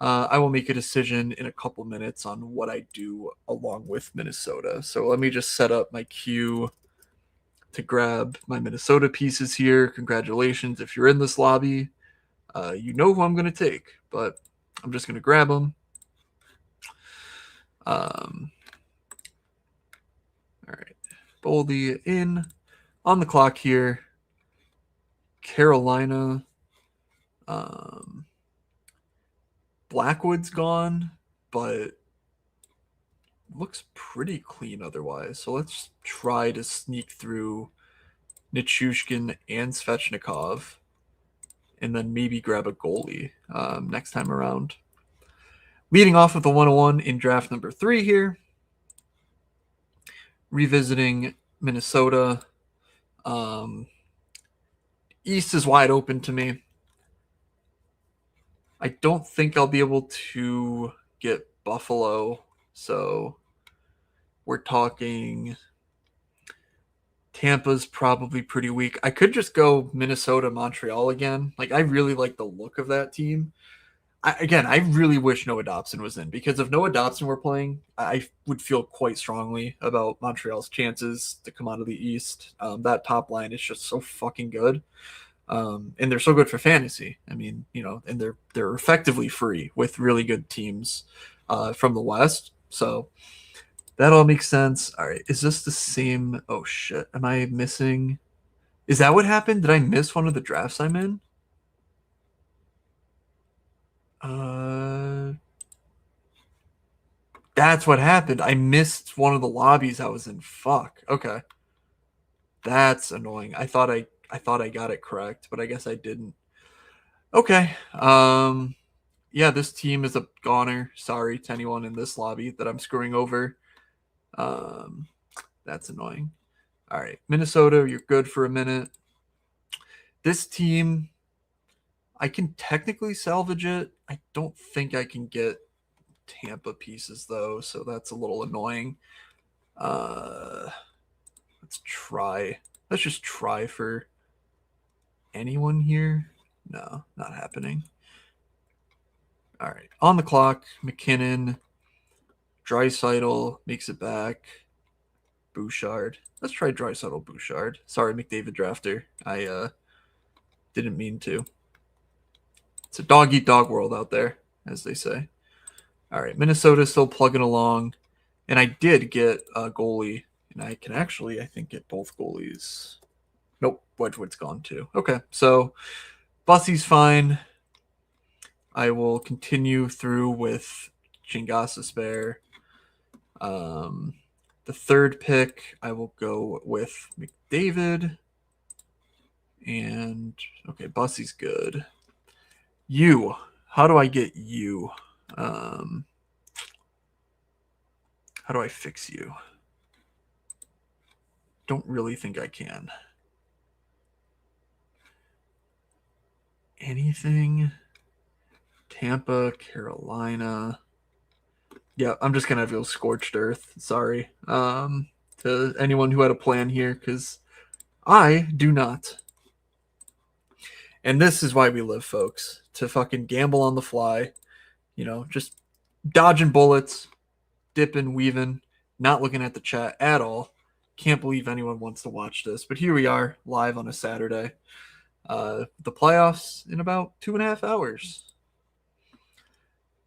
I will make a decision in a couple minutes on what I do along with Minnesota. So let me just set up my queue to grab my Minnesota pieces here. Congratulations. If you're in this lobby, you know who I'm going to take, but I'm just going to grab them. All right. Boldy in on the clock here. Carolina. Blackwood's gone, but looks pretty clean otherwise. So let's try to sneak through Nichushkin and Svechnikov and then maybe grab a goalie next time around. Leading off with the 101 in draft number 3 here. Revisiting Minnesota. East is wide open to me. I don't think I'll be able to get Buffalo. So we're talking Tampa's probably pretty weak. I could just go Minnesota, Montreal again. Like, I really like the look of that team. I really wish Noah Dobson was in, because if Noah Dobson were playing, I would feel quite strongly about Montreal's chances to come out of the East. That top line is just so fucking good. And they're so good for fantasy. I mean, and they're effectively free with really good teams from the West. So that all makes sense. All right. Is this the same? Oh, shit. Am I missing? Is that what happened? Did I miss one of the drafts I'm in? That's what happened. I missed one of the lobbies I was in. Fuck. Okay. That's annoying. I thought I got it correct, but I guess I didn't. Okay. Yeah, this team is a goner. Sorry to anyone in this lobby that I'm screwing over. That's annoying. All right. Minnesota, you're good for a minute. This team, I can technically salvage it. I don't think I can get Tampa pieces though, so that's a little annoying. Let's try. Let's just try for anyone here. No, not happening. All right, on the clock, McKinnon, Draisaitl makes it back. Bouchard. Let's try Draisaitl, Bouchard. Sorry, McDavid drafter. I didn't mean to. It's a dog eat dog world out there, as they say. All right, Minnesota's still plugging along, and I did get a goalie, and I can actually, I think, get both goalies. Nope, Wedgwood's gone too. Okay, so Bussy's fine. I will continue through with Chingasa spare. The third pick, I will go with McDavid. And, okay, Bussy's good. You. How do I get you? How do I fix you? Don't really think I can. Anything? Tampa, Carolina. Yeah, I'm just gonna go scorched earth. Sorry. To anyone who had a plan here, because I do not. And this is why we live, folks. To fucking gamble on the fly. You know, just dodging bullets, dipping, weaving, not looking at the chat at all. Can't believe anyone wants to watch this. But here we are, live on a Saturday. The playoffs in about 2.5 hours.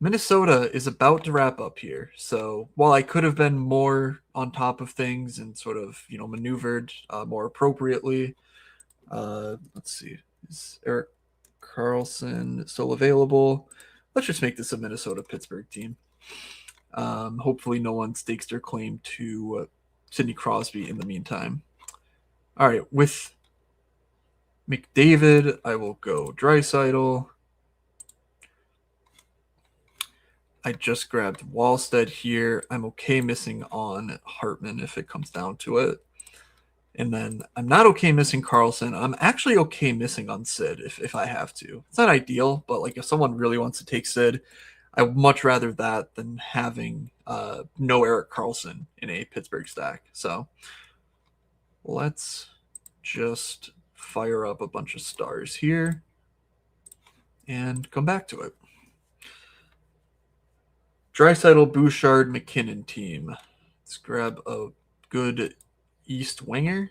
Minnesota is about to wrap up here. So while I could have been more on top of things and sort of, you know, maneuvered more appropriately, let's see. Is Erik Karlsson still available? Let's just make this a Minnesota-Pittsburgh team. Hopefully no one stakes their claim to Sidney Crosby in the meantime. All right, with McDavid, I will go Draisaitl. I just grabbed Wallstead here. I'm okay missing on Hartman if it comes down to it. And then I'm not okay missing Karlsson. I'm actually okay missing on Sid if I have to. It's not ideal, but like if someone really wants to take Sid, I would much rather that than having no Erik Karlsson in a Pittsburgh stack. So let's just fire up a bunch of stars here and come back to it. Draisaitl, Bouchard, McKinnon team. Let's grab a good East winger.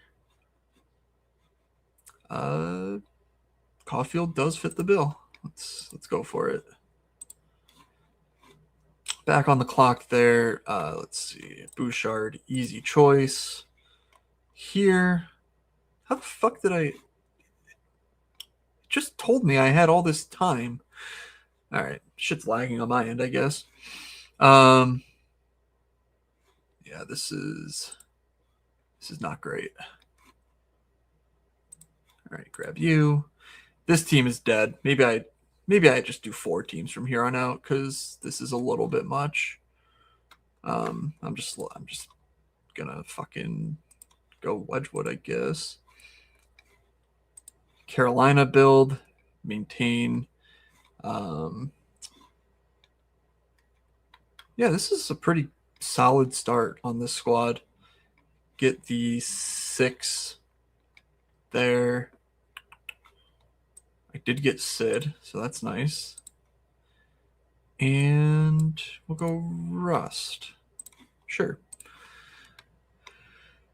Caulfield does fit the bill. Let's go for it. Back on the clock there. Let's see. Bouchard, easy choice. Here. How the fuck did I... It just told me I had all this time. All right. Shit's lagging on my end, I guess. Yeah, this is not great. All right, grab you. This team is dead. Maybe I just do 4 teams from here on out because this is a little bit much. I'm just gonna fucking go Wedgwood, I guess. Carolina build, maintain. Yeah, this is a pretty solid start on this squad. Get the 6 there. I did get Sid, so that's nice. And we'll go Rust. Sure.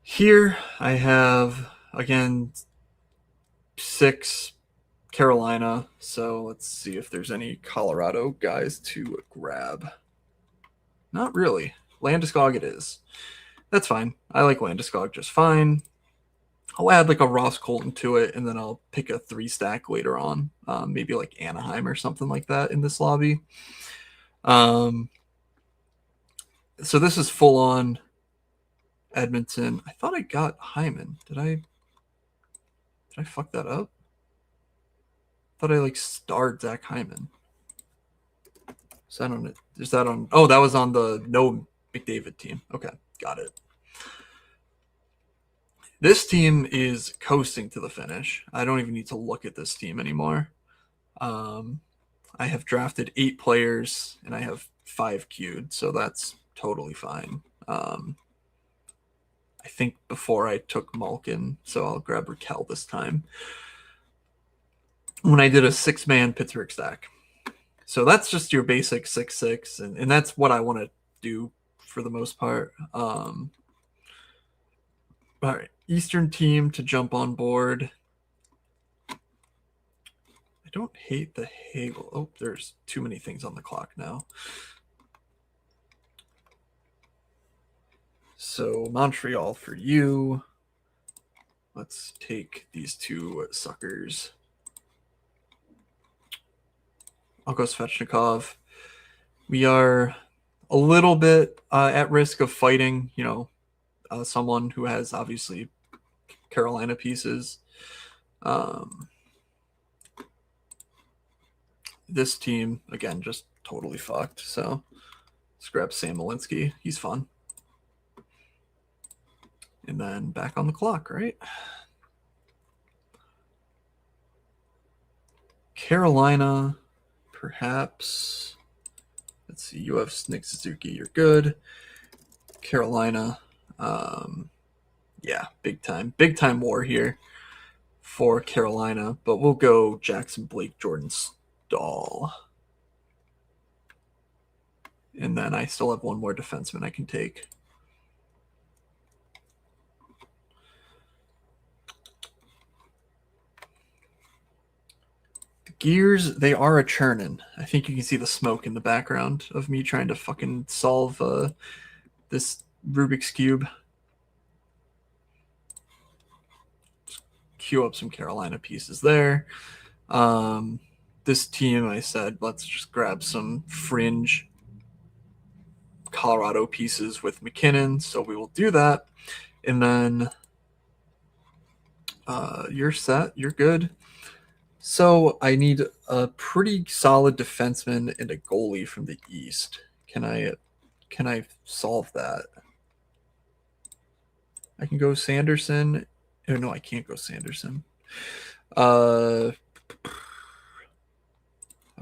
Here I have, again, 6 Carolina. So let's see if there's any Colorado guys to grab. Not really. Landeskog it is. That's fine. I like Landeskog just fine. I'll add like a Ross Colton to it, and then I'll pick a 3-stack later on. Maybe like Anaheim or something like that in this lobby. So this is full on Edmonton. I thought I got Hyman. Did I fuck that up? I thought I like starred Zach Hyman. So I don't know. Is that on? Oh, that was on the no McDavid team. Okay, got it. This team is coasting to the finish. I don't even need to look at this team anymore. I have drafted 8 players and I have 5 queued, so that's totally fine. I think before I took Malkin, so I'll grab Raquel this time. When I did a 6-man Pittsburgh stack. So that's just your basic 6-6, and that's what I want to do for the most part. All right, Eastern team to jump on board. I don't hate the Hagel. Oh, there's too many things on the clock now. So Montreal for you. Let's take these 2 suckers. I'll go Svechnikov. We are a little bit at risk of fighting, someone who has obviously Carolina pieces. This team, again, just totally fucked. So let's grab Sam Malinsky. He's fun. And then back on the clock, right? Carolina, perhaps. Let's see. You have Nick Suzuki. You're good. Carolina. Yeah, big time war here for Carolina. But we'll go Jackson Blake, Jordan Stahl. And then I still have one more defenseman I can take. The gears, they are a churning. I think you can see the smoke in the background of me trying to fucking solve this Rubik's Cube. Queue up some Carolina pieces there. This team, I said, let's just grab some fringe Colorado pieces with McKinnon. So we will do that. And then you're set. You're good. So I need a pretty solid defenseman and a goalie from the East. Can I solve that? I can go Sanderson. Oh, no, I can't go Sanderson. I'll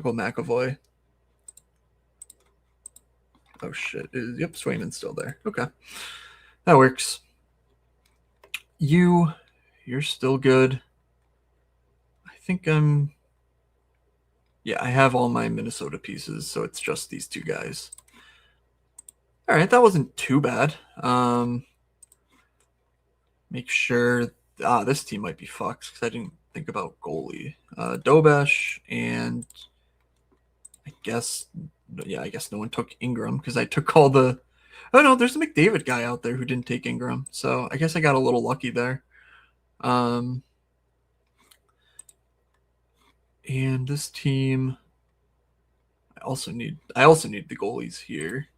go McAvoy. Oh, shit. Yep, Swayman's still there. Okay. That works. You're still good. I think yeah, I have all my Minnesota pieces, so it's just these 2 guys. All right, that wasn't too bad. Make sure this team might be fucked because I didn't think about goalie. Dobesh, and I guess no one took Ingram because I took all the. Oh no, there's a McDavid guy out there who didn't take Ingram, so I guess I got a little lucky there. And this team, I also need the goalies here.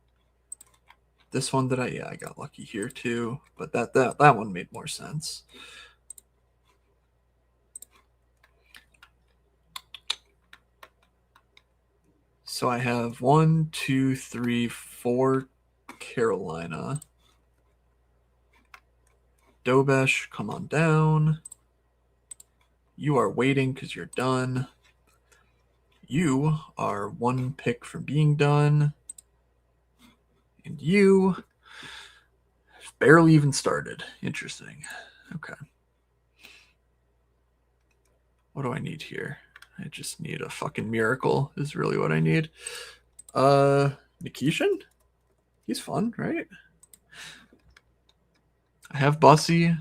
This one I got lucky here too, but that one made more sense. So I have 1, 2, 3, 4 Carolina. Dobesh, come on down. You are waiting because you're done. You are 1 pick from being done. And you barely even started. Interesting. Okay. What do I need here? I just need a fucking miracle is really what I need. Nikishin? He's fun, right? I have Bussy.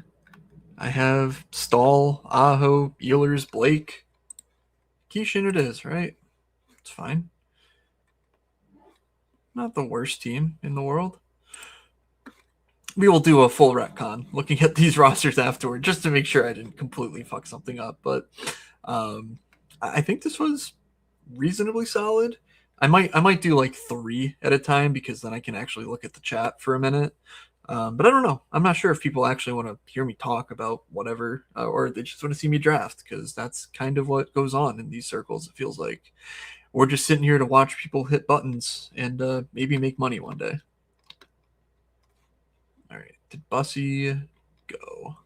I have Stahl, Aho, Ehlers, Blake. Nikishin it is, right? It's fine. Not the worst team in the world. We will do a full retcon looking at these rosters afterward just to make sure I didn't completely fuck something up. But I think this was reasonably solid. I might do like 3 at a time because then I can actually look at the chat for a minute. But I don't know. I'm not sure if people actually want to hear me talk about whatever, or they just want to see me draft, because that's kind of what goes on in these circles. It feels like we're just sitting here to watch people hit buttons and maybe make money one day. All right, did Bussy go?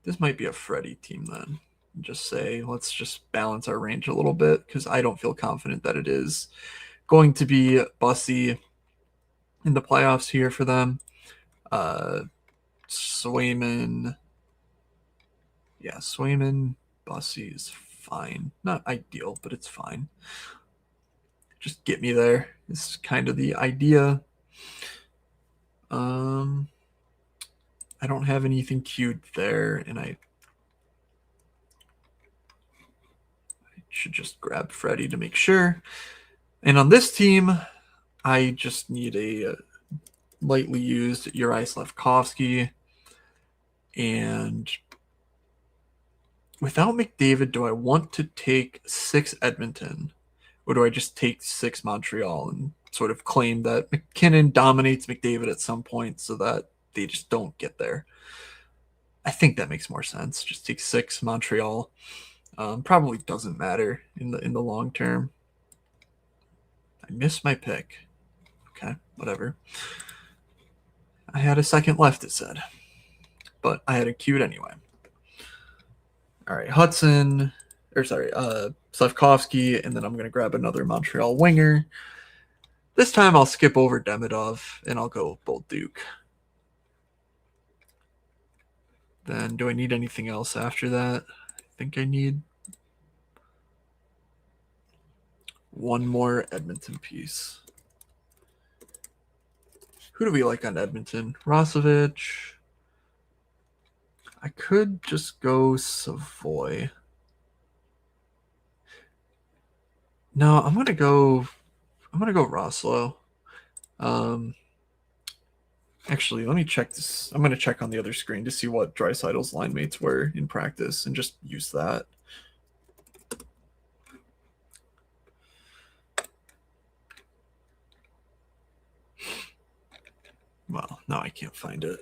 This might be a Freddy team then. Just say, let's just balance our range a little bit, because I don't feel confident that it is going to be Bussy in the playoffs here for them. Swayman. Yeah, Swayman, Bussy is fine. Not ideal, but it's fine. Just get me there is kind of the idea. I don't have anything queued there, and I should just grab Freddy to make sure. And on this team, I just need a lightly used Uri Slafkovsky. And without McDavid, do I want to take 6 Edmonton? Or do I just take 6 Montreal and sort of claim that McKinnon dominates McDavid at some point so that they just don't get there? I think that makes more sense. Just take 6 Montreal. Probably doesn't matter in the long term. I missed my pick. Okay, whatever. I had a second left, it said. But I had it queued anyway. All right, Hudson, Slafkovsky, and then I'm going to grab another Montreal winger. This time I'll skip over Demidov, and I'll go Bolduc. Then do I need anything else after that? I think I need one more Edmonton piece. Who do we like on Edmonton? Rosovich. I could just go Savoy. No, I'm gonna go Roslow. Actually, let me check this. I'm gonna check on the other screen to see what Draisaitl's line mates were in practice and just use that. Well, now I can't find it.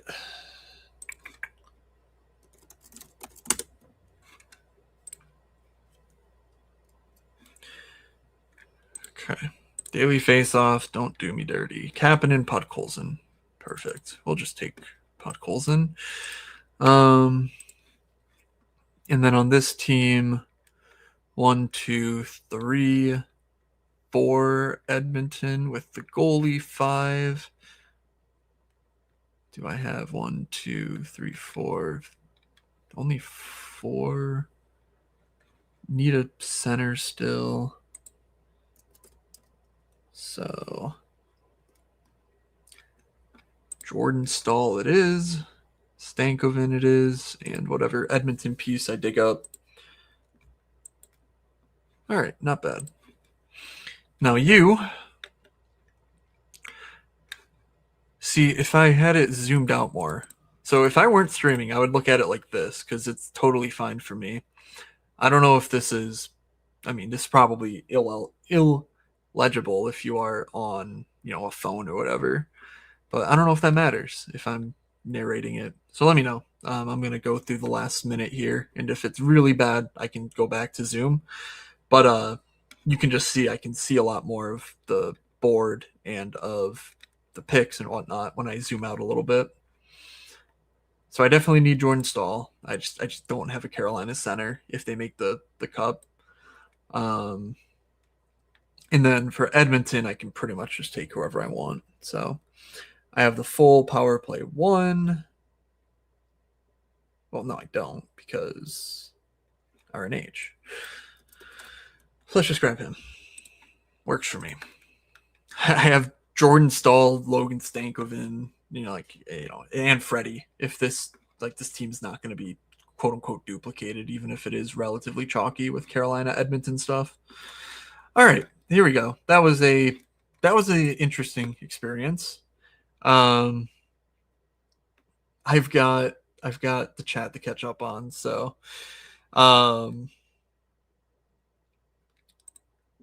Okay. Daily face-off. Don't do me dirty. Kapanen, Podkolzin. Perfect. We'll just take Podkolzin. And then on this team, 1, 2, 3, 4 Edmonton with the goalie 5. Do I have 1, 2, 3, 4? Only 4. Need a center still. So Jordan Stahl it is. Stankoven it is. And whatever Edmonton piece I dig up. All right, not bad. Now you see, if I had it zoomed out more. So if I weren't streaming, I would look at it like this because it's totally fine for me. I don't know if this is, I mean, this is probably illegible if you are on, a phone or whatever. But I don't know if that matters if I'm narrating it. So let me know. I'm going to go through the last minute here. And if it's really bad, I can go back to Zoom. But you can just see, I can see a lot more of the board and of the picks and whatnot when I zoom out a little bit. So I definitely need Jordan Stahl. I just don't have a Carolina center if they make the cup. And then for Edmonton, I can pretty much just take whoever I want. So I have the full power play 1. Well, no, I don't because RNH. So let's just grab him. Works for me. I have Jordan Stahl, Logan Stankoven, and Freddie. If this team's not going to be quote unquote duplicated, even if it is relatively chalky with Carolina Edmonton stuff. All right, here we go. That was a interesting experience. I've got the chat to catch up on, so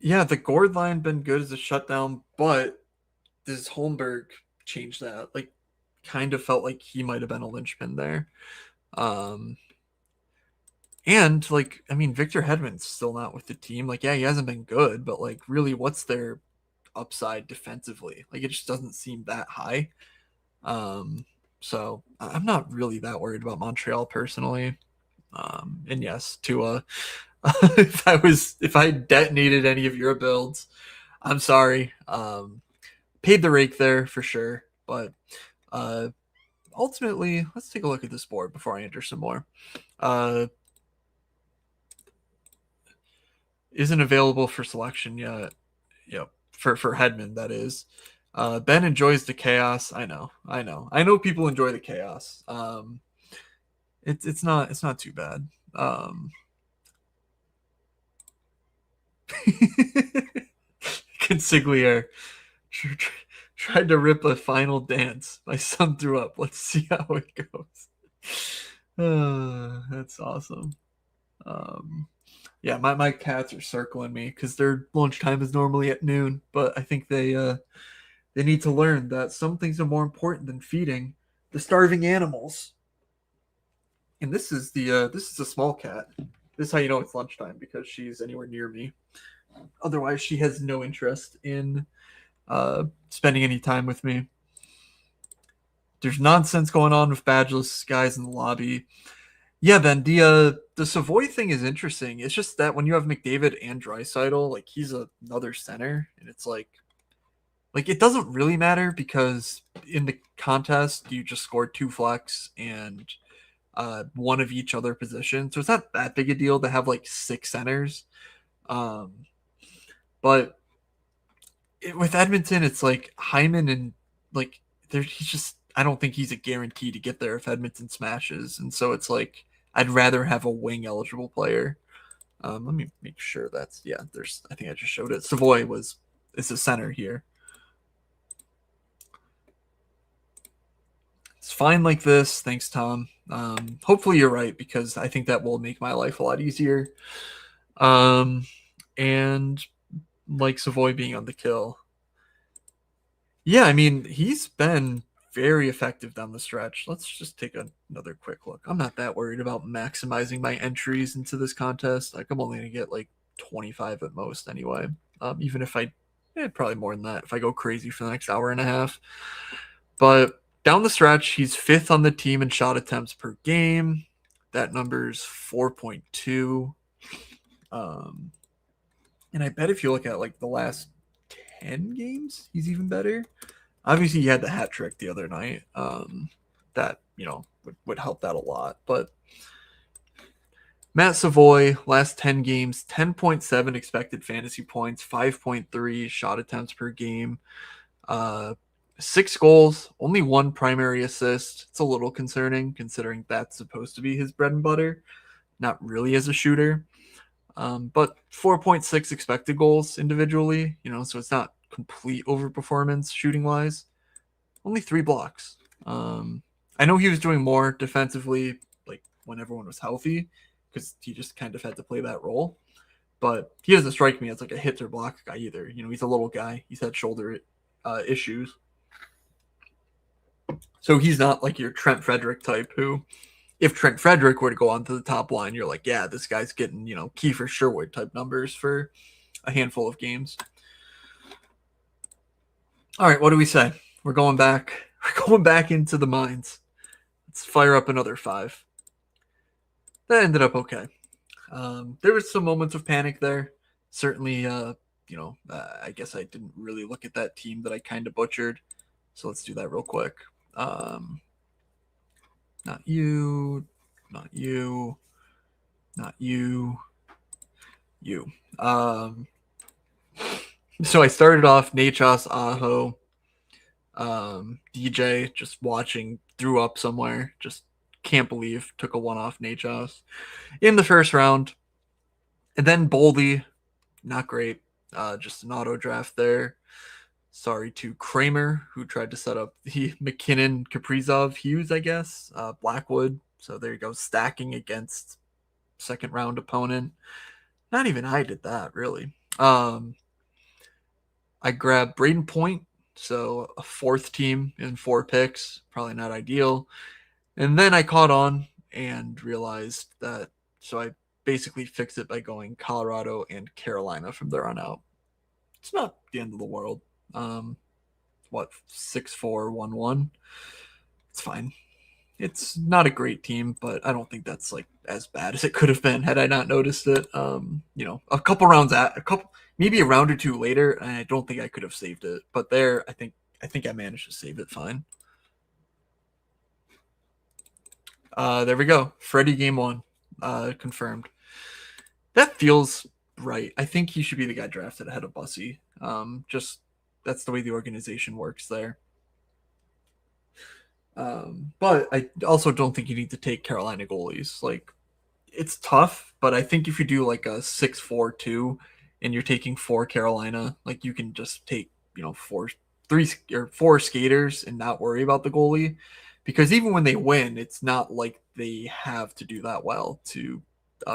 Yeah, the Gord line been good as a shutdown, but this Holmberg changed that. Like, kind of felt like he might have been a linchpin there. Um, and like, I mean, Victor Hedman's still not with the team. Like, yeah, he hasn't been good, but like, really, what's their upside defensively? Like, it just doesn't seem that high. So I'm not really that worried about Montreal personally. And yes, Tua. If I detonated any of your builds, I'm sorry. Paid the rake there for sure, but ultimately, let's take a look at this board before I enter some more. Isn't available for selection yet. Yep, for Hedman, that is. Ben enjoys the chaos. I know people enjoy the chaos. It's not too bad. Consigliere tried to rip a final dance. My son threw up. Let's see how it goes. That's awesome. Yeah, my cats are circling me because their lunchtime is normally at noon, but I think they need to learn that some things are more important than feeding the starving animals. And this is a small cat. This is how you know it's lunchtime, because she's anywhere near me. Otherwise, she has no interest in spending any time with me. There's nonsense going on with badgeless guys in the lobby. Yeah, Ben, the Savoy thing is interesting. It's just that when you have McDavid and Draisaitl, like, he's another center, and it's like it doesn't really matter, because in the contest you just scored 2 flex and one of each other position, so it's not that big a deal to have like 6 centers. But with Edmonton, it's like Hyman, and like he's just, I don't think he's a guarantee to get there if Edmonton smashes, and so it's like I'd rather have a wing eligible player. Let me make sure that's, yeah. I think I just showed it. Savoy is a center here. It's fine like this. Thanks, Tom. Hopefully you're right, because I think that will make my life a lot easier. And like Savoy being on the kill. Yeah, I mean, he's been very effective down the stretch. Let's just take another quick look. I'm not that worried about maximizing my entries into this contest. Like, I'm only going to get like 25 at most anyway. Even if probably more than that if I go crazy for the next hour and a half. But down the stretch, he's 5th on the team in shot attempts per game. That number's 4.2. And I bet if you look at like the last 10 games, he's even better. Obviously, he had the hat trick the other night. That, would help that a lot. But Matt Savoy, last 10 games, 10.7 expected fantasy points, 5.3 shot attempts per game, 6 goals, only 1 primary assist. It's a little concerning, considering that's supposed to be his bread and butter, not really as a shooter. But 4.6 expected goals individually, so it's not complete overperformance shooting wise. Only 3 blocks. I know he was doing more defensively, like when everyone was healthy, because he just kind of had to play that role. But he doesn't strike me as like a hit or block guy either. He's a little guy. He's had shoulder issues. So he's not like your Trent Frederick type, who, if Trent Frederick were to go onto the top line, you're like, yeah, this guy's getting, Kiefer Sherwood type numbers for a handful of games. All right, what do we say? We're going back. We're going back into the mines. Let's fire up another 5. That ended up okay. There was some moments of panic there. Certainly, I guess I didn't really look at that team that I kind of butchered. So let's do that real quick. Not you, not you, not you, you. So I started off Nachos, Aho, DJ, just watching, threw up somewhere. Just can't believe took a 1 off Nachos in the first round. And then Boldy, not great. Just an auto draft there. Sorry to Kramer, who tried to set up the McKinnon, Kaprizov, Hughes, I guess. Blackwood. So there you go, stacking against second round opponent. Not even I did that, really. I grabbed Braden Point, so a fourth team in 4 picks, probably not ideal. And then I caught on and realized that, so I basically fixed it by going Colorado and Carolina from there on out. It's not the end of the world. 6-4-1-1. It's fine. It's not a great team, but I don't think that's like as bad as it could have been had I not noticed it. A couple rounds maybe a round or two later, and I don't think I could have saved it. But there, I think I managed to save it fine. There we go. Freddie game 1, confirmed. That feels right. I think he should be the guy drafted ahead of Bussy. Just that's the way the organization works there. But I also don't think you need to take Carolina goalies. Like, it's tough, but I think if you do like a 6-4-2 and you're taking 4 Carolina, like you can just take, 4 skaters and not worry about the goalie, because even when they win, it's not like they have to do that well to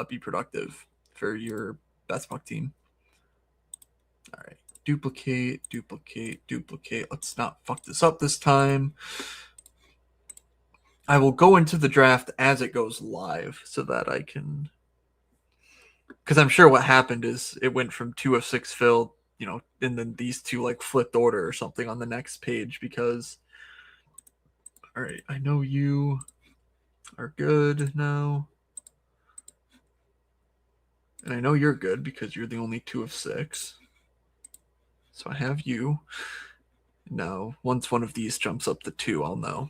be productive for your BestPuck team. All right, duplicate. Let's not fuck this up this time. I will go into the draft as it goes live so that I can, because I'm sure what happened is it went from 2 of 6 filled, and then these 2 like flipped order or something on the next page because, all right, I know you are good now. And I know you're good because you're the only 2 of 6. So I have you. Now, once one of these jumps up to 2, I'll know.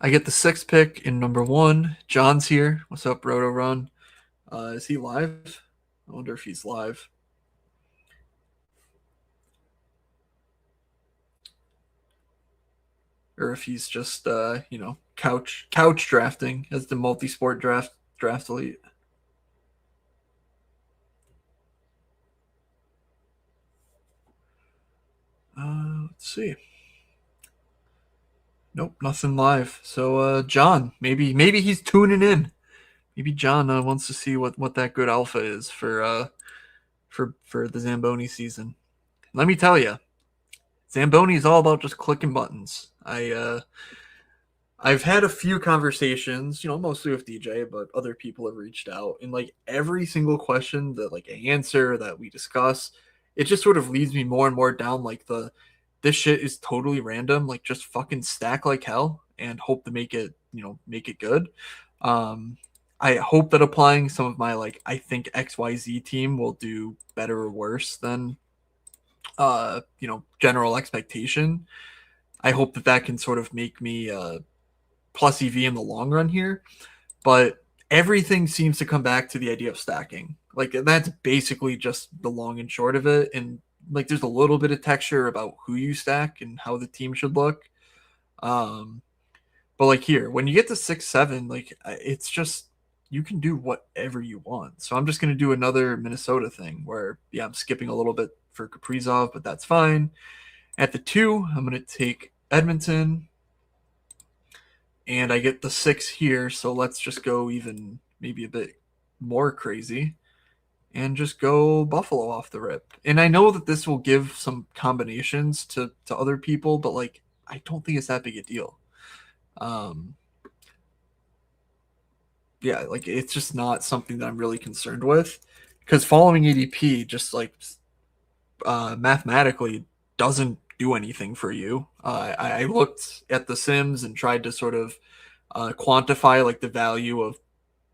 I get the 6th pick in number 1. John's here. What's up, Roto Run? Is he live? I wonder if he's live. Or if he's just, couch drafting as the multi-sport draft elite. Let's see. Nope, nothing live. So, John, maybe he's tuning in. Maybe John wants to see what that good alpha is for the Zamboni season. Let me tell you, Zamboni is all about just clicking buttons. I've had a few conversations, mostly with DJ, but other people have reached out, and like every single question that like I answer that we discuss, it just sort of leads me more and more down like this shit is totally random. Like just fucking stack like hell and hope to make it good. I hope that applying some of my like I think XYZ team will do better or worse than general expectation. I hope that can sort of make me plus EV in the long run here, but everything seems to come back to the idea of stacking. Like that's basically just the long and short of it. And like there's a little bit of texture about who you stack and how the team should look. But like here, when you get to 6-7, like it's just you can do whatever you want. So I'm just gonna do another Minnesota thing where I'm skipping a little bit for Kaprizov, but that's fine. At the 2, I'm gonna take Edmonton. And I get the 6 here, so let's just go even maybe a bit more crazy and just go Buffalo off the rip. And I know that this will give some combinations to other people, but like I don't think it's that big a deal. Like it's just not something that I'm really concerned with because following ADP just like mathematically doesn't do anything for you. I looked at the Sims and tried to sort of quantify like the value of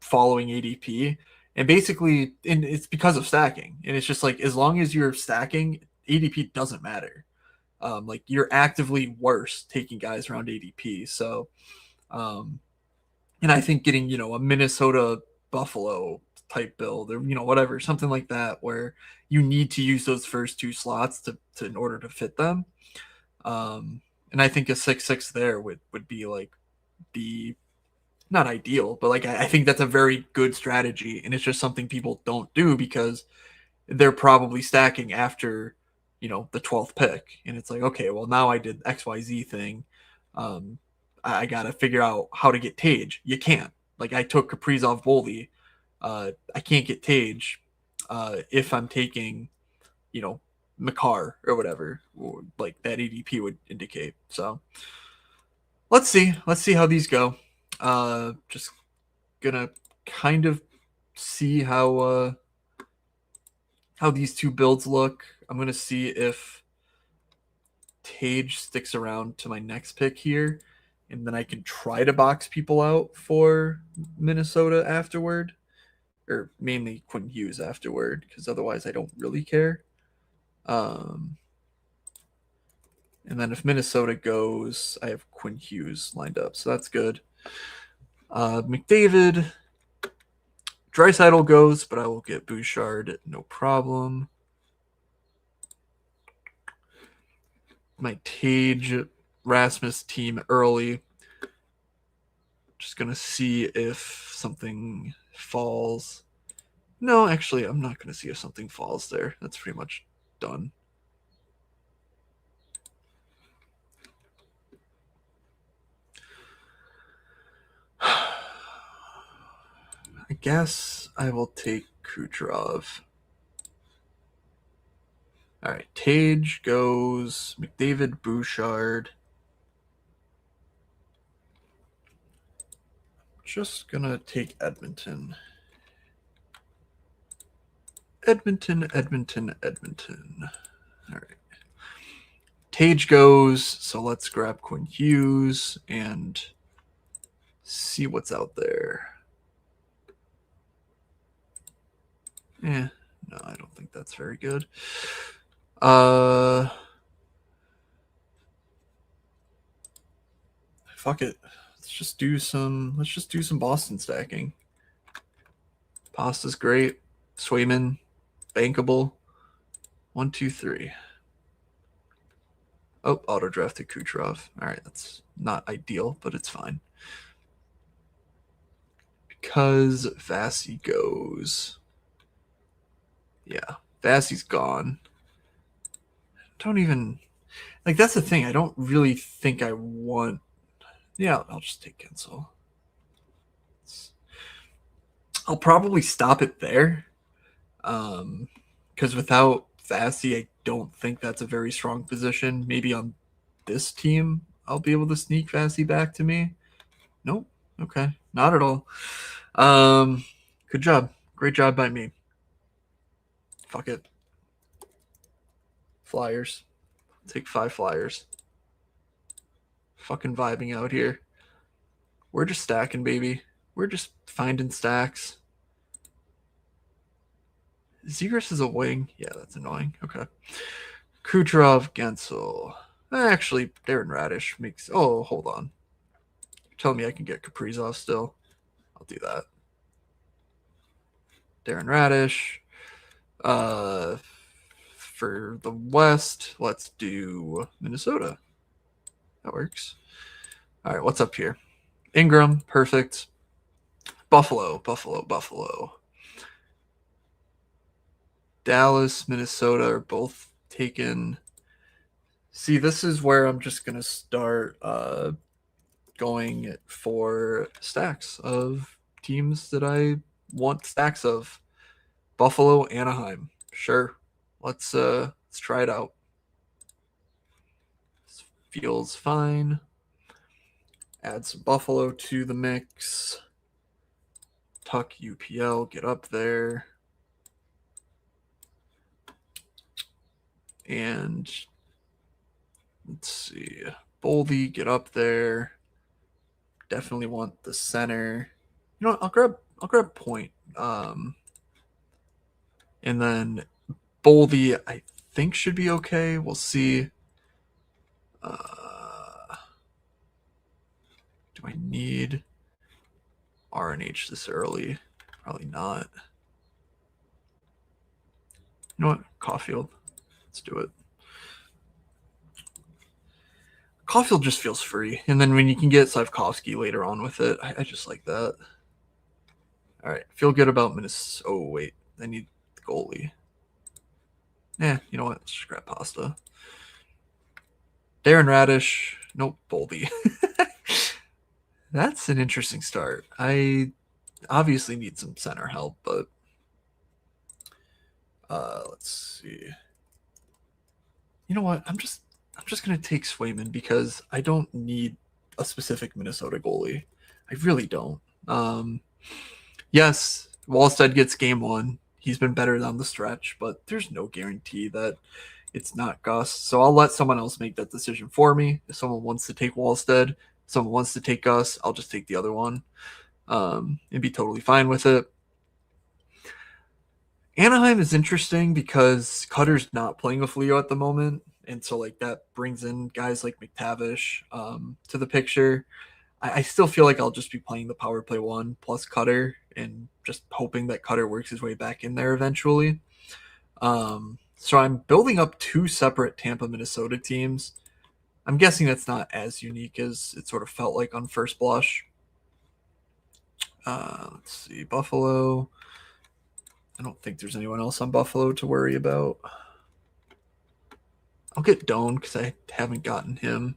following ADP, and basically, and it's because of stacking. And it's just like as long as you're stacking, ADP doesn't matter. Like you're actively worse taking guys around ADP. So, and I think getting a Minnesota Buffalo type build or whatever, something like that, where you need to use those first 2 slots to in order to fit them. And I think a 6-6 there would be like the not ideal, but like I think that's a very good strategy, and it's just something people don't do because they're probably stacking after the 12th pick, and it's like, okay, well now I did XYZ thing. I gotta figure out how to get Tage. You can't. Like I took Kaprizov Boldy. I can't get Tage. if I'm taking, Makar or whatever, or like that ADP would indicate. So let's see how these go. Just gonna kind of see how these two builds look. I'm gonna see if Tage sticks around to my next pick here, and then I can try to box people out for Minnesota afterward, or mainly Quinn Hughes afterward, because otherwise I don't really care. And then if Minnesota goes, I have Quinn Hughes lined up, so that's good. McDavid, Draisaitl goes, but I will get Bouchard, no problem. My Tage Rasmus team early. Just gonna see if something falls. No, actually, I'm not gonna see if something falls there. That's pretty much done. I guess I will take Kucherov. All right, Tage goes, McDavid, Bouchard. Just gonna take Edmonton. Edmonton. All right. Tage goes, so let's grab Quinn Hughes and see what's out there. No, I don't think that's very good. Fuck it. Let's just do some Boston stacking. Pasta's great. Swayman, bankable. 1, 2, 3. Oh, auto drafted Kucherov. All right, that's not ideal, but it's fine. Because Vasi goes. Yeah, Vasi's gone. Don't even like that's the thing. I don't really think I want. Yeah, I'll just take Gensel. I'll probably stop it there. Because without Vasi, I don't think that's a very strong position. Maybe on this team, I'll be able to sneak Vasi back to me. Nope. Okay. Not at all. Good job. Great job by me. Fuck it. Flyers. Take 5 Flyers. Fucking vibing out here. We're just stacking, baby. We're just finding stacks. Zegras is a wing. Yeah, that's annoying. Okay. Kucherov, Gensel. Actually, Darren Radish makes... Oh, hold on. You're telling me I can get Kaprizov still? I'll do that. Darren Radish. For the West, let's do Minnesota. That works. All right, what's up here? Ingram, perfect. Buffalo. Dallas, Minnesota are both taken. See, this is where I'm just going to start going for stacks of teams that I want stacks of. Buffalo, Anaheim. Sure. Let's try it out. This feels fine. Add some Buffalo to the mix. Tuck UPL, get up there. And let's see. Boldy, get up there. Definitely want the center. You know what? I'll grab Point. And then Boldy, I think should be okay. We'll see. Do I need RNH this early? Probably not. You know what? Caulfield. Let's do it. Caulfield just feels free. And then when you can get Slavkovsky later on with it, I just like that. All right. Feel good about Minnesota. Oh, wait. I need the goalie. You know what? Let's just grab Pasta. Darren Radish. Nope. Boldy. That's an interesting start. I obviously need some center help, but Let's see. You know what? I'm just gonna take Swayman because I don't need a specific Minnesota goalie. I really don't. Yes, Wallstead gets game 1. He's been better down the stretch, but there's no guarantee that it's not Gus. So I'll let someone else make that decision for me. If someone wants to take Wallstead, if someone wants to take Gus, I'll just take the other one and be totally fine with it. Anaheim is interesting because Cutter's not playing with Leo at the moment. And so like that brings in guys like McTavish to the picture. I still feel like I'll just be playing the power play 1 plus Cutter and just hoping that Cutter works his way back in there eventually. So I'm building up 2 separate Tampa Minnesota teams. I'm guessing that's not as unique as it sort of felt like on first blush. Let's see, Buffalo. I don't think there's anyone else on Buffalo to worry about. I'll get Doan because I haven't gotten him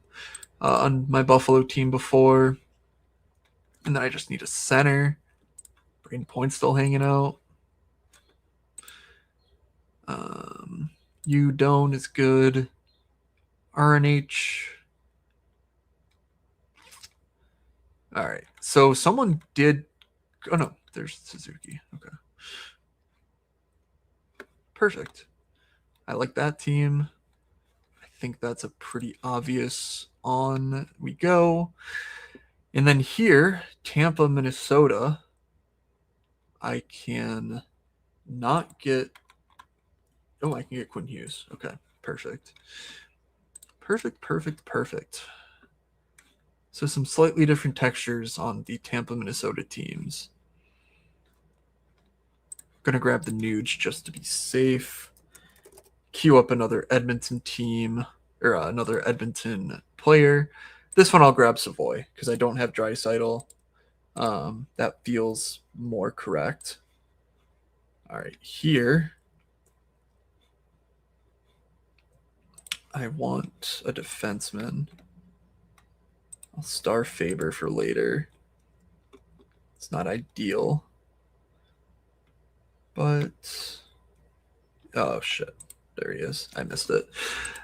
on my Buffalo team before. And then I just need a center. Braden Point's still hanging out. Doan is good. RNH. All right. So someone did. Oh, no. There's Suzuki. Okay. Perfect. I like that team. I think that's a pretty obvious on we go. And then here, Tampa, Minnesota, I can not get. Oh, I can get Quinn Hughes. Okay, perfect. Perfect. So some slightly different textures on the Tampa, Minnesota teams. Going to grab the Nuge just to be safe. Queue up another Edmonton team, or another Edmonton player. This one I'll grab Savoy because I don't have Draisaitl. That feels more correct. All right, here I want a defenseman. I'll star Faber for later. It's not ideal. But oh shit. There he is. I missed it.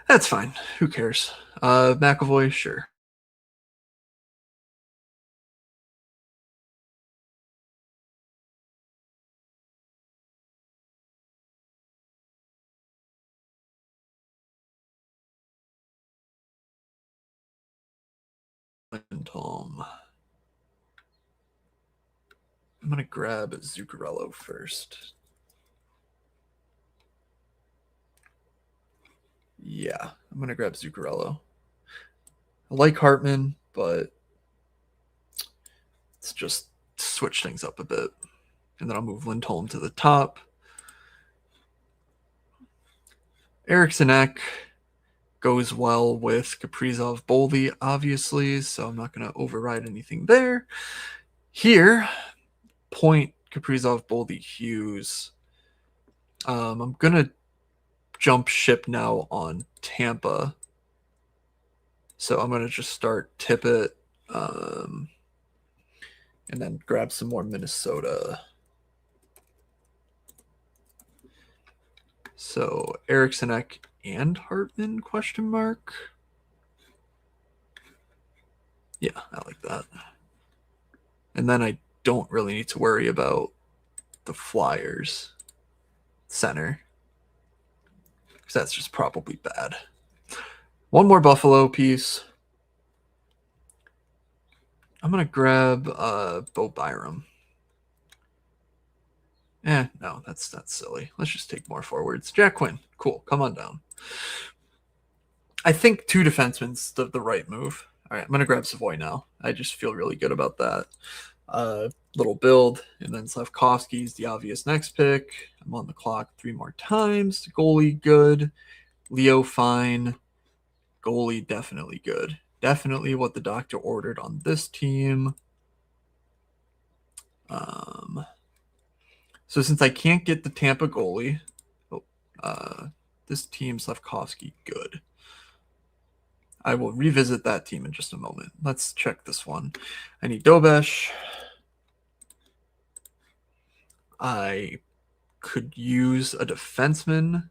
That's fine. Who cares? McAvoy, sure. Tom. I'm going to grab Zuccarello first. Yeah, I'm going to grab Zuccarello. I like Hartman, but let's just switch things up a bit. And then I'll move Lindholm to the top. Eriksson Ek goes well with Kaprizov Boldy, obviously, so I'm not going to override anything there. Here, Point, Kaprizov, Boldy, Hughes. I'm going to jump ship now on Tampa. So I'm going to just start Tippett and then grab some more Minnesota. So Eriksson Ek and Hartman, question mark? Yeah, I like that. And then I don't really need to worry about the Flyers center because that's just probably bad. One more Buffalo piece. I'm going to grab Bo Byram. No, that's silly. Let's just take more forwards. Jack Quinn, cool. Come on down. I think 2 defensemen's the right move. All right, I'm going to grab Savoy now. I just feel really good about that. Little build, and then Slavkovsky's the obvious next pick. I'm on the clock 3 more times. Goalie, good. Leo, fine. Goalie, definitely good. Definitely what the doctor ordered on this team. So since I can't get the Tampa goalie, this team, Slavkovsky, good. I will revisit that team in just a moment. Let's check this one. I need Dobesh. I could use a defenseman.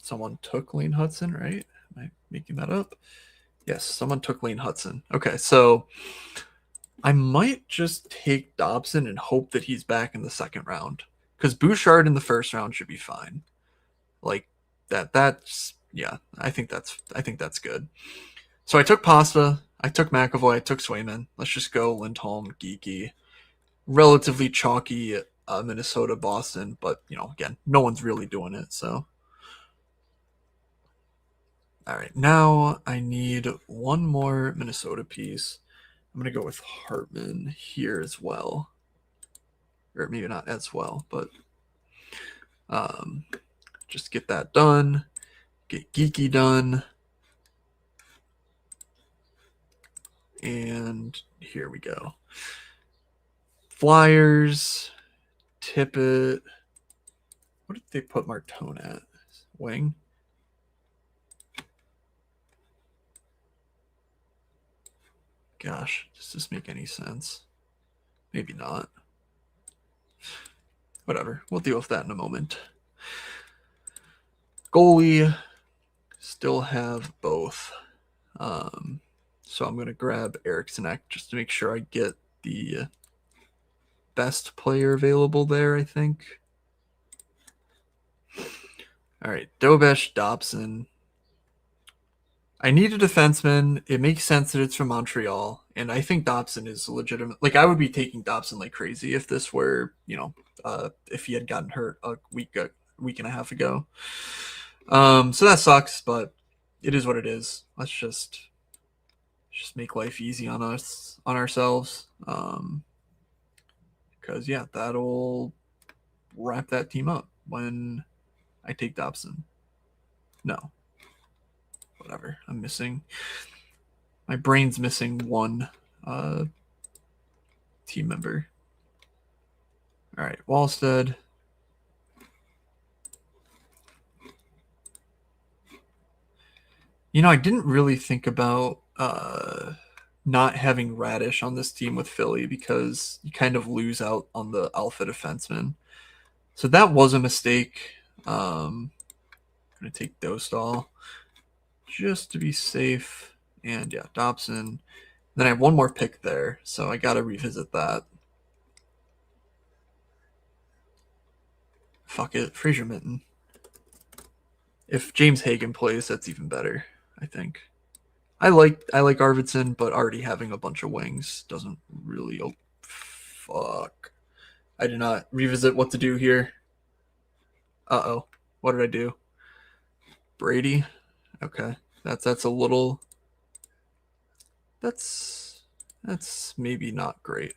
Someone took Lane Hudson, right? Am I making that up? Yes, someone took Lane Hudson. Okay, so I might just take Dobson and hope that he's back in the second round. Because Bouchard in the first round should be fine. Like that's yeah, I think that's good. So I took Pasta, I took McAvoy, I took Swayman. Let's just go Lindholm, Geeky. Relatively chalky Minnesota, Boston, but again, no one's really doing it, so. All right, now I need one more Minnesota piece. I'm going to go with Hartman here as well. Or maybe not as well, but just get that done. Get Geeky done. And here we go. Flyers, Tippett. What did they put Martone at? Wing? Gosh, does this make any sense? Maybe not. Whatever. We'll deal with that in a moment. Goalie, still have both. So I'm going to grab Eriksson just to make sure I get the best player available there, I think. All right, Dobesh, Dobson. I need a defenseman. It makes sense that it's from Montreal, and I think Dobson is legitimate. Like, I would be taking Dobson like crazy if this were, if he had gotten hurt a week and a half ago. So that sucks, but it is what it is. Let's just make life easy on ourselves. Because yeah, that'll wrap that team up when I take Dobson. No. Whatever. I'm missing. My brain's missing one team member. All right, Wallstead. I didn't really think about not having Radish on this team with Philly because you kind of lose out on the alpha defenseman. So that was a mistake. I'm going to take Dostal just to be safe. And yeah, Dobson. Then I have one more pick there, so I got to revisit that. Fuck it, Fraser Minton. If James Hagen plays, that's even better, I think. I like Arvidsson, but already having a bunch of wings doesn't really. Oh, fuck! I did not revisit what to do here. Uh-oh, what did I do? Brady. Okay, that's a little. That's maybe not great.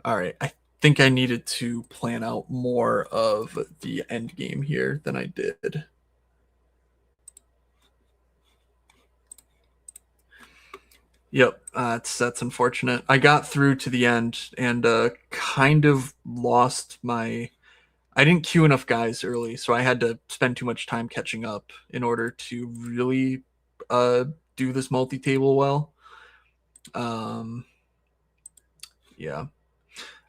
All right, I think I needed to plan out more of the end game here than I did. Yep, that's unfortunate. I got through to the end and kind of lost my. I didn't queue enough guys early, so I had to spend too much time catching up in order to really do this multi-table well. Yeah.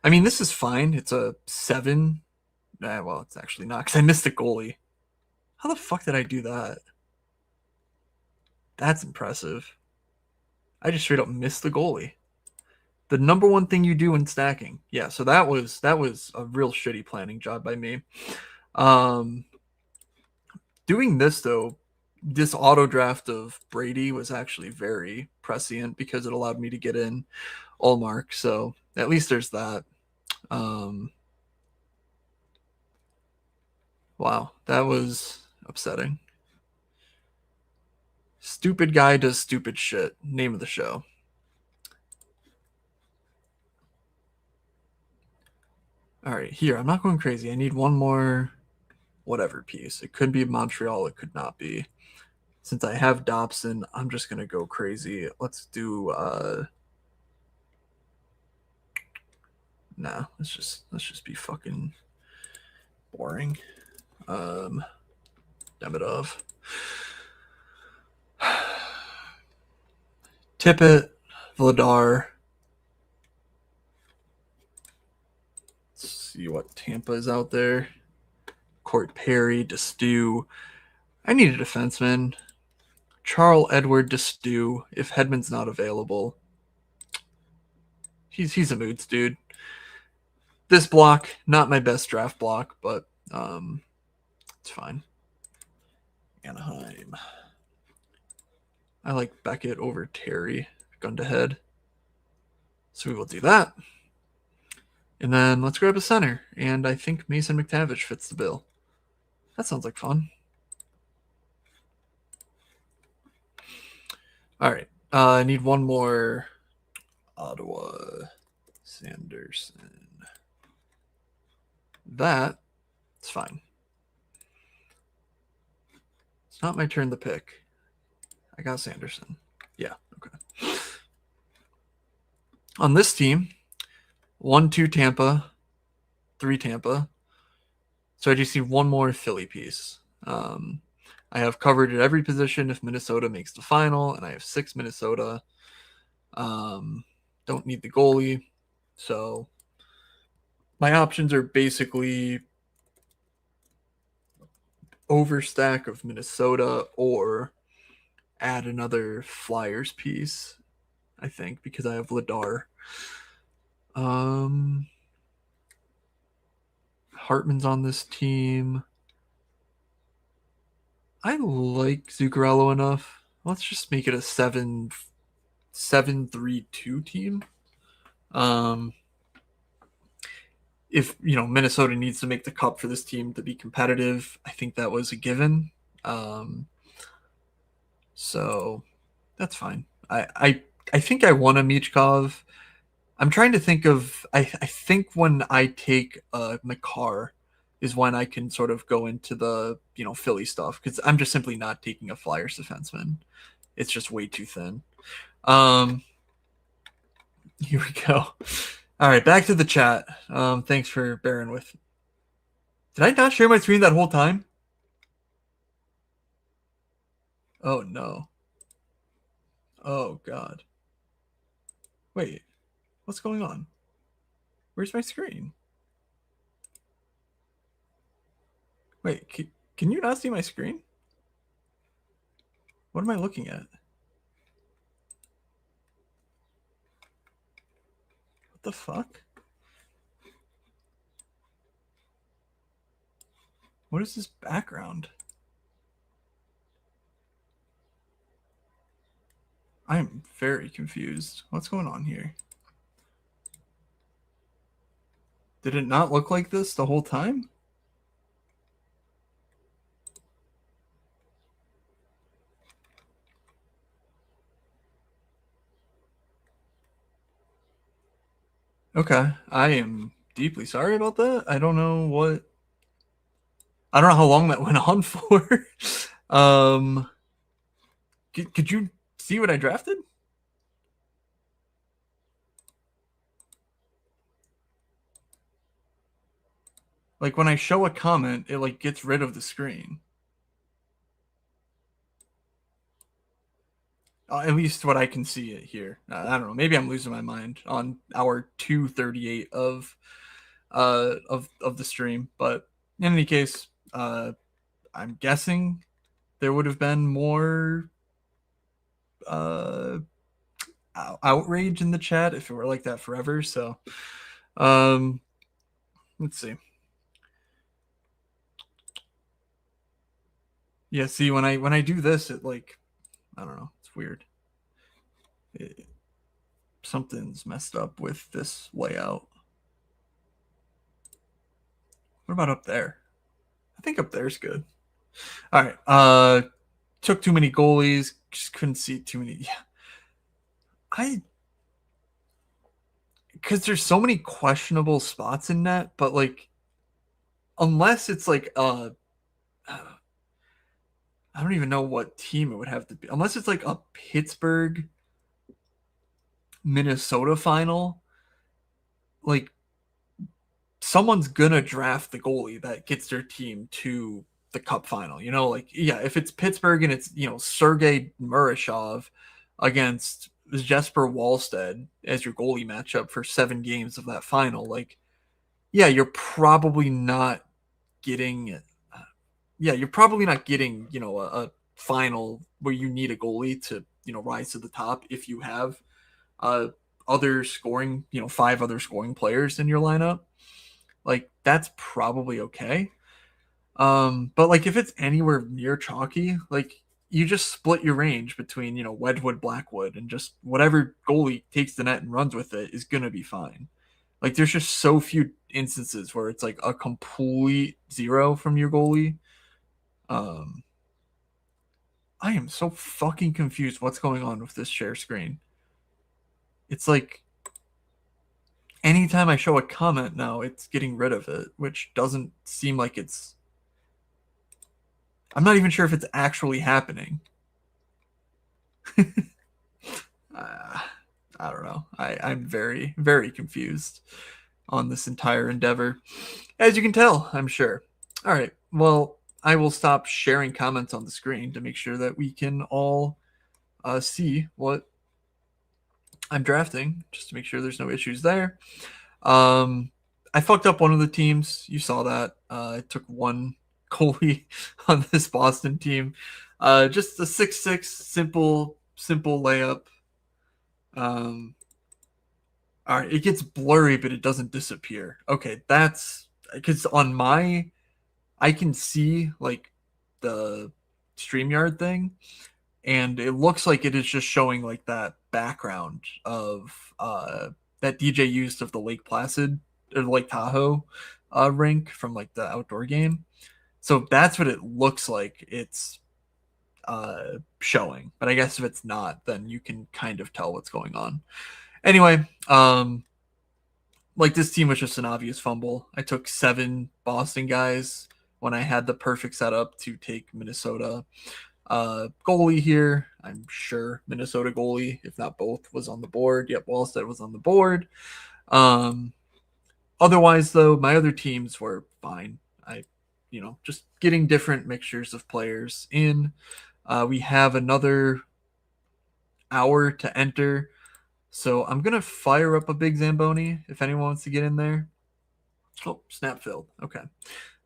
I mean, this is fine. It's a 7. Well, it's actually not because I missed the goalie. How the fuck did I do that? That's impressive. I just straight up missed the goalie. The number one thing you do in stacking. Yeah, so that was a real shitty planning job by me. Doing this though, this auto draft of Brady was actually very prescient because it allowed me to get in Allmark. So at least there's that. Wow, that was upsetting. Stupid guy does stupid shit. Name of the show. All right, here. I'm not going crazy. I need one more whatever piece. It could be Montreal. It could not be. Since I have Dobson, I'm just going to go crazy. Let's do... Nah, let's just be fucking boring. Demidov. Tippett, Vladar, see what Tampa is out there. Court Perry, Destu. I need a defenseman. Charles Edward Destu, if Hedman's not available. He's a moods dude. This block, not my best draft block, but it's fine. Anaheim. I like Beckett over Terry, gun to head. So we will do that. And then let's grab a center. And I think Mason McTavish fits the bill. That sounds like fun. All right. I need one more. Ottawa. Sanderson. That's fine. It's not my turn to pick. I got Sanderson. Yeah, okay. On this team, 1-2 Tampa, 3 Tampa. So I just see one more Philly piece. I have covered at every position if Minnesota makes the final, and I have 6 Minnesota. Don't need the goalie. So my options are basically overstack of Minnesota or add another Flyers piece, I think, because I have Ladar. Hartman's on this team. I like Zuccarello enough. Let's just make it a 7-3-2 team. If Minnesota needs to make the cup for this team to be competitive, I think that was a given. So that's fine. I think I want a Michkov. I'm trying to think of. I think when I take Makar is when I can sort of go into the Philly stuff, because I'm just simply not taking a Flyers defenseman. It's just way too thin. Here we go. All right, back to the chat. Thanks for bearing with. Did I not share my screen that whole time? Oh no. Oh god. Wait, what's going on? Where's my screen? Wait, can you not see my screen? What am I looking at? What the fuck? What is this background? I am very confused. What's going on here? Did it not look like this the whole time? Okay, I am deeply sorry about that. I don't know how long that went on for. Could you see what I drafted? Like when I show a comment, it like gets rid of the screen. At least what I can see it here. I don't know. Maybe I'm losing my mind on hour 238 of the stream. But in any case, I'm guessing there would have been more outrage in the chat if it were like that forever. So let's see. Yeah, see, when I do this, it like, I don't know, it's weird. Something's messed up with this layout. What about up there? I think up there's good. All right. Took too many goalies. Just couldn't see too many. Yeah. Because there's so many questionable spots in net, but like, unless it's like I don't even know what team it would have to be. Unless it's like a Pittsburgh Minnesota final, like someone's gonna draft the goalie that gets their team to the cup final. Like, yeah, if it's Pittsburgh and it's Sergei Murashov against Jesper Wallstead as your goalie matchup for 7 games of that final, like, yeah, you're probably not getting. You're probably not getting a final where you need a goalie to rise to the top if you have uh other scoring 5 other scoring players in your lineup. Like that's probably okay. But like if it's anywhere near chalky, like you just split your range between Wedgwood, Blackwood, and just whatever goalie takes the net and runs with it is gonna be fine. Like there's just so few instances where it's like a complete zero from your goalie. Um, I am so fucking confused. What's going on with this share screen? It's like anytime I show a comment now, it's getting rid of it, which doesn't seem like it's. I'm not even sure if it's actually happening. I don't know. I'm very, very confused on this entire endeavor. As you can tell, I'm sure. All right. Well, I will stop sharing comments on the screen to make sure that we can all see what I'm drafting, just to make sure there's no issues there. I fucked up one of the teams. You saw that. I took one goalie on this Boston team. Just a 6-6 simple layup. All right, it gets blurry, but it doesn't disappear. Okay, that's because I can see like the StreamYard thing, and it looks like it is just showing like that background of that DJ used of the Lake Placid or Lake Tahoe rink from like the outdoor game. So that's what it looks like it's showing. But I guess if it's not, then you can kind of tell what's going on. Anyway, like this team was just an obvious fumble. I took 7 Boston guys when I had the perfect setup to take Minnesota. Goalie here, I'm sure Minnesota goalie, if not both, was on the board. Yep, Wallstead was on the board. Otherwise, though, my other teams were fine. Just getting different mixtures of players in. We have another hour to enter. So I'm going to fire up a big Zamboni if anyone wants to get in there. Oh, snap filled. Okay.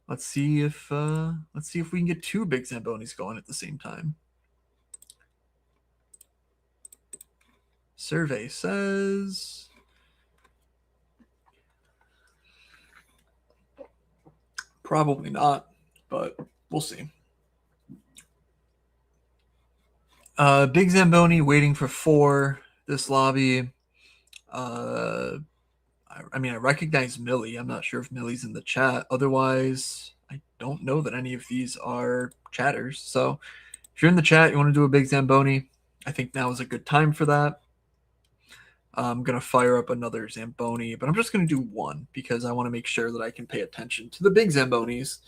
Let's see if we can get 2 big Zambonis going at the same time. Survey says probably not, but we'll see. Big Zamboni waiting for 4 this lobby. I mean, I recognize Millie. I'm not sure if Millie's in the chat. Otherwise, I don't know that any of these are chatters. So if you're in the chat, you want to do a big Zamboni, I think now is a good time for that. I'm going to fire up another Zamboni, but I'm just going to do one because I want to make sure that I can pay attention to the big Zambonis.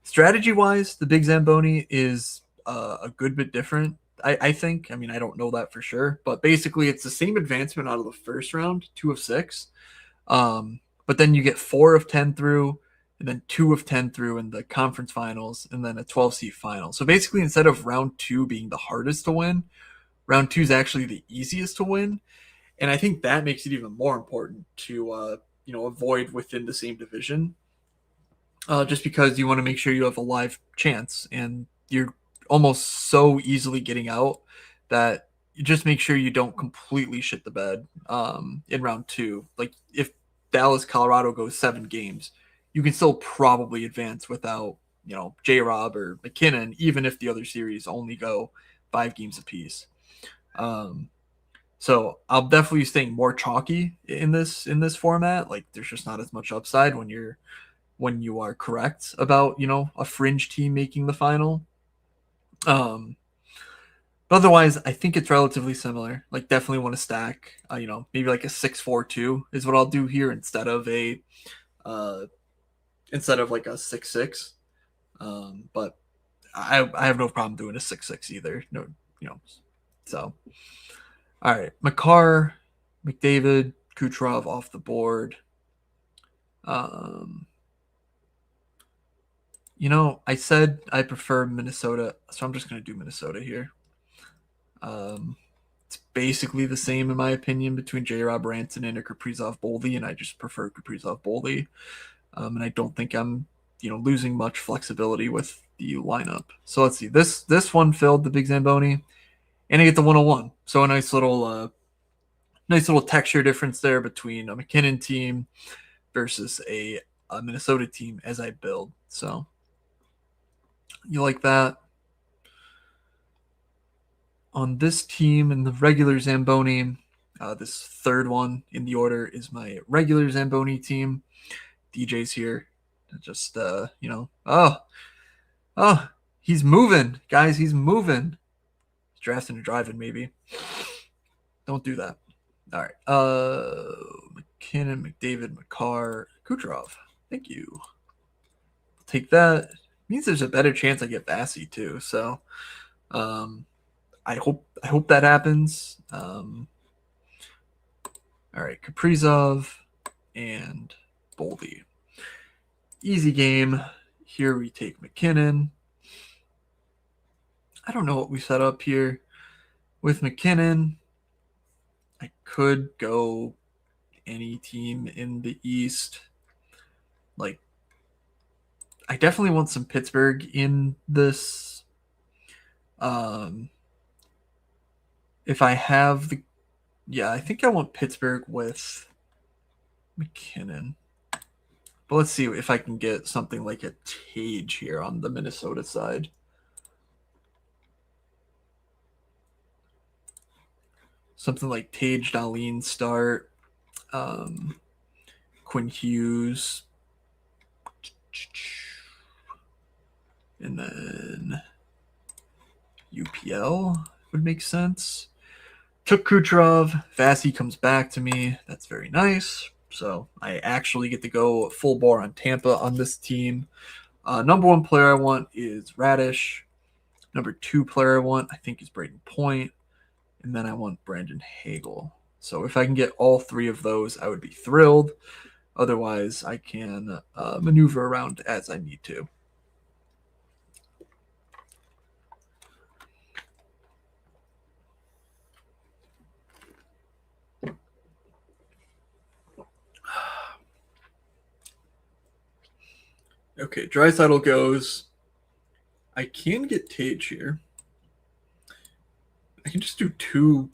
Strategy-wise, the big Zamboni is a good bit different. I think. I mean, I don't know that for sure, but basically it's the same advancement out of the first round, 2 of 6. But then you get 4 of 10 through, and then 2 of 10 through in the conference finals, and then a 12-seed final. So basically, instead of round 2 being the hardest to win, round 2 is actually the easiest to win. And I think that makes it even more important to avoid within the same division. Just because you want to make sure you have a live chance, and you're almost so easily getting out that you just make sure you don't completely shit the bed in round 2. Like if Dallas, Colorado goes 7 games, you can still probably advance without, J-Rob or McKinnon, even if the other series only go 5 games apiece. So I'll definitely be staying more chalky in this format. Like there's just not as much upside when you are correct about, a fringe team making the final. But otherwise, I think it's relatively similar. Like, definitely want to stack, maybe like a 6-4-2 is what I'll do here instead of like a 6-6. But I have no problem doing a 6-6 either. No, so. All right, Makar, McDavid, Kucherov off the board. I said I prefer Minnesota, so I'm just going to do Minnesota here. It's basically the same, in my opinion, between J-Rob Ranson and a Kaprizov Boldy, and I just prefer Kaprizov Boldy. And I don't think I'm, losing much flexibility with the lineup. So let's see. This one filled the big Zamboni, and I get the 101. So a nice little texture difference there between a McKinnon team versus a Minnesota team as I build. So you like that? On this team in the regular Zamboni, this third one in the order is my regular Zamboni team. DJ's here. Just, he's moving. Guys, he's moving. He's drafting and driving, maybe. Don't do that. All right. McKinnon, McDavid, McCarr, Kucherov. Thank you. I'll take that. Means there's a better chance I get Bassey too. So, I hope that happens. All right, Kaprizov and Boldy. Easy game. Here we take McKinnon. I don't know what we set up here with McKinnon. I could go any team in the East. Like, I definitely want some Pittsburgh in this. If I have I think I want Pittsburgh with McKinnon. But let's see if I can get something like a Tage here on the Minnesota side. Something like Tage, Dahlin start. Quinn Hughes. And then UPL would make sense. Took Kucherov. Vassy comes back to me. That's very nice. So I actually get to go full bore on Tampa on this team. Number one player I want is Radish. Number two player I want, I think, is Braden Point. And then I want Brandon Hagel. So if I can get all three of those, I would be thrilled. Otherwise, I can maneuver around as I need to. Okay, Draisaitl goes. I can get Tage here. I can just do two.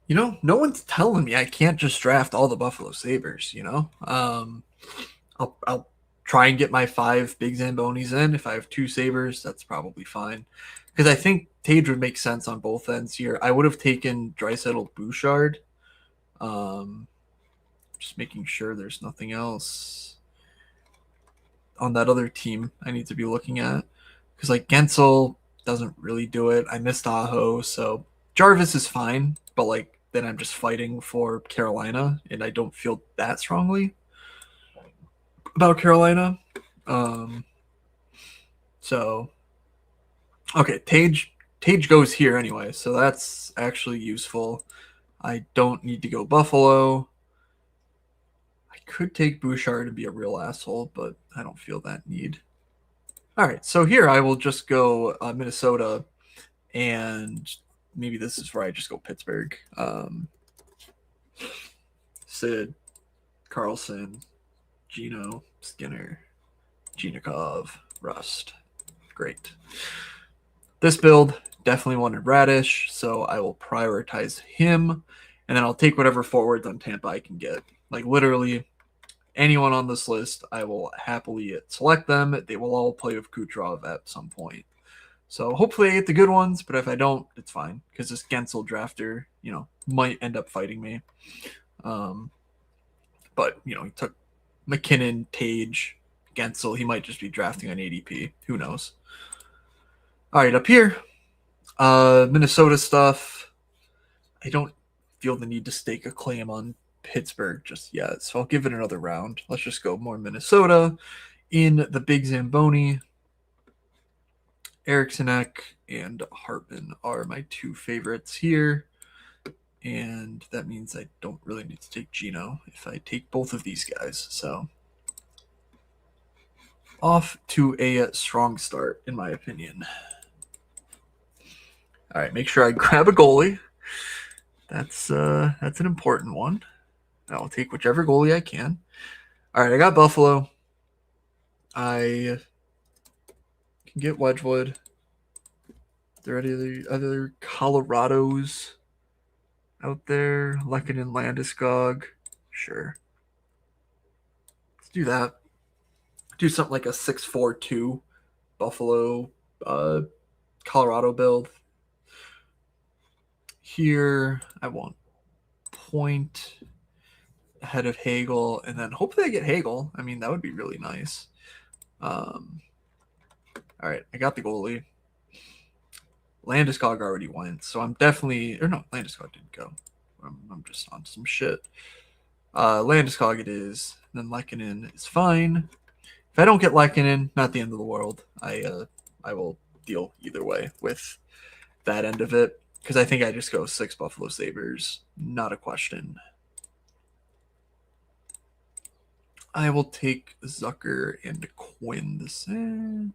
No one's telling me I can't just draft all the Buffalo Sabres, I'll try and get my 5 big Zambonis in. If I have 2 Sabres, that's probably fine. Because I think Tage would make sense on both ends here. I would have taken Draisaitl Bouchard. Just making sure there's nothing else on that other team I need to be looking at. Because, Gensel doesn't really do it. I missed Aho, so Jarvis is fine. But, then I'm just fighting for Carolina, and I don't feel that strongly about Carolina. Okay, Tage goes here anyway, so that's actually useful. I don't need to go Buffalo. I could take Bouchard and be a real asshole, but I don't feel that need. All right, so here I will just go Minnesota, and maybe this is where I just go Pittsburgh. Sid, Carlson, Gino, Skinner, Genikov, Rust. Great. This build definitely wanted Radish, so I will prioritize him, and then I'll take whatever forwards on Tampa I can get. Literally anyone on this list, I will happily select them. They will all play with Kucherov at some point. So hopefully I get the good ones, but if I don't, it's fine, because this Gensel drafter, might end up fighting me. But, he took McKinnon, Tage, Gensel. He might just be drafting on ADP. Who knows? All right, up here, Minnesota stuff. I don't feel the need to stake a claim on Pittsburgh just yet, so I'll give it another round. Let's just go more Minnesota. In the big Zamboni, Erikssonek and Hartman are my 2 favorites here. And that means I don't really need to take Gino if I take both of these guys. So off to a strong start, in my opinion. All right, make sure I grab a goalie. That's an important one. I'll take whichever goalie I can. All right, I got Buffalo. I can get Wedgwood. Are there any other Colorados out there? Lehkonen, Landeskog. Sure. Let's do that. Do something like a 6-4-2 Buffalo Colorado build. Here, I want Point ahead of Hagel, and then hopefully I get Hagel. I mean, that would be really nice. All right, I got the goalie. Landeskog already went, so I'm definitely... Or no, Landeskog didn't go. I'm just on some shit. Landeskog it is. And then Lehkonen is fine. If I don't get Lehkonen, not the end of the world. I will deal either way with that end of it, because I think I just go 6 Buffalo Sabres. Not a question. I will take Zucker and Quinn the same.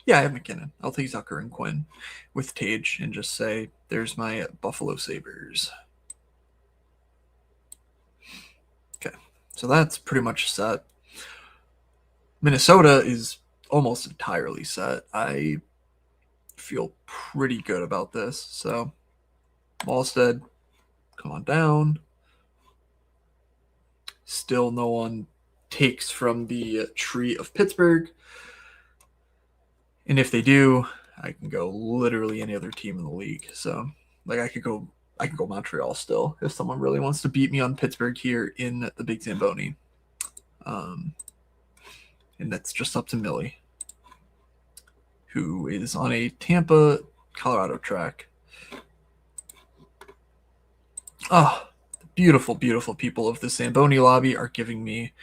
Yeah, I have McKinnon. I'll take Zucker and Quinn with Tage and just say, there's my Buffalo Sabres. Okay, so that's pretty much set. Minnesota is almost entirely set. I feel pretty good about this. So, Wallstead, come on down. Still no one takes from the tree of Pittsburgh. And if they do, I can go literally any other team in the league. So, like, I could go Montreal still if someone really wants to beat me on Pittsburgh here in the Big Zamboni. And that's just up to Millie, who is on a Tampa, Colorado track. Oh, the beautiful, beautiful people of the Zamboni lobby are giving me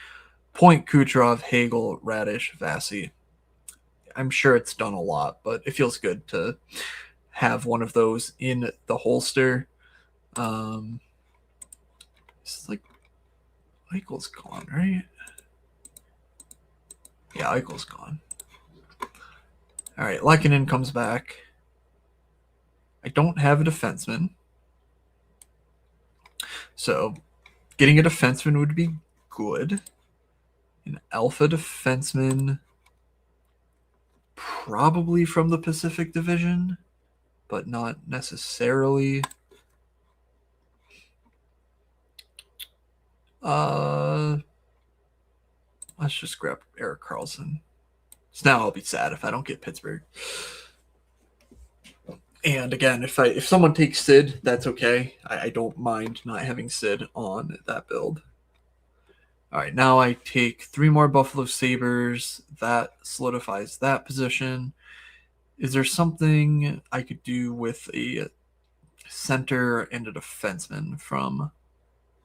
Point, Kucherov, Hagel, Radish, Vasi. I'm sure it's done a lot, but it feels good to have one of those in the holster. It's like Eichel's gone, right? Yeah, Eichel's gone. All right, Lehkonen comes back. I don't have a defenseman. So getting a defenseman would be good. An alpha defenseman, probably from the Pacific Division, but not necessarily. Let's just grab Erik Karlsson. So now I'll be sad if I don't get Pittsburgh. And again, if someone takes Sid, that's okay. I don't mind not having Sid on that build. All right, now I take 3 more Buffalo Sabres. That solidifies that position. Is there something I could do with a center and a defenseman from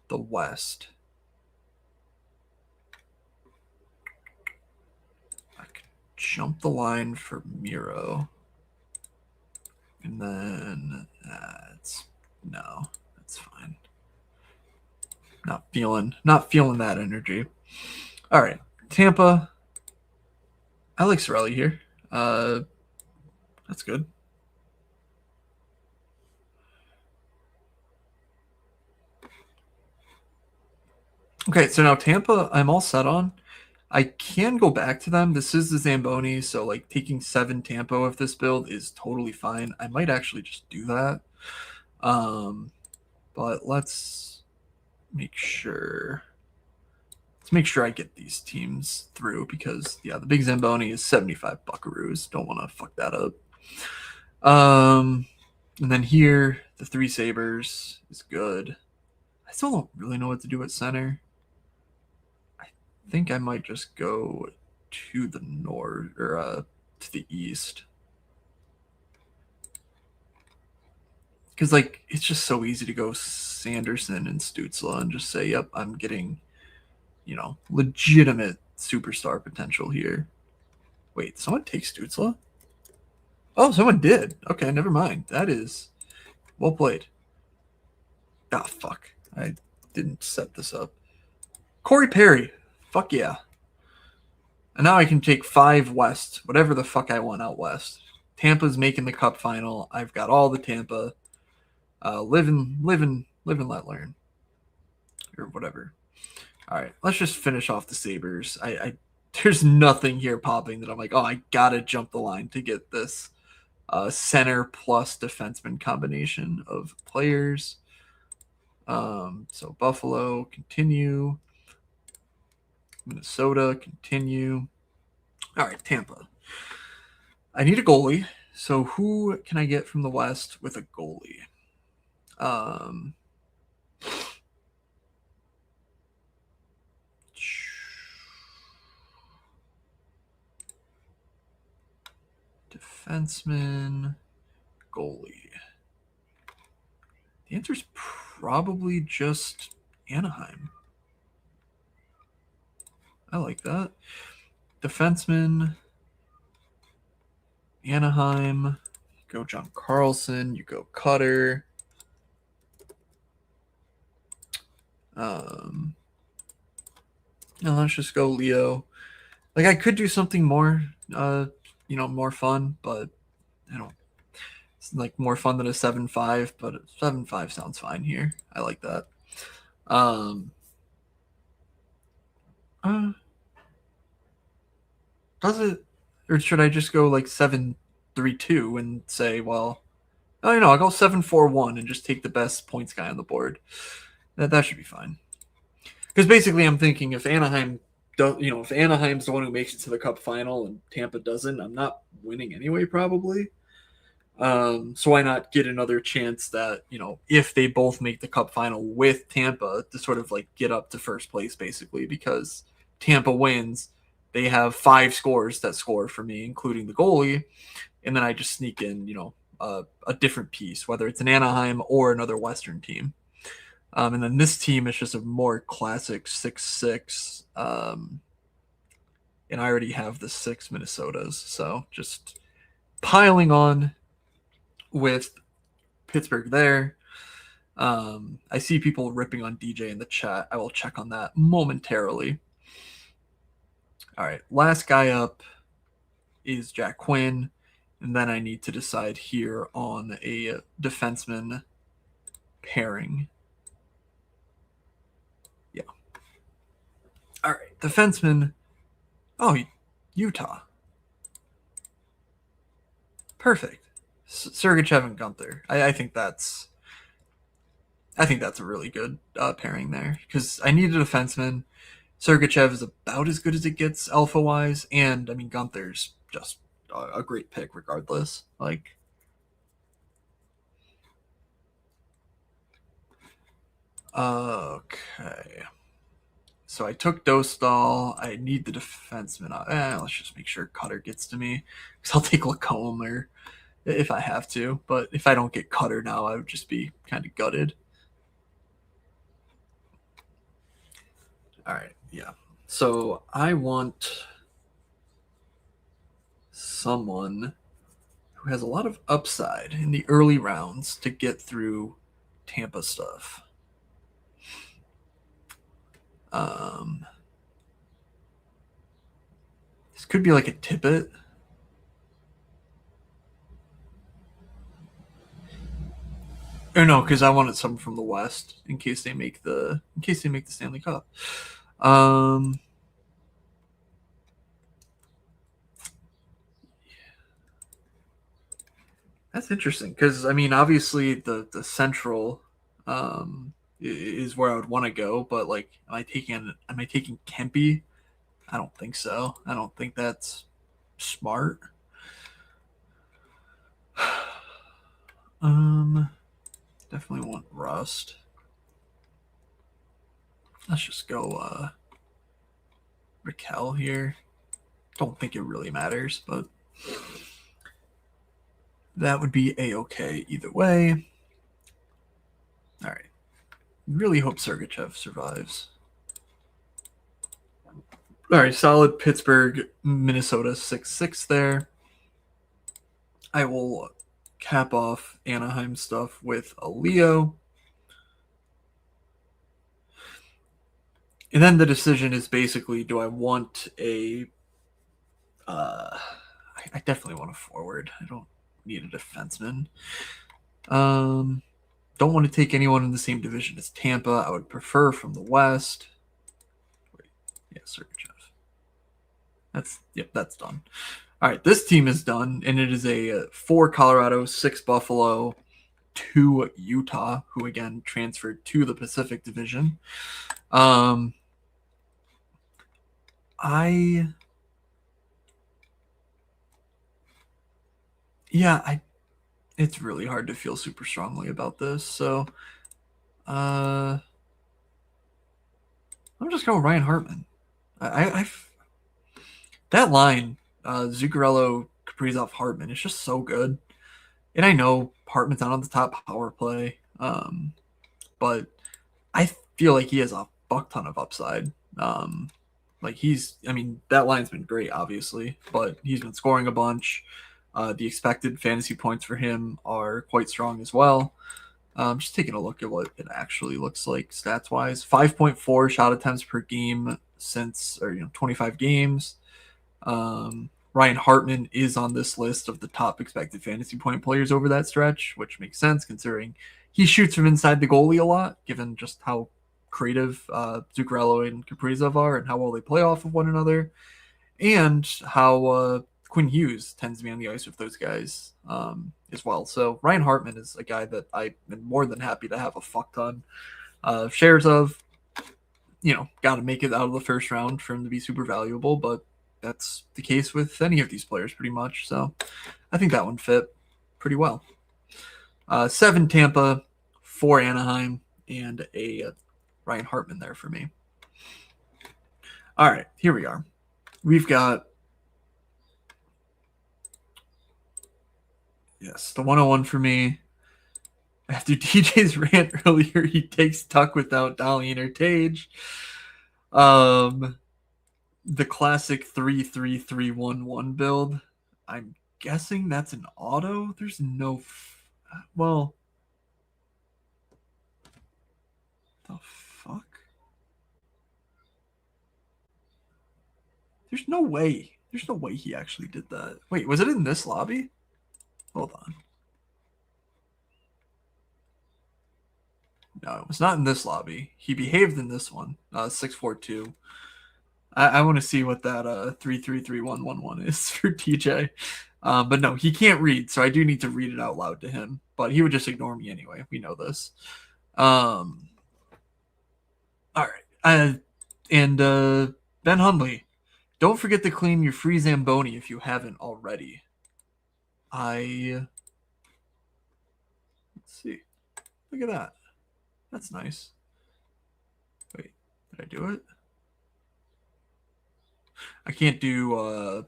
the West? I could jump the line for Miro. And then that's fine. Not feeling that energy. All right, Tampa. I like Sorelli here. That's good. Okay, so now Tampa, I'm all set on. I can go back to them. This is the Zamboni, so like taking 7 Tampa of this build is totally fine. I might actually just do that. But let's make sure I get these teams through, because yeah, the Big Zamboni is 75 Buckaroos. Don't want to fuck that up. And then here, the 3 Sabres is good. I still don't really know what to do at center. I think I might just go to the north, or to the east. Because, like, it's just so easy to go Sanderson and Stützle and just say, yep, I'm getting, legitimate superstar potential here. Wait, someone take Stützle? Oh, someone did. Okay, never mind. That is well played. Ah, fuck. I didn't set this up. Corey Perry. Fuck yeah. And now I can take 5 west, whatever the fuck I want out west. Tampa's making the cup final. I've got all the Tampa. Live and let learn. Or whatever. All right, let's just finish off the Sabres. There's nothing here popping that I'm like, oh, I gotta jump the line to get this center plus defenseman combination of players. So Buffalo, continue. Minnesota, continue. All right, Tampa. I need a goalie. So who can I get from the West with a goalie? Defenseman, goalie. The answer is probably just Anaheim. I like that. Defenseman, Anaheim. You go John Carlson. You go Cutter. And let's just go Leo. Like, I could do something more, more fun, but I don't. It's like more fun than a 7-5, but a 7-5 sounds fine here. I like that. Does it, or should I just go like 7-3-2 and say, well, I'll go 7-4-1 and just take the best points guy on the board. That should be fine. Because basically, I'm thinking if Anaheim if Anaheim's the one who makes it to the Cup final and Tampa doesn't, I'm not winning anyway, probably. So why not get another chance that, if they both make the Cup final with Tampa, to sort of like get up to first place, basically, because Tampa wins, they have 5 scores that score for me, including the goalie, and then I just sneak in, a different piece, whether it's an Anaheim or another Western team. And then this team is just a more classic 6-6. And I already have the 6 Minnesotas. So just piling on with Pittsburgh there. I see people ripping on DJ in the chat. I will check on that momentarily. All right. Last guy up is Jack Quinn. And then I need to decide here on a defenseman pairing. Yeah. All right. Defenseman. Oh, Utah. Perfect. Sergachev and Gunther. I think that's a really good pairing there, because I need a defenseman. Sergachev is about as good as it gets alpha wise, and I mean Gunther's just a great pick regardless. Like, okay. So I took Dostal. I need the defenseman. Let's just make sure Cutter gets to me, because I'll take Lacombe or if I have to. But if I don't get Cutter now, I would just be kind of gutted. All right, yeah. So I want someone who has a lot of upside in the early rounds to get through Tampa stuff. This could be like a Tippett. Or no, because I wanted someone from the West in case they make the Stanley Cup. That's interesting, because I mean, obviously the Central is where I would want to go, but like, am I taking Kempe? I don't think so. I don't think that's smart. Definitely want Rust. Let's just go Raquel here. Don't think it really matters, but that would be a-okay either way. All right. Really hope Sergachev survives. All right, solid Pittsburgh, Minnesota 6-6 there. I will cap off Anaheim stuff with a Leo. And then the decision is basically, do I want a I definitely want a forward. I don't need a defenseman. Don't want to take anyone in the same division as Tampa. I would prefer from the West. Wait, yeah, sir, Jeff. That's done. All right, this team is done, and it is a 4 Colorado, 6 Buffalo, 2 Utah, who again transferred to the Pacific Division. It's really hard to feel super strongly about this. So, I'm just going Ryan Hartman. That line, Zuccarello, Kaprizov, Hartman, is just so good. And I know Hartman's not on the top power play, but I feel like he has a fuck ton of upside. That line's been great, obviously, but he's been scoring a bunch. The expected fantasy points for him are quite strong as well. Just taking a look at what it actually looks like stats wise. 5.4 shot attempts per game since 25 games. Ryan Hartman is on this list of the top expected fantasy point players over that stretch, which makes sense considering he shoots from inside the goalie a lot, given just how creative Zuccarello and Kaprizov are and how well they play off of one another, and how Quinn Hughes tends to be on the ice with those guys as well. So Ryan Hartman is a guy that I'm more than happy to have a fuck ton shares of. Got to make it out of the first round for him to be super valuable, but that's the case with any of these players pretty much. So I think that one fit pretty well. 7 Tampa, 4 Anaheim, and a Ryan Hartman there for me. All right, here we are. We've got, the 101 for me. After DJ's rant earlier, he takes Tuck without Dahlin or Tage. The classic 3-3-3-1-1 build. I'm guessing that's an auto. There's no... the fuck? There's no way. There's no way he actually did that. Wait, was it in this lobby? Hold on. No, it was not in this lobby. He behaved in this one. 642. I want to see what that 3-3-3-1-1-1 is for TJ. But no, he can't read, so I do need to read it out loud to him. But he would just ignore me anyway. We know this. All right. And Ben Hundley, don't forget to claim your free Zamboni if you haven't already. Let's see. Look at that. That's nice. Wait, did I do it? I can't do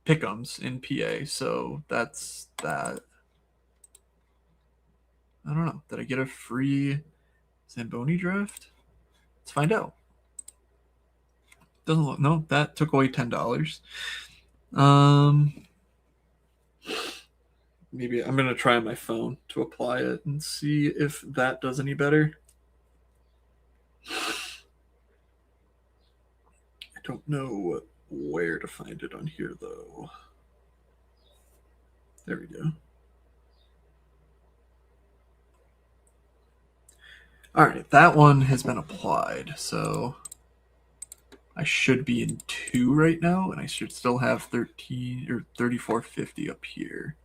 pick'ems in PA, so that's that. I don't know. Did I get a free Zamboni draft? Let's find out. Doesn't look. No, that took away $10. Maybe I'm gonna try on my phone to apply it and see if that does any better. I don't know where to find it on here though. There we go. All right, that one has been applied, so I should be in 2 right now, and I should still have 13 or 3450 up here.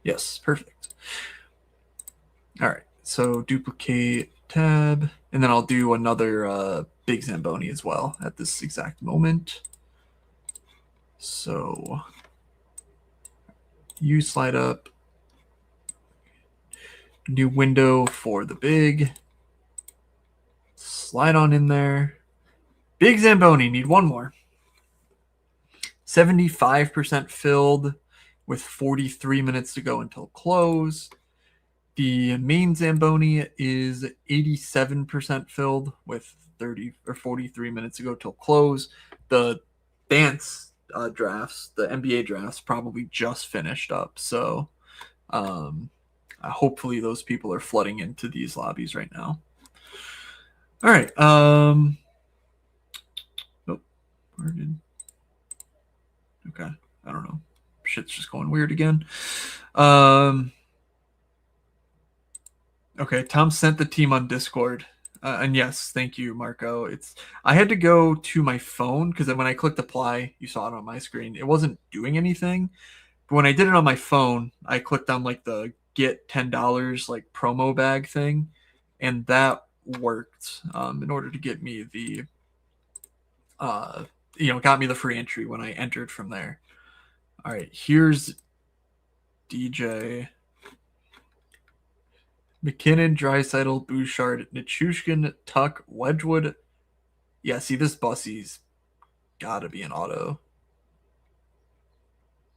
Yes, perfect. All right, so duplicate tab, and then I'll do another big Zamboni as well at this exact moment. So you slide up, new window for the big, slide on in there. Big Zamboni, need one more. 75% filled with 43 minutes to go until close. The main Zamboni is 87% filled with 30 or 43 minutes to go till close. The dance drafts, the NBA drafts, probably just finished up. So hopefully those people are flooding into these lobbies right now. All right. Okay. I don't know. Shit's just going weird again. Okay, Tom sent the team on Discord. And yes, thank you, Marco. I had to go to my phone because when I clicked apply, you saw it on my screen. It wasn't doing anything. But when I did it on my phone, I clicked on like the get $10 like promo bag thing, and that worked in order to get me the got me the free entry when I entered from there. All right, here's DJ. McKinnon, Draisaitl, Bouchard, Nichushkin, Tuck, Wedgwood. Yeah, see, this Bussy's got to be an auto.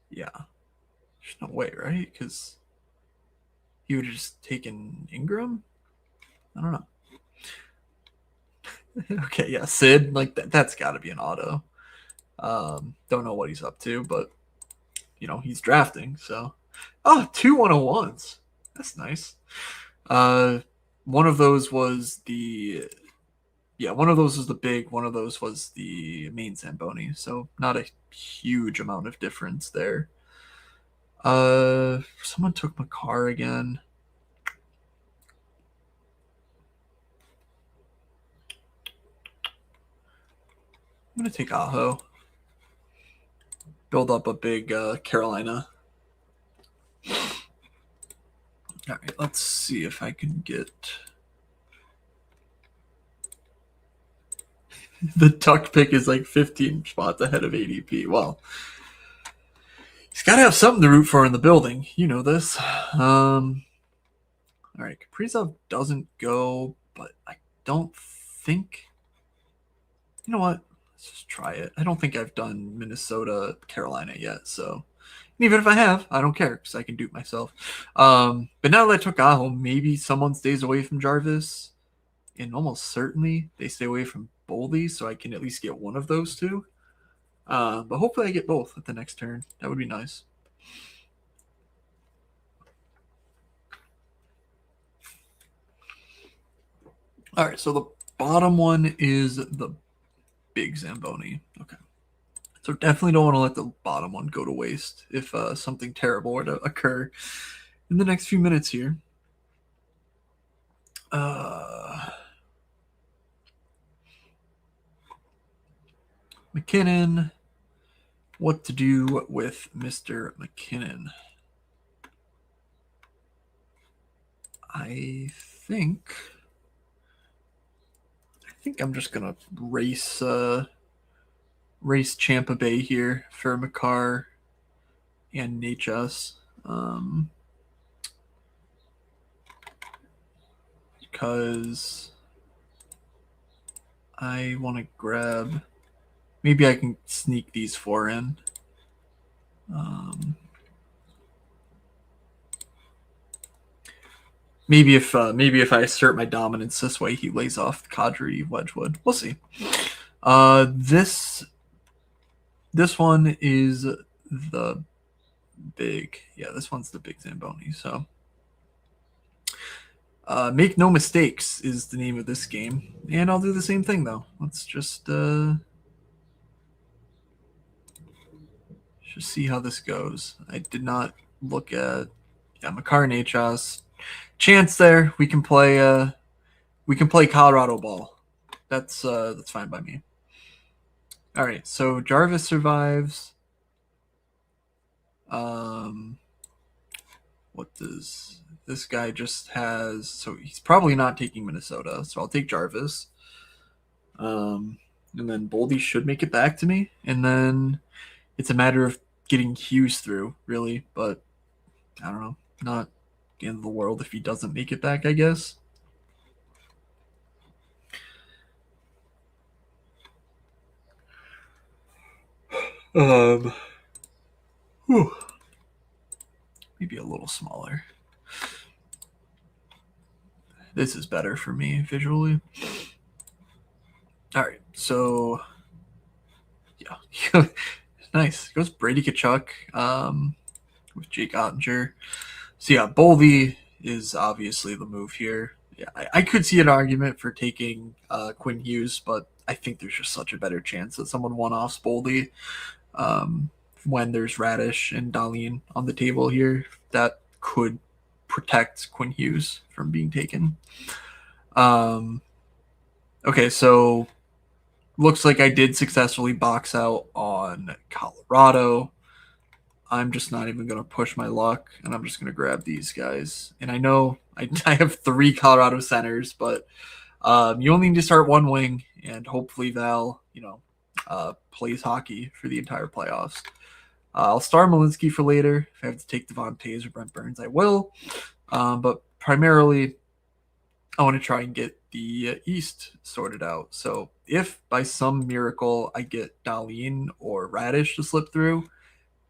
Yeah. There's no way, right? Because he would have just taken Ingram? I don't know. Okay, yeah, Sid, like that's got to be an auto. Don't know what he's up to, but, he's drafting, so. Oh, 2 101s. That's nice. One of those was the big, one of those was the main Zamboni, so not a huge amount of difference there. Someone took Makar again. I'm gonna take Aho. Build up a big Carolina. All right, let's see if I can get the Tuck pick is like 15 spots ahead of ADP. Well, he's got to have something to root for in the building. You know this. All right, Kaprizov doesn't go, but I don't think. You know what? Let's just try it. I don't think I've done Minnesota, Carolina yet, so. Even if I have, I don't care because I can dupe myself. But now that I took Aho, maybe someone stays away from Jarvis, and almost certainly they stay away from Boldy, so I can at least get one of those two. But hopefully I get both at the next turn. That would be nice. All right, so the bottom one is the big Zamboni. Okay. So definitely don't want to let the bottom one go to waste if something terrible were to occur in the next few minutes here. McKinnon. What to do with Mr. McKinnon? I think I'm just gonna race Champa Bay here for Makar and Nachas. Because I want to grab. Maybe I can sneak these 4 in. Maybe if I assert my dominance this way, he lays off Kadri Wedgwood. We'll see. This one is the big. Yeah, this one's the big Zamboni. So, make no mistakes is the name of this game, and I'll do the same thing though. Let's just see how this goes. I did not look at Makar and Nachas. Chance there. We can play Colorado ball. That's fine by me. All right, so Jarvis survives. What does this guy just has? So he's probably not taking Minnesota, so I'll take Jarvis. And then Boldy should make it back to me, and then it's a matter of getting Hughes through, really. But I don't know, not the end of the world if he doesn't make it back, I guess. Maybe a little smaller. This is better for me visually. All right, so yeah, nice. It goes Brady Tkachuk with Jake Ottinger. So yeah, Boldy is obviously the move here. Yeah, I could see an argument for taking Quinn Hughes, but I think there's just such a better chance that someone one-offs Boldy when there's Radish and Dahlin on the table here, that could protect Quinn Hughes from being taken. Okay, so looks like I did successfully box out on Colorado. I'm just not even going to push my luck, and I'm just going to grab these guys. And I know I have 3 Colorado centers, but you only need to start one wing, and hopefully Val, plays hockey for the entire playoffs. I'll start Malinsky for later. If I have to take Devon Tays or Brent Burns, I will. But primarily, I want to try and get the East sorted out. So if by some miracle I get Dahlin or Radish to slip through,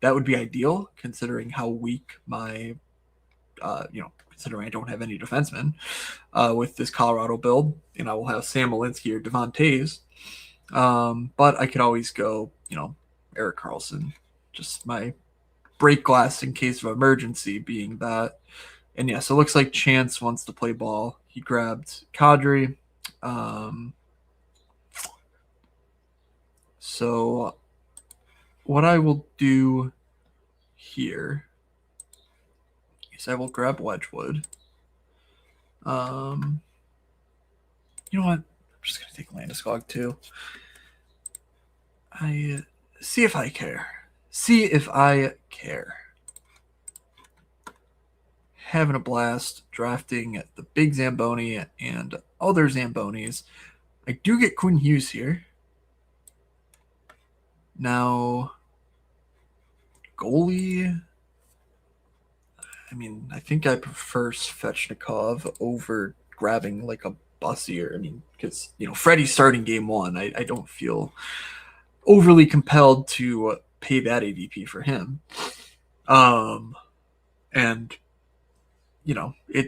that would be ideal, considering how weak my, considering I don't have any defensemen with this Colorado build, and I will have Sam Malinsky or Devon Tays. But I could always go, Erik Karlsson, just my break glass in case of emergency being that. And yeah, so it looks like Chance wants to play ball. He grabbed Kadri. So what I will do here is I will grab Wedgwood. You know what? I'm just going to take Landeskog too. See if I care. Having a blast drafting the big Zamboni and other Zambonis. I do get Quinn Hughes here. Now, goalie. I mean, I think I prefer Svechnikov over grabbing like a Bussier. Because, Freddie's starting game 1. I don't feel overly compelled to pay that ADP for him. And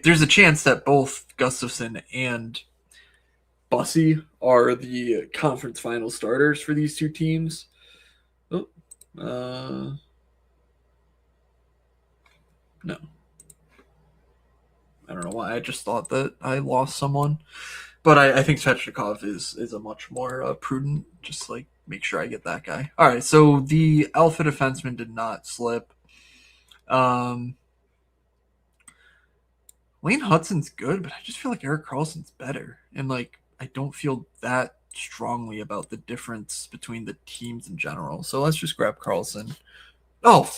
there's a chance that both Gustafsson and Bussy are the conference final starters for these two teams. No. I don't know why. I just thought that I lost someone. But I think Svechnikov is a much more prudent, just like make sure I get that guy. All right, so the alpha defenseman did not slip. Lane Hudson's good, but I just feel like Erik Karlsson's better. And I don't feel that strongly about the difference between the teams in general. So let's just grab Karlsson. Oh,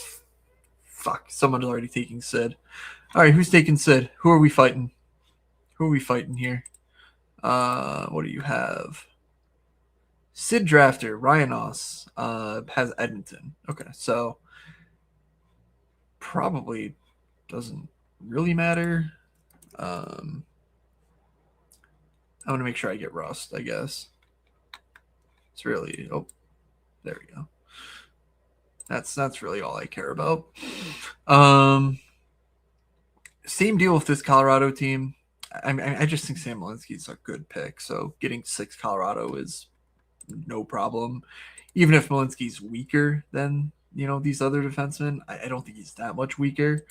fuck. Someone's already taking Sid. All right, who's taking Sid? Who are we fighting? Who are we fighting here? What do you have? Sid Drafter, Ryan Oss, has Edmonton. Okay, so probably doesn't really matter. I'm going to make sure I get Rust, I guess. It's really... Oh, there we go. That's really all I care about. Same deal with this Colorado team. I just think Sam Malinsky's a good pick. So getting 6 Colorado is no problem. Even if Malinsky's weaker than, these other defensemen, I don't think he's that much weaker.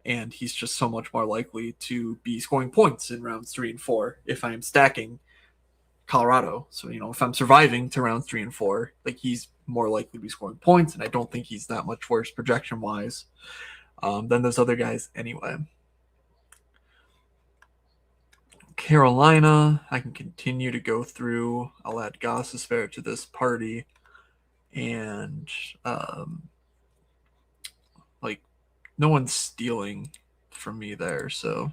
And he's just so much more likely to be scoring points in rounds 3 and 4 if I'm stacking Colorado. So, if I'm surviving to rounds 3 and 4, he's more likely to be scoring points. And I don't think he's that much worse projection-wise than those other guys anyway. Carolina, I can continue to go through. I'll add Gostisbehere to this party. And, no one's stealing from me there. So,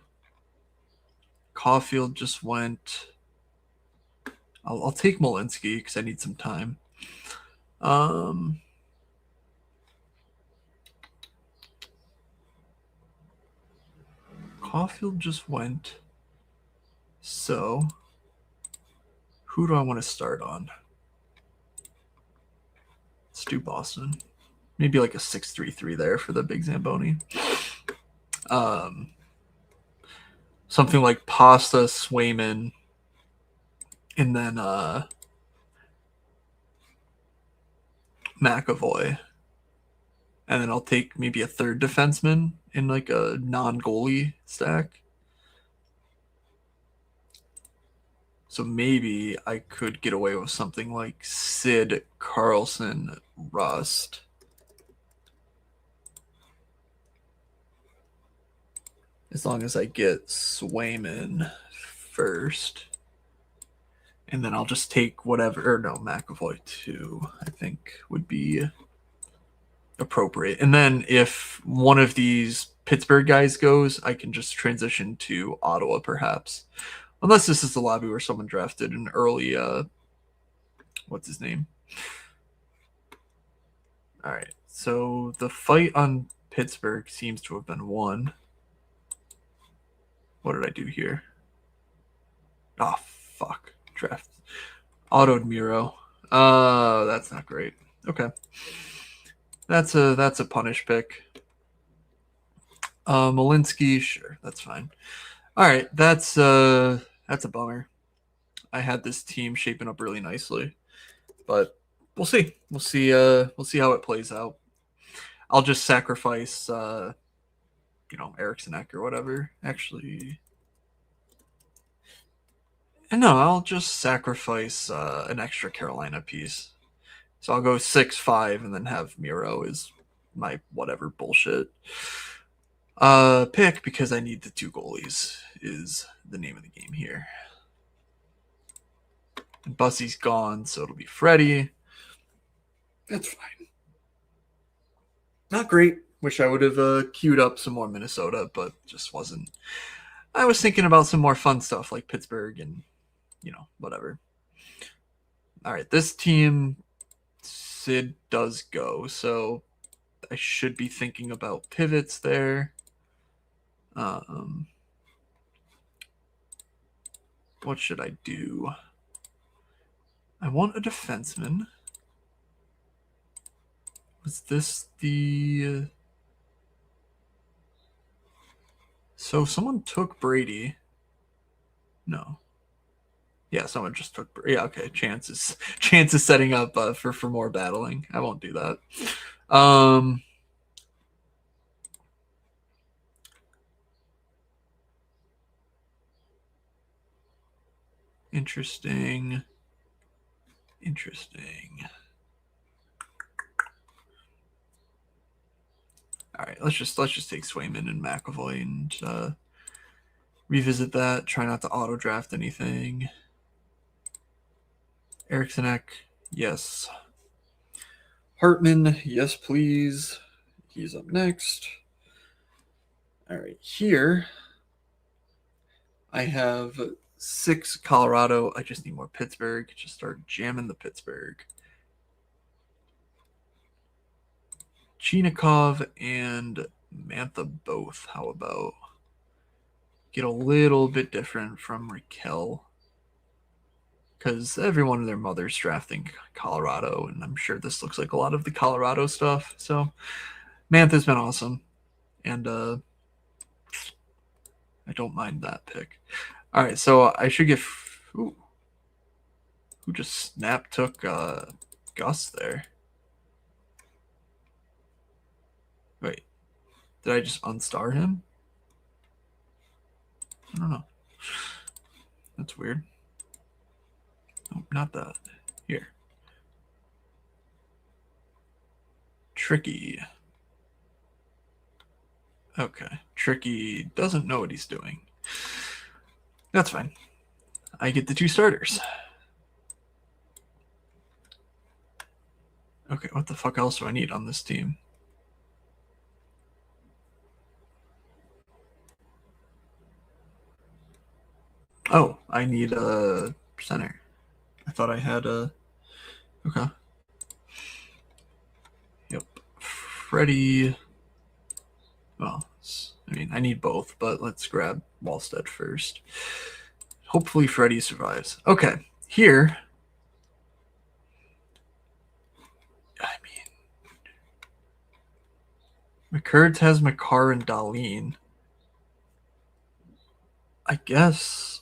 Caulfield just went. I'll take Malinsky because I need some time. Caulfield just went. So, who do I want to start on? Let's do Boston. Maybe like a 6-3-3 there for the big Zamboni. Something like Pasta, Swayman, and then McAvoy. And then I'll take maybe a third defenseman in like a non-goalie stack. So maybe I could get away with something like Sid, Karlsson, Rust. as long as I get Swayman first. And then I'll just take whatever, or no, McAvoy too, I think would be appropriate. And then if one of these Pittsburgh guys goes, I can just transition to Ottawa perhaps. Unless this is the lobby where someone drafted an early, what's his name? All right, so the fight on Pittsburgh seems to have been won. What did I do here? Oh, fuck. Draft. Autoed Miro. That's not great. Okay. That's a punish pick. Malinsky, sure, that's fine. All right, that's a bummer. I had this team shaping up really nicely, but we'll see. We'll see how it plays out. I'll just sacrifice Eriksson Ek or whatever. Actually, no, I'll just sacrifice an extra Carolina piece. So I'll go 6-5 and then have Miro as my whatever bullshit pick because I need the 2 goalies is the name of the game here. And Bussy's gone, so it'll be Freddie. That's fine. Not great. Wish I would have queued up some more Minnesota, but just wasn't. I was thinking about some more fun stuff like Pittsburgh and, whatever. All right, this team, Sid does go, so I should be thinking about pivots there. What should I do? I want a defenseman. Was this the... So someone took Brady. No. Yeah, someone just took... Yeah, okay. Chance is setting up for more battling. I won't do that. Interesting. All right, let's just take Swayman and McAvoy and revisit that. Try not to auto draft anything. Eriksson Ek, yes. Hartman, yes, please. He's up next. All right, here I have 6 Colorado. I just need more Pittsburgh. Just start jamming the Pittsburgh. Chinikov and Mantha both. How about get a little bit different from Raquel? Because everyone and their mother's drafting Colorado, and I'm sure this looks like a lot of the Colorado stuff. So Mantha's been awesome, and I don't mind that pick. All right, so I should get... Ooh, who just snap took Gus there? Wait, did I just unstar him? I don't know. That's weird. Nope, not that. Here. Tricky. Okay. Tricky doesn't know what he's doing. That's fine. I get the 2 starters. Okay, what the fuck else do I need on this team? Oh, I need a center. I thought I had a... Okay. Yep. Freddie... Well, I mean, I need both, but let's grab Wallstead first. Hopefully Freddie survives. Okay, here... I mean... McCurds has Makar and Darlene. I guess...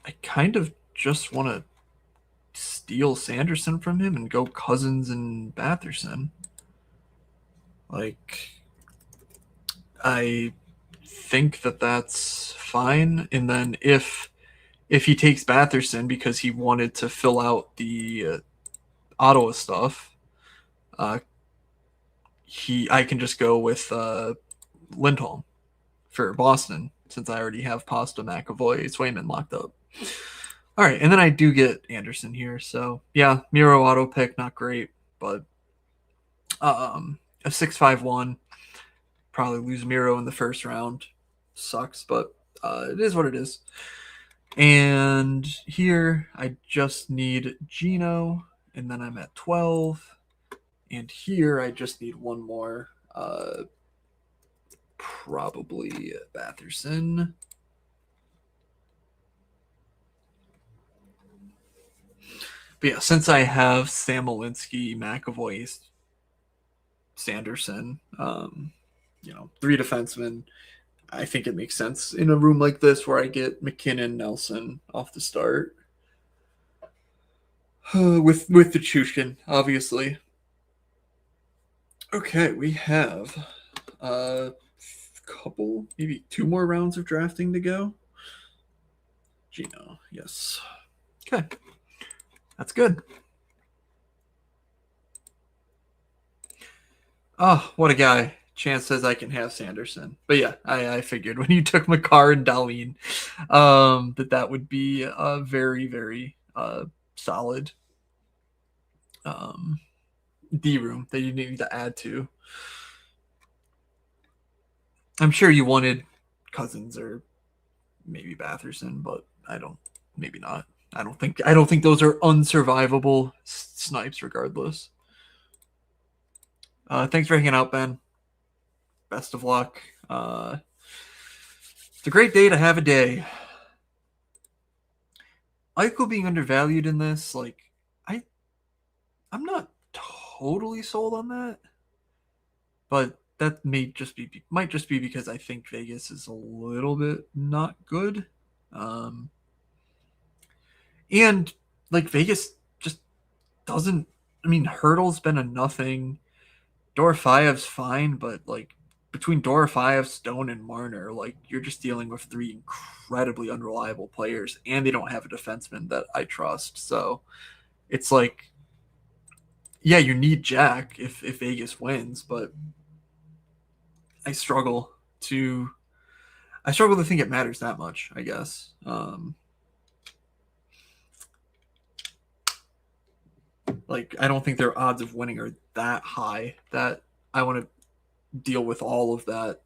I kind of just want to steal Sanderson from him and go Cousins and Batherson. Like, I think that that's fine. And then if he takes Batherson because he wanted to fill out the Ottawa stuff, I can just go with Lindholm for Boston, since I already have Pasta, McAvoy, Swayman locked up. All right, and then I do get Anderson here. So, yeah, Miro auto pick, not great, but a 6-5-1. Probably lose Miro in the first round. Sucks, but it is what it is. And here I just need Gino, and then I'm at 12. And here I just need one more, probably Batherson. But yeah, since I have Sam Malinsky, McAvoy, Sanderson, 3 defensemen, I think it makes sense in a room like this where I get McKinnon, Nelson off the start. With the Chushkin, obviously. Okay, we have a couple, maybe 2 more rounds of drafting to go. Gino, yes. Okay. That's good. Oh, what a guy. Chance says I can have Sanderson. But yeah, I figured when you took Makar and Dahlin, that would be a very, very solid D room that you need to add to. I'm sure you wanted Cousins or maybe Batherson, but maybe not. I don't think those are unsurvivable snipes regardless. Thanks for hanging out, Ben. Best of luck. It's a great day to have a day. Eichel being undervalued in this, I'm not totally sold on that, but that might just be because I think Vegas is a little bit not good, and Vegas just doesn't. I mean, Hurdle's been a nothing. Dorofayev's fine, but between Dorofeyev, Stone, and Marner, you're just dealing with 3 incredibly unreliable players, and they don't have a defenseman that I trust. So it's yeah, you need Jack if Vegas wins, but I struggle to think it matters that much, I guess. I don't think their odds of winning are that high that I want to deal with all of that.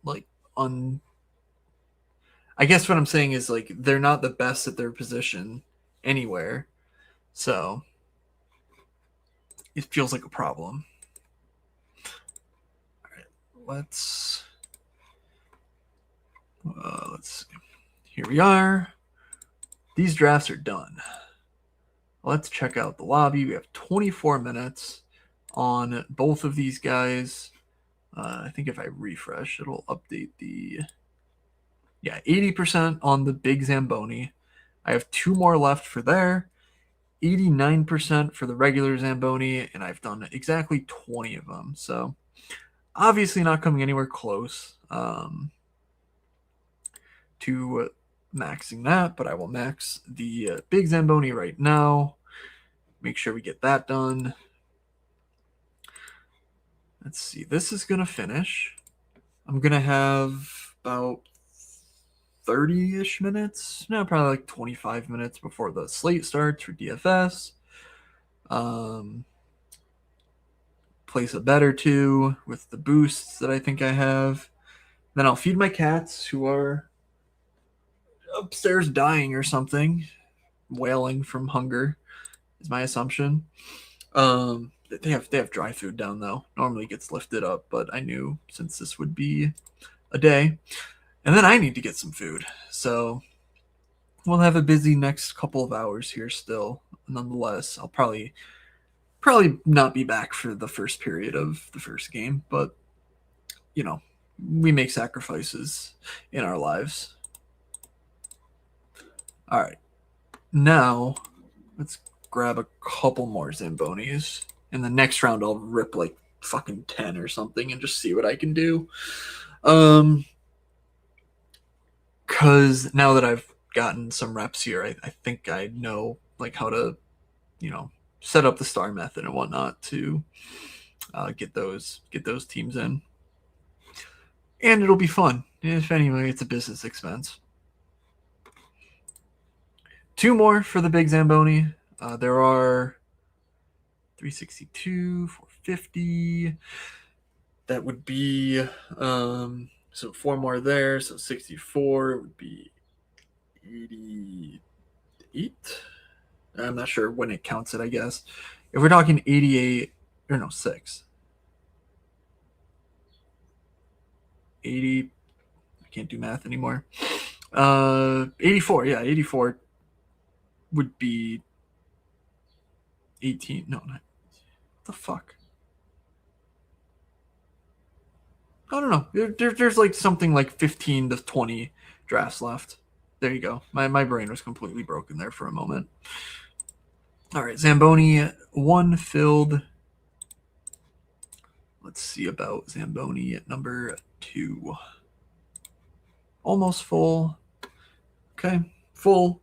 I guess what I'm saying is they're not the best at their position anywhere, so it feels like a problem. All right, let's see. Here we are. These drafts are done. Let's check out the lobby. We have 24 minutes on both of these guys. I think if I refresh, it'll update 80% on the big Zamboni. I have 2 more left for there. 89% for the regular Zamboni, and I've done exactly 20 of them. So obviously not coming anywhere close to maxing that, but I will max the big Zamboni right now. Make sure we get that done. Let's see. This is going to finish. I'm going to have about 30-ish minutes. No, probably 25 minutes before the slate starts for DFS. Place a bet or 2 with the boosts that I think I have. Then I'll feed my cats who are upstairs dying or something, wailing from hunger is my assumption. They have dry food down though. Normally it gets lifted up, but I knew since this would be a day, and then I need to get some food, so we'll have a busy next couple of hours here still. Nonetheless, I'll probably not be back for the first period of the first game, but we make sacrifices in our lives. All right, now let's grab a couple more Zambonis. In the next round, I'll rip fucking 10 or something and just see what I can do. Because now that I've gotten some reps here, I think I know how to, set up the star method and whatnot to get those teams in, and it'll be fun. If anyway, it's a business expense. 2 more for the big Zamboni. There are 362, 450. That would be so 4 more there. So 64 would be 88. I'm not sure when it counts it, I guess. If we're talking 88, or no, 6. 80, I can't do math anymore. 84, yeah, 84 would be 18. No, not, what the fuck? I don't know. There's like something like 15 to 20 drafts left. There you go. My brain was completely broken there for a moment. All right, Zamboni 1 filled. Let's see about Zamboni at number 2. Almost full. Okay, full.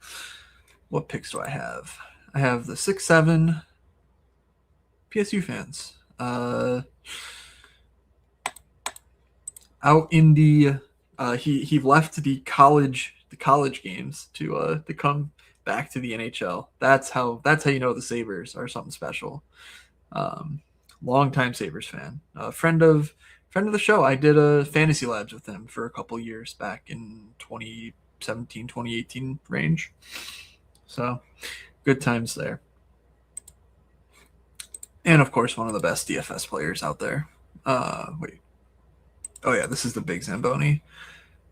What picks do I have? I have the 6-7 PSU fans. Out in the he left the college games to come back to the NHL. That's how you know the Sabres are something special. Longtime Sabres fan, friend of the show. I did a fantasy labs with him for a couple years back in 2017, 2018 range. So good times there. And of course, one of the best DFS players out there. Wait. Oh yeah, this is the big Zamboni.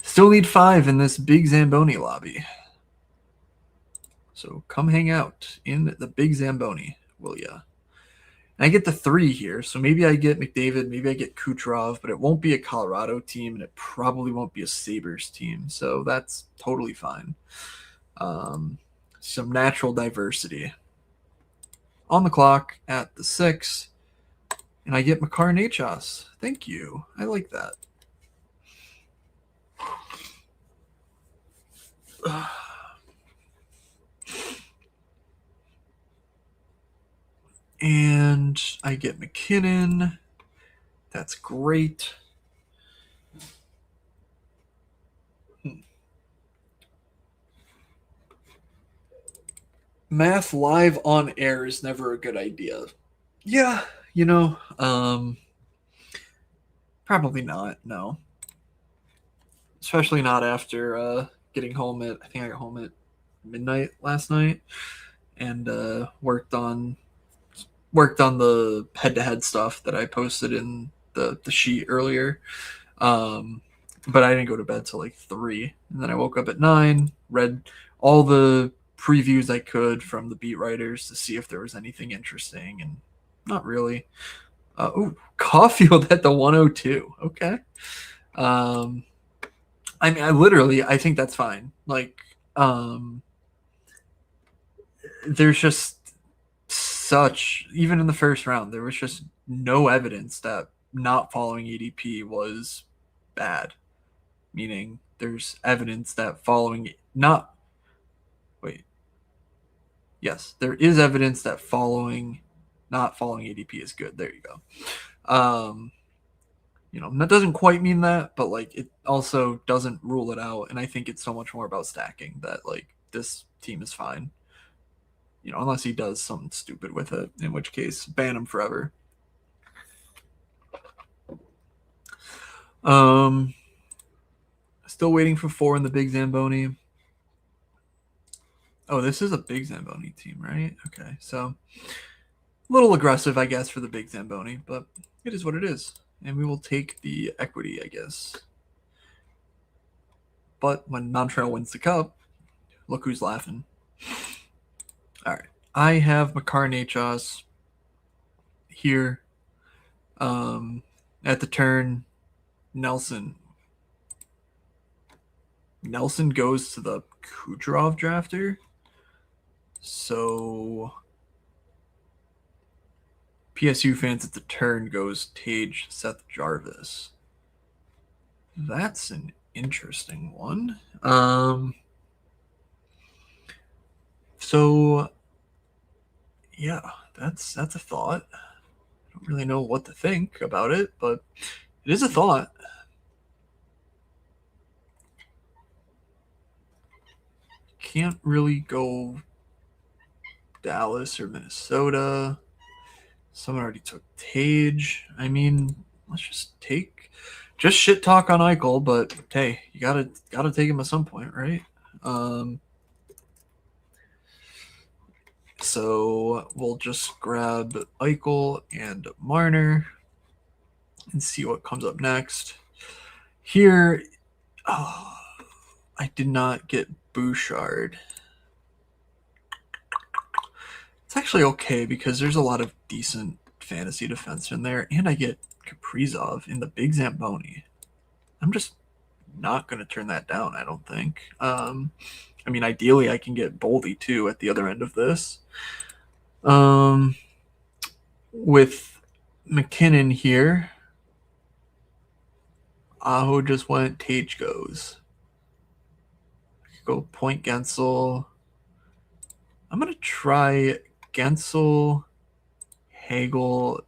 Still need 5 in this big Zamboni lobby. So come hang out in the big Zamboni, will ya? And I get the 3 here, so maybe I get McDavid, maybe I get Kucherov, but it won't be a Colorado team, and it probably won't be a Sabres team, so that's totally fine. Some natural diversity. On the clock at the 6, and I get Makar Nachos. Thank you. I like that. And I get McKinnon. That's great. Math live on air is never a good idea. Yeah, probably not, no. Especially not after getting home I think I got home at midnight last night and worked on the head-to-head stuff that I posted in the sheet earlier. But I didn't go to bed till like 3. And then I woke up at 9, read all the previews I could from the beat writers to see if there was anything interesting, and not really. Caulfield at the 102. Okay. I mean, I think that's fine. Like, there's just even in the first round, there was just no evidence that not following ADP was bad. Meaning there's evidence that there is evidence that not following ADP is good. There you go. That doesn't quite mean that, but like it also doesn't rule it out. And I think it's so much more about stacking that like this team is fine. Unless he does something stupid with it, in which case ban him forever. Still waiting for 4 in the big Zamboni. Oh, this is a big Zamboni team, right? Okay, so a little aggressive, I guess, for the big Zamboni, but it is what it is. And we will take the equity, I guess. But when Montreal wins the cup, look who's laughing. All right. I have Makar Nachos here. At the turn, Nelson goes to the Kucherov drafter. So PSU fans at the turn goes Tage, Seth Jarvis. That's an interesting one. So yeah, that's a thought. I don't really know what to think about it, but it is a thought. Can't really go Dallas or Minnesota. Someone already took Tage. I mean, let's just shit talk on Eichel, but hey, you gotta take him at some point, right? So we'll just grab Eichel and Marner and see what comes up next. Here, I did not get Bouchard. It's actually okay because there's a lot of decent fantasy defensemen there, and I get Kaprizov in the big Zamboni. I'm just not going to turn that down, I don't think. I mean, ideally, I can get Boldy, too, at the other end of this. With McKinnon here, Aho just went, Tage goes. I could go Point Gensel. I'm going to try Gensel, Hagel,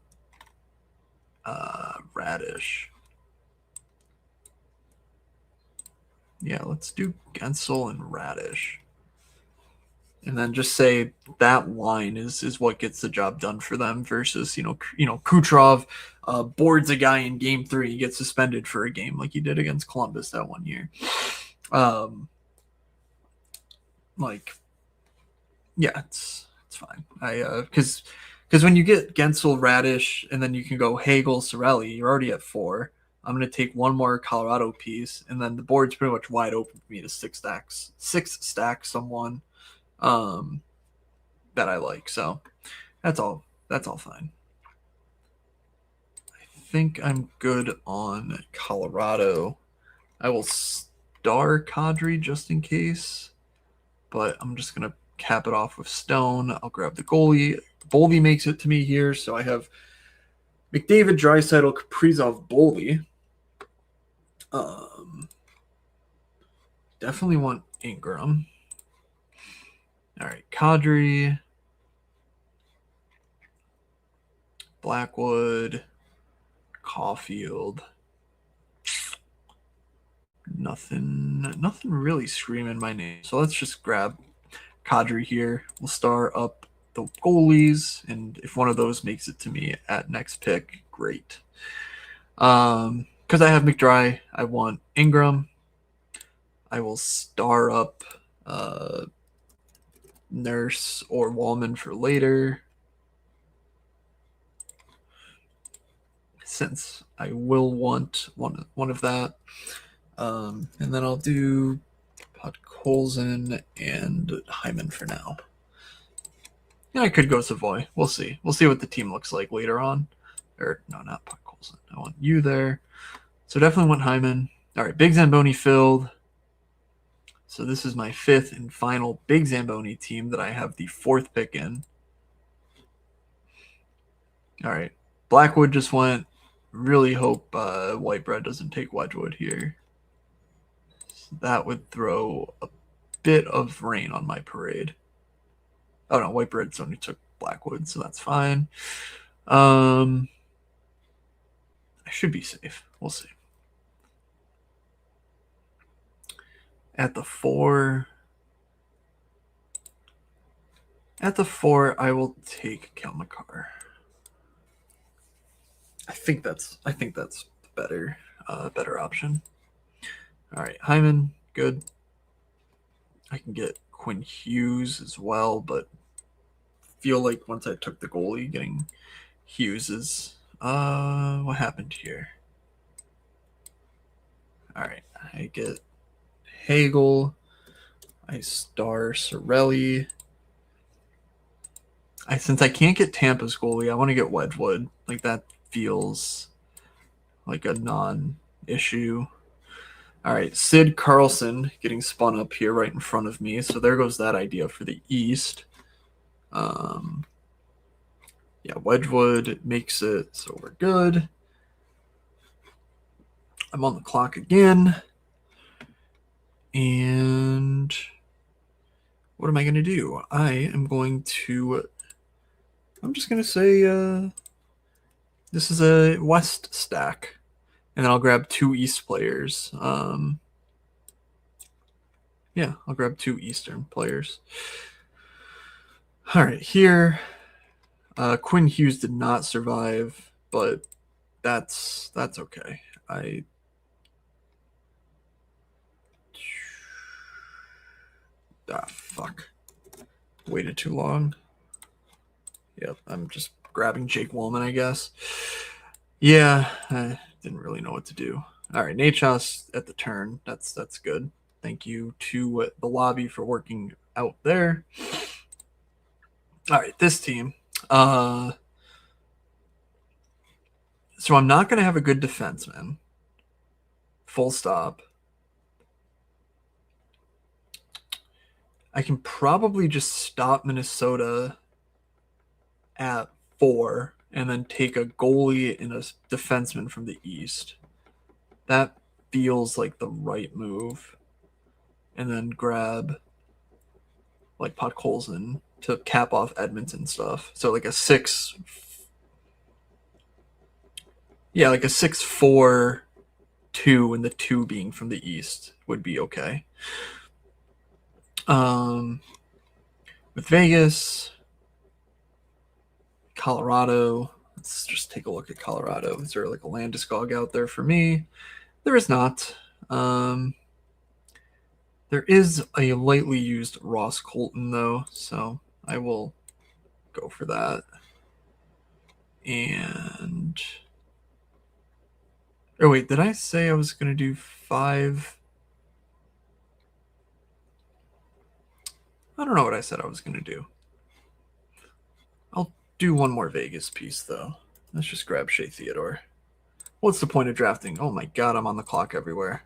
Radish. Yeah, let's do Gensel and Radish. And then just say that line is what gets the job done for them versus, Kucherov boards a guy in game 3, he gets suspended for a game like he did against Columbus that one year. It's fine. Because when you get Gensel, Radish, and then you can go Hagel, Sorelli, you're already at 4. I'm going to take one more Colorado piece, and then the board's pretty much wide open for me to six stack someone that I like. So that's all fine. I think I'm good on Colorado. I will star Kadri just in case, but I'm just going to cap it off with Stone. I'll grab the goalie. Boldy makes it to me here, so I have McDavid, Draisaitl, Kaprizov, Boldy. Definitely want Ingram. All right, Kadri, Blackwood, Caulfield. Nothing really screaming my name. So let's just grab Kadri here. We'll star up the goalies, and if one of those makes it to me at next pick, great. Because I have McDry, I want Ingram. I will star up Nurse or Wallman for later, since I will want one of that. And then I'll do Podkolzin and Hyman for now. Yeah, I could go Savoy. We'll see. We'll see what the team looks like later on. Or no, not Podkolzin. I want you there. So definitely want Hyman. All right, big Zamboni filled. So this is my 5th and final big Zamboni team that I have the 4th pick in. All right, Blackwood just went. Really hope White Bread doesn't take Wedgwood here. So that would throw a bit of rain on my parade. Oh no, White Bread's only took Blackwood, so that's fine. I should be safe. We'll see. At the 4, I will take Kelmakar. I think that's better option. All right, Hyman, good. I can get Quinn Hughes as well, but feel like once I took the goalie, getting Hughes is what happened here? All right, I get Hagel. I star Sorelli. Since I can't get Tampa's goalie, I want to get Wedgwood. Like, that feels like a non-issue. All right, Sid Carlson getting spun up here right in front of me. So there goes that idea for the East. Yeah, Wedgwood makes it, so we're good. I'm on the clock again. And what am I going to do? I'm just going to say This is a West stack. And then I'll grab 2 East players. Yeah, I'll grab 2 Eastern players. All right, here, Quinn Hughes did not survive, but that's okay. Fuck. Waited too long. Yep, I'm just grabbing Jake Woolman, I guess. Yeah, I didn't really know what to do. All right, Nachos at the turn. That's good. Thank you to the lobby for working out there. All right, this team. So I'm not going to have a good defenseman. Full stop. I can probably just stop Minnesota at 4 and then take a goalie and a defenseman from the East. That feels like the right move. And then grab like Podkolzin to cap off Edmonton stuff. So like a 6. Yeah, like a 6-4-2 and the 2 being from the East would be okay. With Vegas, Colorado, let's just take a look at Colorado. Is there like a Landeskog out there for me? There is not. There is a lightly used Ross Colton, though, so I will go for that. And... oh, wait, did I say I was going to do 5? I don't know what I said I was going to do. I'll do one more Vegas piece, though. Let's just grab Shea Theodore. What's the point of drafting? Oh, my God, I'm on the clock everywhere.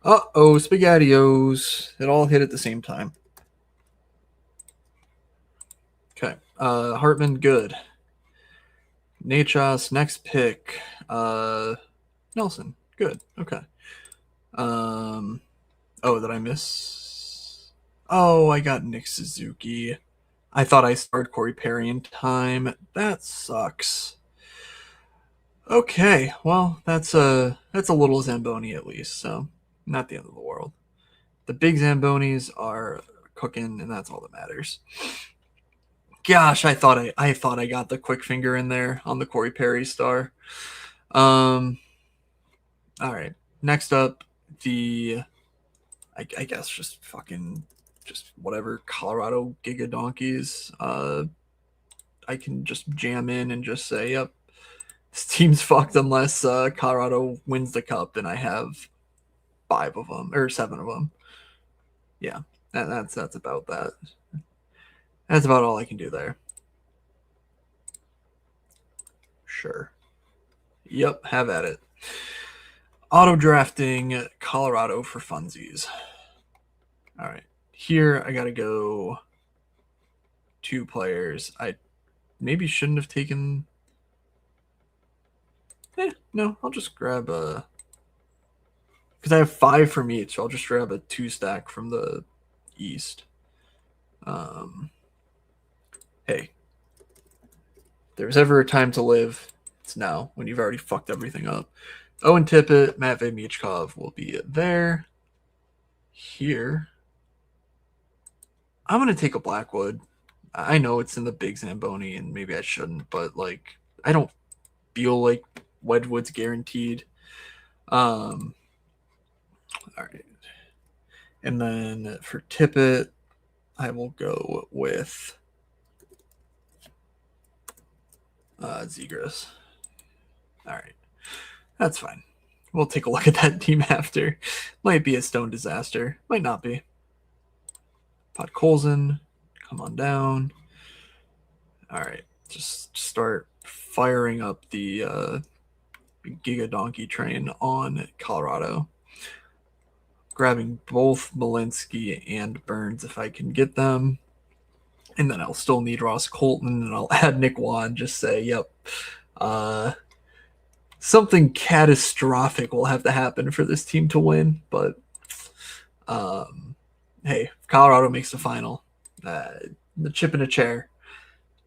Uh-oh, SpaghettiOs. It all hit at the same time. Okay. Hartman, good. Nachos, next pick. Nelson, good. Okay. Oh, did I miss? Oh, I got Nick Suzuki. I thought I started Corey Perry in time. That sucks. Okay, well, that's a little Zamboni at least, so not the end of the world. The big Zambonis are cooking, and that's all that matters. Gosh, I thought I got the quick finger in there on the Corey Perry star. All right. Next up, I guess just whatever Colorado Giga Donkeys. I can just jam in and just say, yep, this team's fucked unless Colorado wins the cup, and I have 5 of them or 7 of them. Yeah, that's about that. That's about all I can do there. Sure. Yep, have at it. Auto drafting Colorado for funsies. All right. Here I got to go 2 players. I maybe shouldn't have taken... no, I'll just grab a... because I have 5 from each, so I'll just grab a 2 stack from the East. Hey, if there's ever a time to live, it's now, when you've already fucked everything up. Owen Tippett, Matvey Michkov will be there. Here, I'm going to take a Blackwood. I know it's in the big Zamboni, and maybe I shouldn't, but, like, I don't feel like Wedgwood's guaranteed. All right. And then for Tippett, I will go with Zegras. All right. That's fine. We'll take a look at that team after. Might be a stone disaster. Might not be. Podkolzin, come on down. All right. Just start firing up the Giga Donkey train on Colorado. Grabbing both Malinsky and Burns if I can get them. And then I'll still need Ross Colton, and I'll add Nick Wan. Just say, yep. Something catastrophic will have to happen for this team to win. But, hey, if Colorado makes the final, the chip in a chair.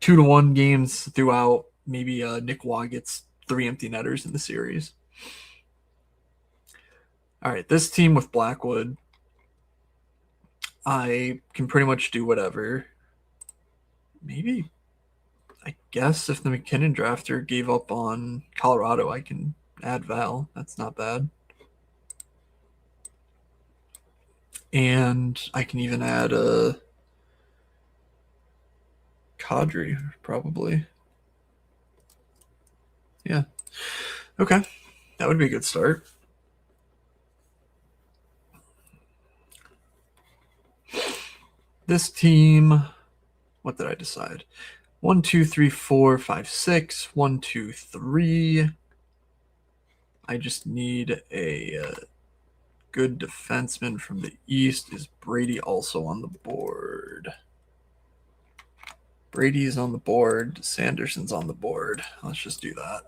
2-1 games throughout. maybe Nick Waugh gets 3 empty netters in the series. All right, this team with Blackwood, I can pretty much do whatever. Maybe, I guess if the McKinnon drafter gave up on Colorado, I can add Val. That's not bad. And I can even add a Kadri, probably. Yeah. Okay. That would be a good start. This team, what did I decide? 1, 2, 3, 4, 5, 6. 1, 2, 3. I just need a good defenseman from the East. Is Brady also on the board? Brady is on the board. Sanderson's on the board. Let's just do that.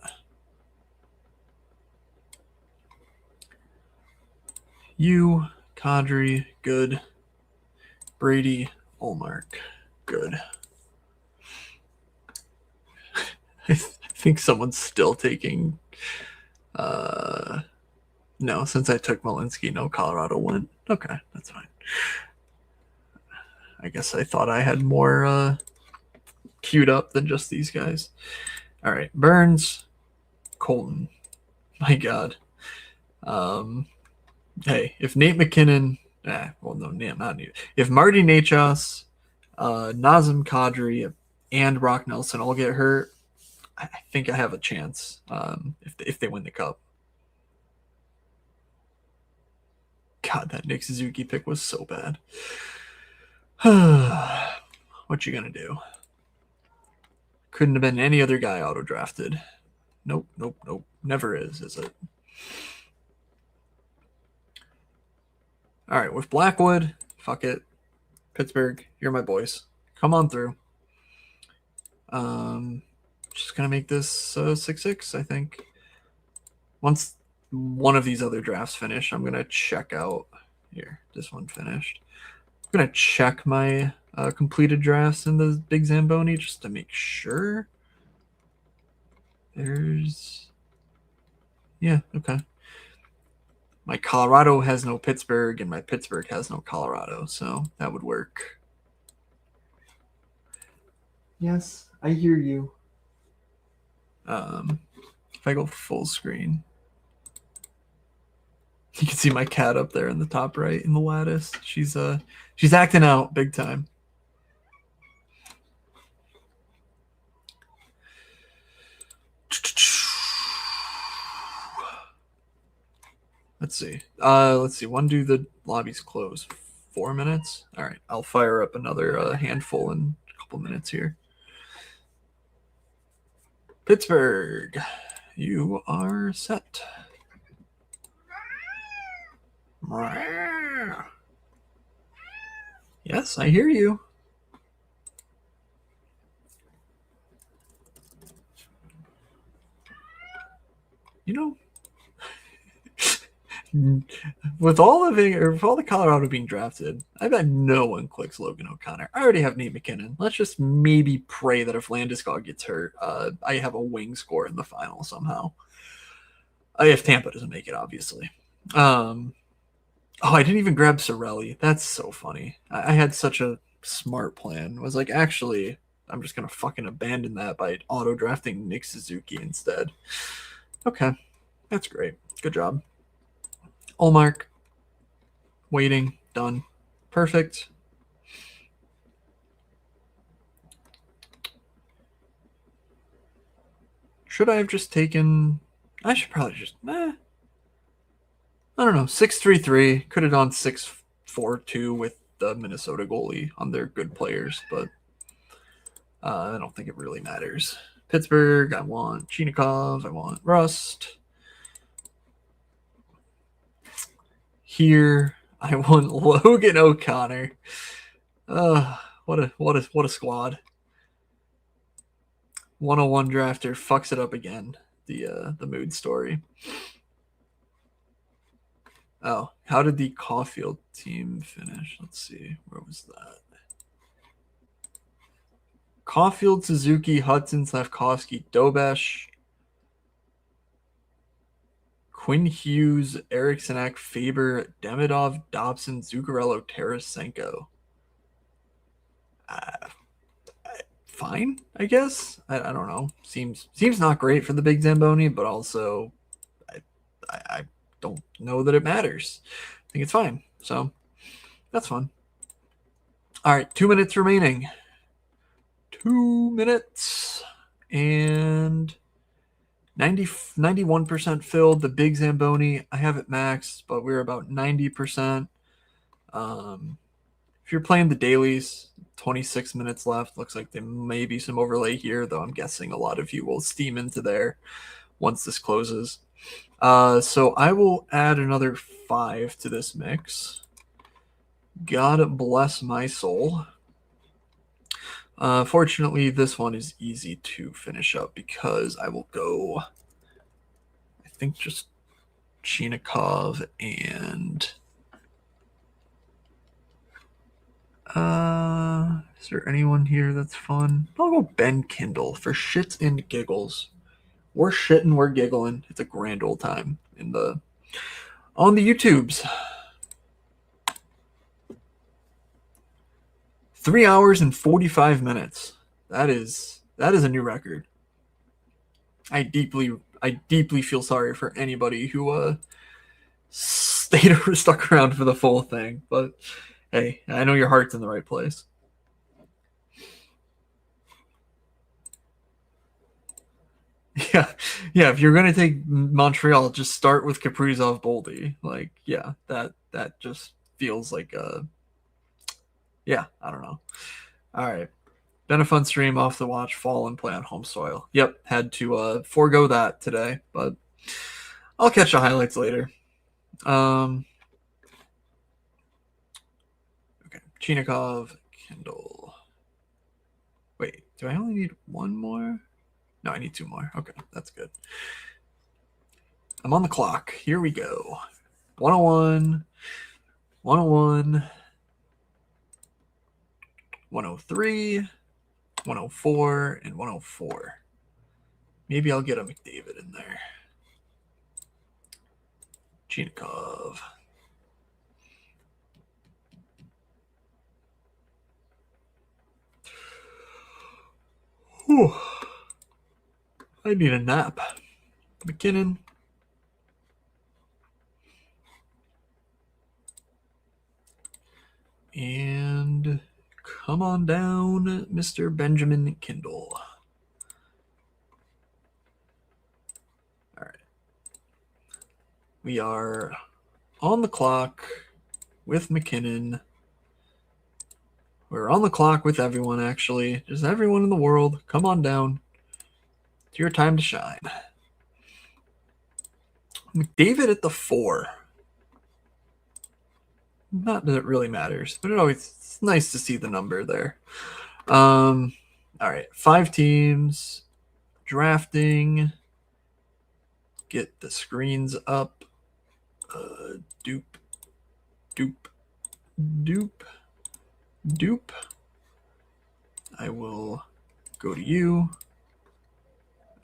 You, Kadri, good. Brady, Olmark, good. I think someone's still taking. No, since I took Malinsky, no Colorado win. Okay, that's fine. I guess I thought I had more queued up than just these guys. All right, Burns, Colton. My God. Hey, if Nate McKinnon, well, no, not Nate. If Marty Nachos, Nazem Kadri, and Brock Nelson all get hurt, I think I have a chance if they win the cup. God, that Nick Suzuki pick was so bad. What you gonna do? Couldn't have been any other guy auto-drafted. Nope. Never is it? All right, with Blackwood, fuck it. Pittsburgh, you're my boys. Come on through. Just gonna make this 6-6, I think. Once one of these other drafts finish, I'm gonna check out. Here, this one finished. I'm gonna check my completed drafts in the big Zamboni just to make sure. Yeah, okay. My Colorado has no Pittsburgh, and my Pittsburgh has no Colorado, so that would work. Yes, I hear you. If I go full screen, you can see my cat up there in the top right in the lattice. She's acting out big time. Let's see. When do the lobbies close? 4 minutes? All right. I'll fire up another handful in a couple minutes here. Pittsburgh, you are set. Yes, I hear you. You know, with all the Colorado being drafted, I bet no one clicks Logan O'Connor. I already have Nate McKinnon. Let's just maybe pray that if Landeskog gets hurt, I have a wing score in the final somehow. If Tampa doesn't make it, obviously. Oh, I didn't even grab Sorelli. That's so funny. I had such a smart plan. I was like, actually, I'm just going to fucking abandon that by auto-drafting Nick Suzuki instead. Okay. That's great. Good job. Olmark. Waiting. Done. Perfect. Should I have just taken... I should probably just... I don't know. 6-3-3. Could have gone 6-4-2 with the Minnesota goalie on their good players, but I don't think it really matters. Pittsburgh, I want Chinikov. I want Rust. Here, I want Logan O'Connor. What a squad. 101 drafter fucks it up again. The mood story. Oh, how did the Caulfield team finish? Let's see. Where was that? Caulfield, Suzuki, Hudson, Slavkovsky, Dobesh, Quinn Hughes, Eriksson, Faber, Demidov, Dobson, Zuccarello, Tarasenko. Fine, I guess. I don't know. Seems not great for the big Zamboni, but also I don't know that it matters. I think it's fine. So that's fun. All right, 2 minutes remaining. 2 minutes and 91% filled. The big Zamboni, I have it maxed, but we're about 90%. If you're playing the dailies, 26 minutes left. Looks like there may be some overlay here, though I'm guessing a lot of you will steam into there once this closes. So I will add another 5 to this mix. God bless my soul. Fortunately, this one is easy to finish up because I will go, I think, just Chinikov and is there anyone here that's fun? I'll go Ben Kindle for shits and giggles. We're shitting, we're giggling. It's a grand old time on the YouTubes. 3 hours and 45 minutes. That is a new record. I deeply feel sorry for anybody who stuck around for the full thing, but hey, I know your heart's in the right place. Yeah. If you're gonna take Montreal, just start with Kaprizov, Boldy. Like, yeah, that just feels like yeah, I don't know. All right, been a fun stream. Off the watch, fall and play on home soil. Yep, had to forego that today, but I'll catch the highlights later. Okay, Chinikov, Kindle. Wait, do I only need one more? No, I need 2 more. Okay, that's good. I'm on the clock. Here we go. 101, 101, 103, 104, and 104. Maybe I'll get a McDavid in there. Chinikov. Whew. I need a nap. McKinnon. And come on down, Mr. Benjamin Kindle. All right. We are on the clock with McKinnon. We're on the clock with everyone, actually. Just everyone in the world. Come on down. It's your time to shine. McDavid at the 4. Not that it really matters, but it's nice to see the number there. All right, 5 teams. Drafting. Get the screens up. Doop. I will go to you.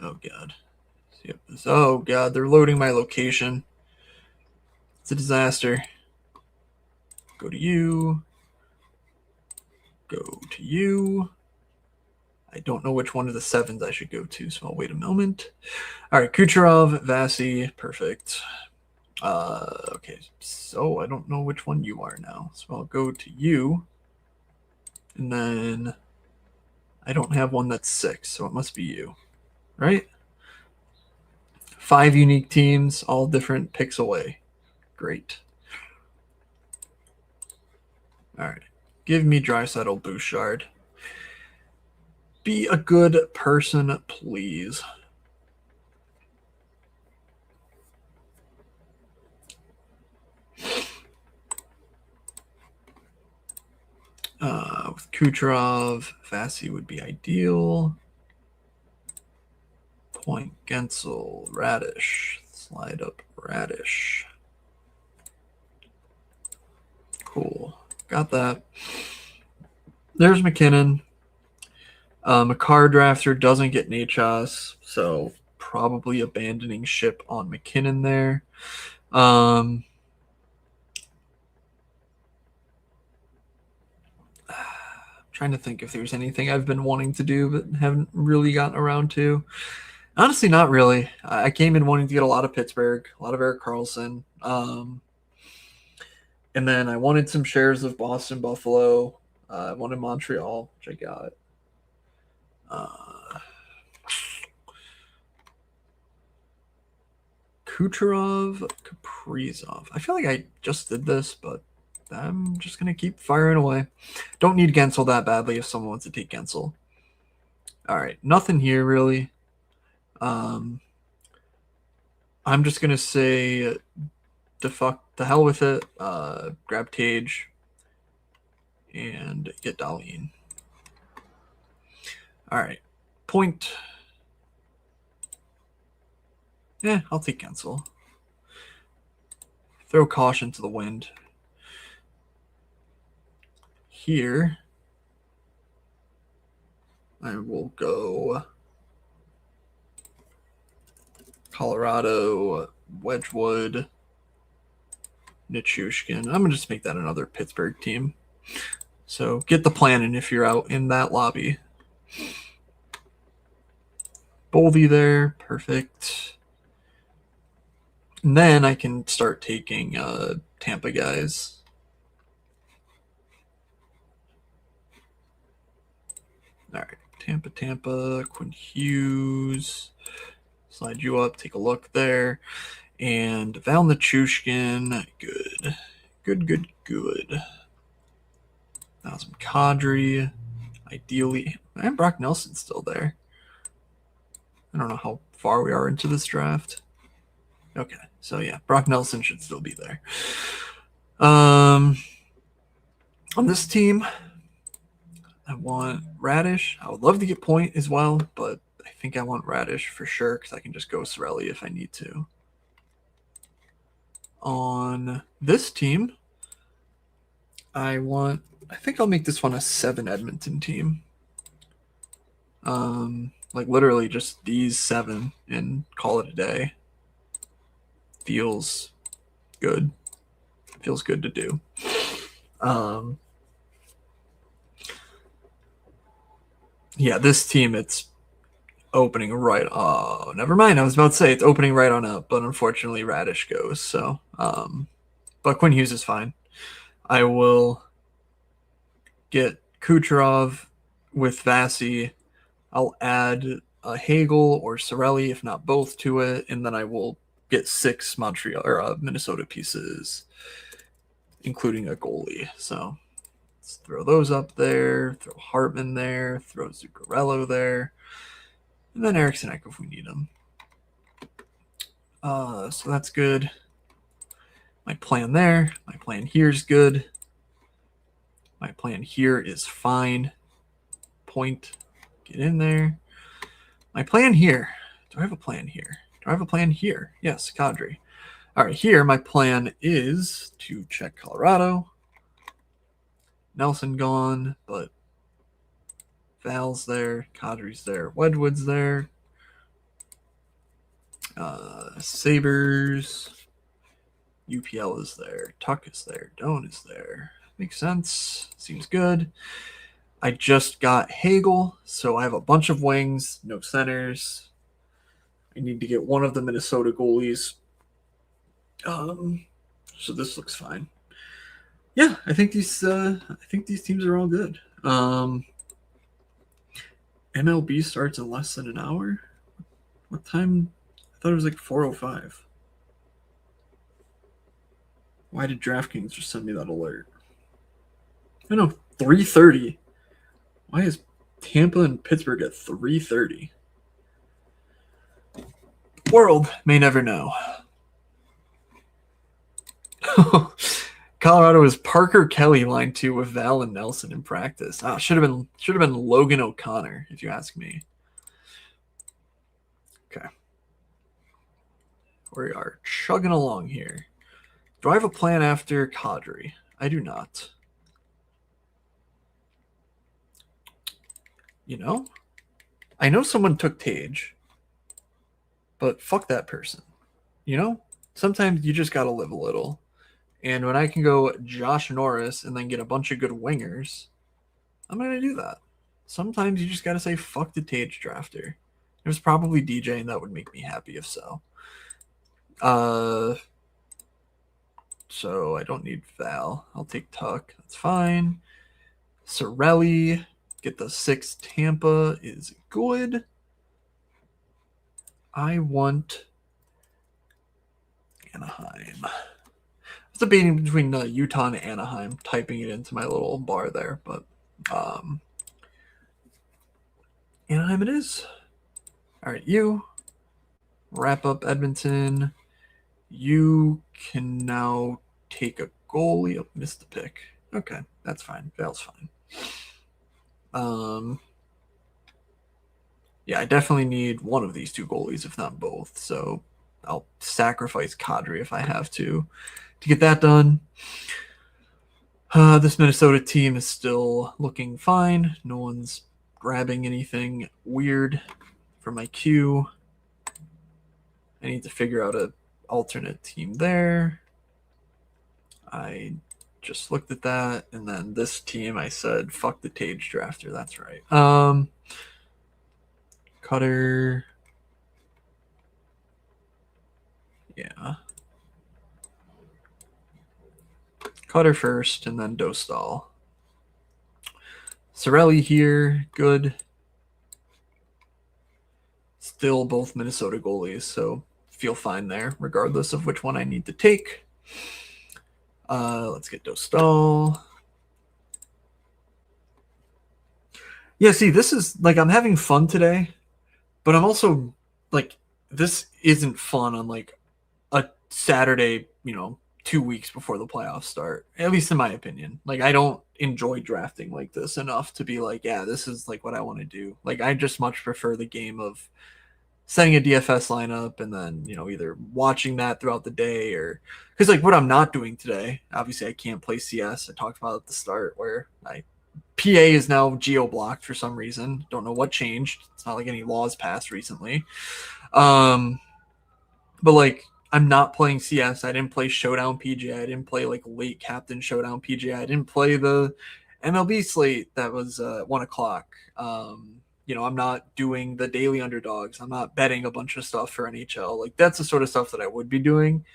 Oh, God. Yep. Oh, God. They're loading my location. It's a disaster. Go to you. Go to you. I don't know which one of the 7s I should go to, so I'll wait a moment. All right. Kucherov, Vasi. Perfect. Okay. So I don't know which one you are now. So I'll go to you. And then I don't have one that's 6, so it must be you. Right? 5 unique teams, all different picks away. Great. All right. Give me Draisaitl, Bouchard. Be a good person, please. With Kucherov, Vasi would be ideal. Point Gensel, Radish. Slide up Radish. Cool. Got that. There's McKinnon. A card drafter doesn't get Nachos, so probably abandoning ship on McKinnon there. Trying to think if there's anything I've been wanting to do but haven't really gotten around to. Honestly, not really. I came in wanting to get a lot of Pittsburgh, a lot of Erik Karlsson. And then I wanted some shares of Boston, Buffalo. I wanted Montreal, which I got. Kucherov, Kaprizov. I feel like I just did this, but I'm just going to keep firing away. Don't need Gensel that badly if someone wants to take Gensel. All right, nothing here really. I'm just going to say the hell with it. Grab Tage and get Dahlin. All right, point. Yeah, I'll take Gensel. Throw caution to the wind. Here, I will go Colorado, Wedgwood, Nichushkin. I'm going to just make that another Pittsburgh team. So get the planning if you're out in that lobby. Boldy there. Perfect. And then I can start taking Tampa guys. All right. Tampa, Quinn Hughes. Slide you up. Take a look there. And Val Nichushkin. Good. Now some Kadri. Ideally. And Brock Nelson's still there. I don't know how far we are into this draft. Okay, so yeah, Brock Nelson should still be there. On this team, I want Radish. I would love to get Point as well, but I think I want Radish for sure because I can just go Sorelli if I need to. On this team, I think I'll make this one a 7 Edmonton team. Like literally just these 7 and call it a day. Feels good. Feels good to do. Yeah, this team, it's opening right. Oh, never mind. I was about to say it's opening right on up, but unfortunately Radish goes. So, but Quinn Hughes is fine. I will get Kucherov with Vasi. I'll add a Hagel or Sorelli, if not both, to it, and then I will get 6 Montreal or Minnesota pieces, including a goalie. So let's throw those up there. Throw Hartman there. Throw Zuccarello there, and then Eriksson Ek if we need him. So that's good. My plan there. My plan here is good. My plan here is fine. Point. Get in there. My plan here. Do I have a plan here? Do I have a plan here? Yes, Kadri. All right, here my plan is to check Colorado. Nelson gone, but Val's there. Kadri's there. Wedgwood's there. Sabres. UPL is there. Tuck is there. Doan is there. Makes sense. Seems good. I just got Hagel, so I have a bunch of wings, no centers. I need to get one of the Minnesota goalies. So this looks fine. Yeah, I think these teams are all good. MLB starts in less than an hour. What time? I thought it was like 4:05. Why did DraftKings just send me that alert? I know, 3:30. Why is Tampa and Pittsburgh at 3:30? World may never know. Colorado is Parker Kelly line 2 with Val and Nelson in practice. Should have been Logan O'Connor, if you ask me. Okay. We are chugging along here. Do I have a plan after Kadri? I do not. you know, I know someone took Tage, but fuck that person. You know, sometimes you just got to live a little. And when I can go Josh Norris and then get a bunch of good wingers, I'm going to do that. Sometimes you just got to say fuck the Tage drafter. It was probably DJ, and that would make me happy if so. So I don't need Val. I'll take Tuck. That's fine. Sorelli, get the 6 Tampa is good. I want Anaheim. I was debating between Utah and Anaheim, typing it into my little bar there, but Anaheim it is. All right, you wrap up Edmonton. You can now take a goalie. Oh, missed the pick. Okay, that's fine. Val's fine. Yeah, I definitely need one of these 2 goalies, if not both. So I'll sacrifice Kadri if I have to get that done. This Minnesota team is still looking fine. No one's grabbing anything weird for my queue. I need to figure out an alternate team there. I just looked at that, and then this team I said, fuck the Tage drafter. That's right. Cutter. Yeah. Cutter first, and then Dostal. Sorelli here, good. Still both Minnesota goalies, so feel fine there, regardless of which one I need to take. Let's get Dostal. Yeah, see, this is like I'm having fun today, but I'm also like, this isn't fun on like a Saturday, 2 weeks before the playoffs start, at least in my opinion. Like, I don't enjoy drafting like this enough to be like, yeah, this is like what I want to do. Like, I just much prefer the game of setting a DFS lineup and then, either watching that throughout the day, or because like what I'm not doing today, obviously I can't play CS. I talked about at the start where PA is now geo blocked for some reason. Don't know what changed. It's not like any laws passed recently. But like, I'm not playing CS. I didn't play Showdown PGA. I didn't play like late Captain Showdown PGA. I didn't play the MLB slate that was 1 o'clock. I'm not doing the daily underdogs. I'm not betting a bunch of stuff for NHL. Like, that's the sort of stuff that I would be doing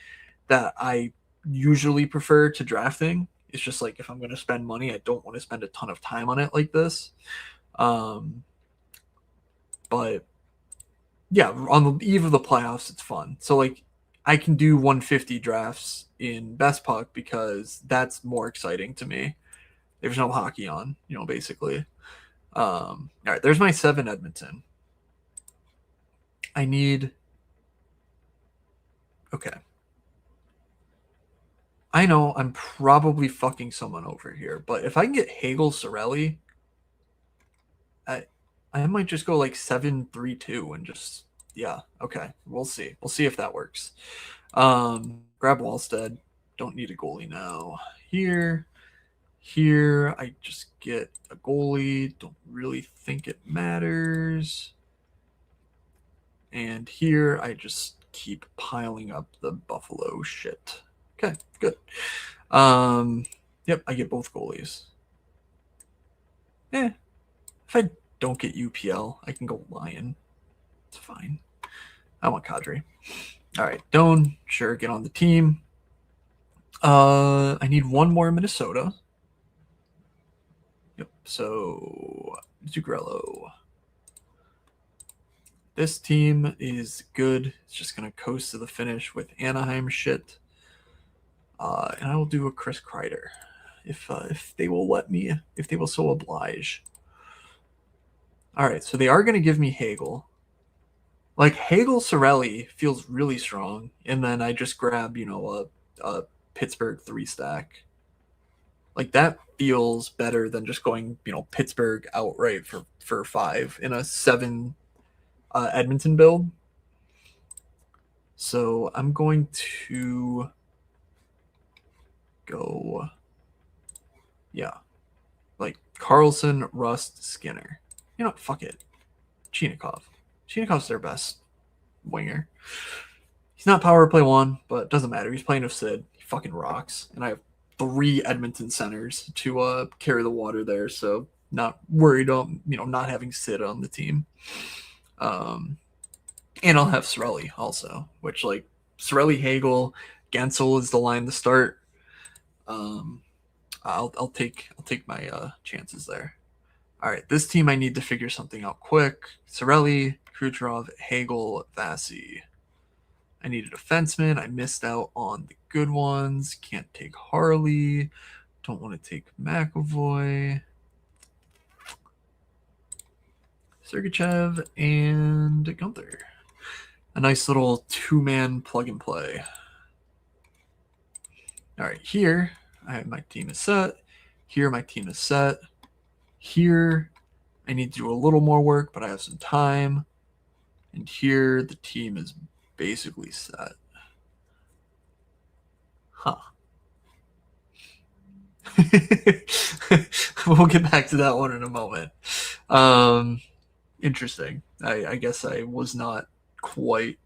that I usually prefer to drafting. It's just like, if I'm going to spend money, I don't want to spend a ton of time on it like this. But yeah, on the eve of the playoffs, it's fun. So like, I can do 150 drafts in BestPuck because that's more exciting to me. There's no hockey on, basically. All right, there's my 7 Edmonton. I need... Okay. I know I'm probably fucking someone over here, but if I can get Hagel Sorelli, I might just go like 7-3-2 and just... Yeah, okay. We'll see. We'll see if that works. Grab Wallstead. Don't need a goalie now. Here, I just get a goalie. Don't really think it matters. And here, I just keep piling up the Buffalo shit. Okay, good. Yep, I get both goalies. If I don't get UPL, I can go Lion. It's fine. I want Kadri. All right, Doan, sure, get on the team. I need one more Minnesota. Yep, so Zuccarello. This team is good. It's just going to coast to the finish with Anaheim shit. And I will do a Chris Kreider if they will let me, if they will so oblige. All right, so they are going to give me Hagel. Like, Hagel Sorelli feels really strong, and then I just grab, a Pittsburgh 3-stack. Like, that feels better than just going, Pittsburgh outright for 5 in a 7 Edmonton build. So I'm going to go, yeah, like Carlson, Rust, Skinner. You know, fuck it. Chinikov. Chinikov's their best winger. He's not power play 1, but it doesn't matter. He's playing with Sid. He fucking rocks. And I have 3 Edmonton centers to carry the water there, so not worried on not having Sid on the team. And I'll have Sorelli also, which like Sorelli, Hagel, Gensel is the line to start. I'll take my chances there. All right, this team I need to figure something out quick. Sorelli, Kucherov, Hagel, Vasi. I need a defenseman. I missed out on the good ones. Can't take Harley. Don't want to take McAvoy. Sergachev and Gunther. A nice little 2-man plug and play. All right, here I have my team is set. Here my team is set. Here I need to do a little more work, but I have some time. And here the team is basically set. Huh. We'll get back to that one in a moment. Interesting. I guess I was not quite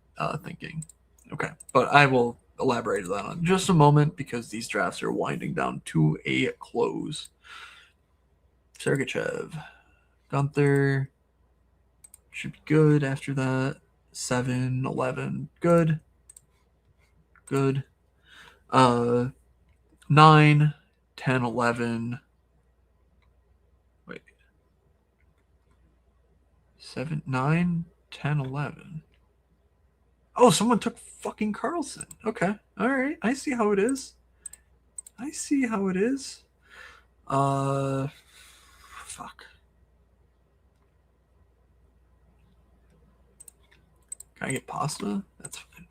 thinking. Okay, but I will elaborate on that in just a moment because these drafts are winding down to a close. Sergachev, Gunther should be good after that. 7, 11, good. Good. 9, 10, 11. Wait. 7, 9, 10, 11. Oh, someone took fucking Carlson. Okay. All right. I see how it is. Fuck. Can I get pasta? That's fine.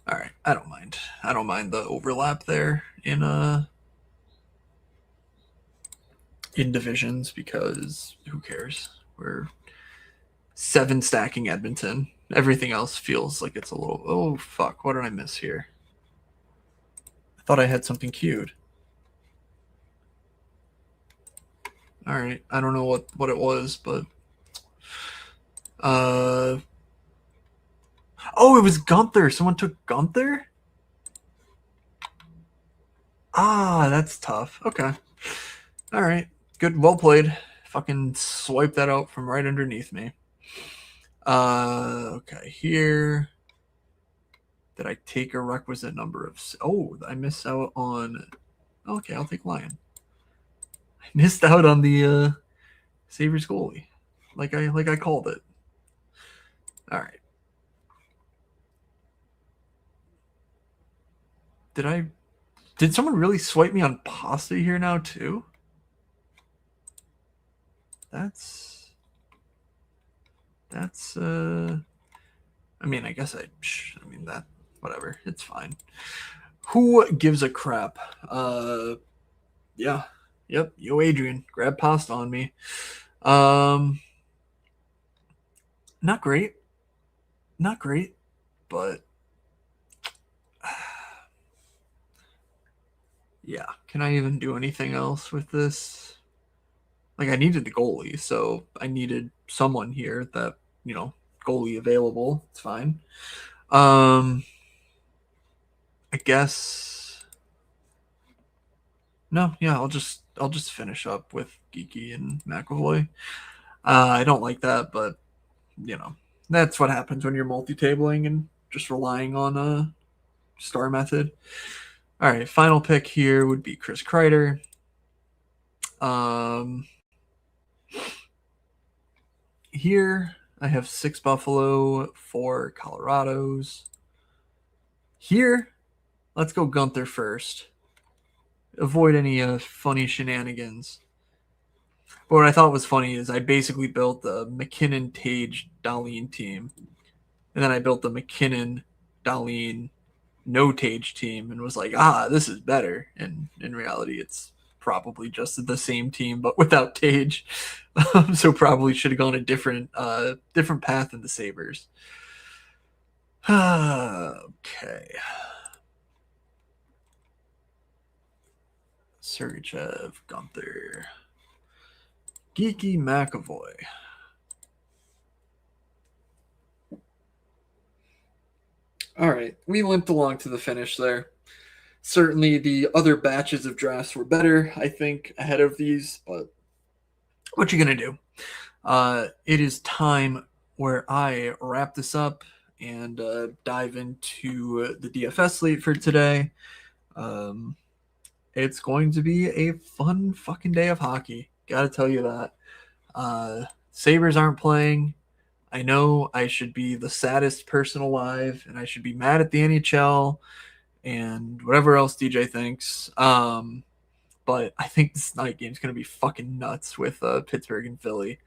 All right. I don't mind. I don't mind the overlap there in divisions because who cares? We're 7 stacking Edmonton. Everything else feels like it's a little. Oh fuck! What did I miss here? I thought I had something queued. All right, I don't know what it was, but oh, it was Gunther. Someone took Gunther. Ah, that's tough. Okay, all right, good, well played. Fucking swipe that out from right underneath me. Okay, here. Did I take a requisite number of? Oh, I missed out on. Okay, I'll take Lion. I missed out on the Sabres goalie, like I called it. All right. Did someone really swipe me on pasta here now too? That's I mean, I guess I mean that whatever, it's fine. Who gives a crap? Yeah. Yep, yo Adrian, grab pasta on me. Not great. Not great, but yeah, can I even do anything else with this? Like, I needed the goalie, so I needed someone here that, goalie available. It's fine. I guess. No, yeah, I'll just finish up with Geeky and McAvoy. I don't like that, but that's what happens when you're multi-tabling and just relying on a star method. All right, final pick here would be Chris Kreider. Here I have 6 Buffalo, 4 Colorados. Here, let's go Gunther first. Avoid any funny shenanigans. But what I thought was funny is I basically built the McKinnon, Tage, Dahlin team. And then I built the McKinnon, Dahlin, no Tage team and was like, this is better. And in reality, it's probably just the same team, but without Tage. So probably should have gone a different path in the Sabres. Okay. Sergachev, Gunther, Geeky, McAvoy. All right, we limped along to the finish there. Certainly, the other batches of drafts were better, I think, ahead of these, but what you gonna do? It is time where I wrap this up and dive into the DFS slate for today. It's going to be a fun fucking day of hockey. Gotta tell you that. Sabres aren't playing. I know I should be the saddest person alive, and I should be mad at the NHL and whatever else DJ thinks. But I think this night game's going to be fucking nuts with Pittsburgh and Philly.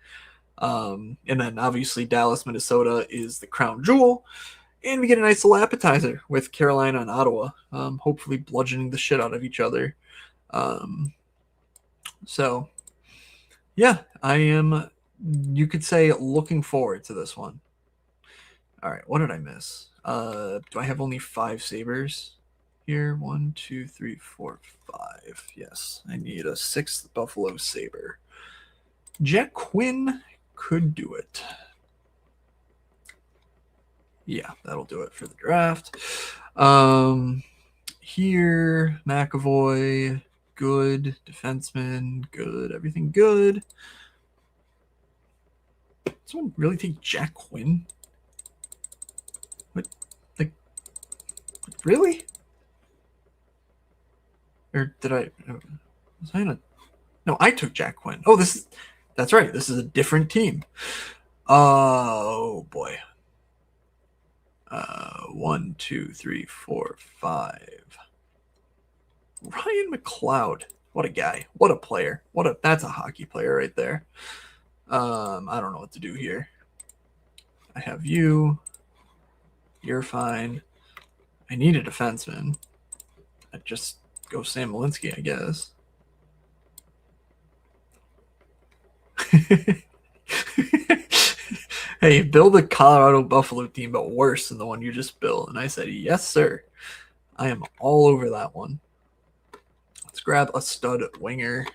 And then obviously Dallas, Minnesota is the crown jewel. And we get a nice little appetizer with Carolina and Ottawa, hopefully bludgeoning the shit out of each other. So, yeah, I am, you could say, looking forward to this one. All right, what did I miss? Do I have only 5 Sabres here? 1, 2, 3, 4, 5. Yes, I need a 6th Buffalo Sabre. Jack Quinn could do it. Yeah, that'll do it for the draft. Here, McAvoy, good. Defenseman, good. Everything good. Does someone really take Jack Quinn? What? Like, really? Or did I? Was I in a? No, I took Jack Quinn. Oh, that's right. This is a different team. Oh boy. 1, 2, 3, 4, 5. Ryan McLeod. What a guy. What a player. That's a hockey player right there. I don't know what to do here. I have you. You're fine. I need a defenseman. I'd just go Sam Malinsky, I guess. Hey, build a Colorado Buffalo team, but worse than the one you just built. And I said, yes, sir. I am all over that one. Let's grab a stud winger.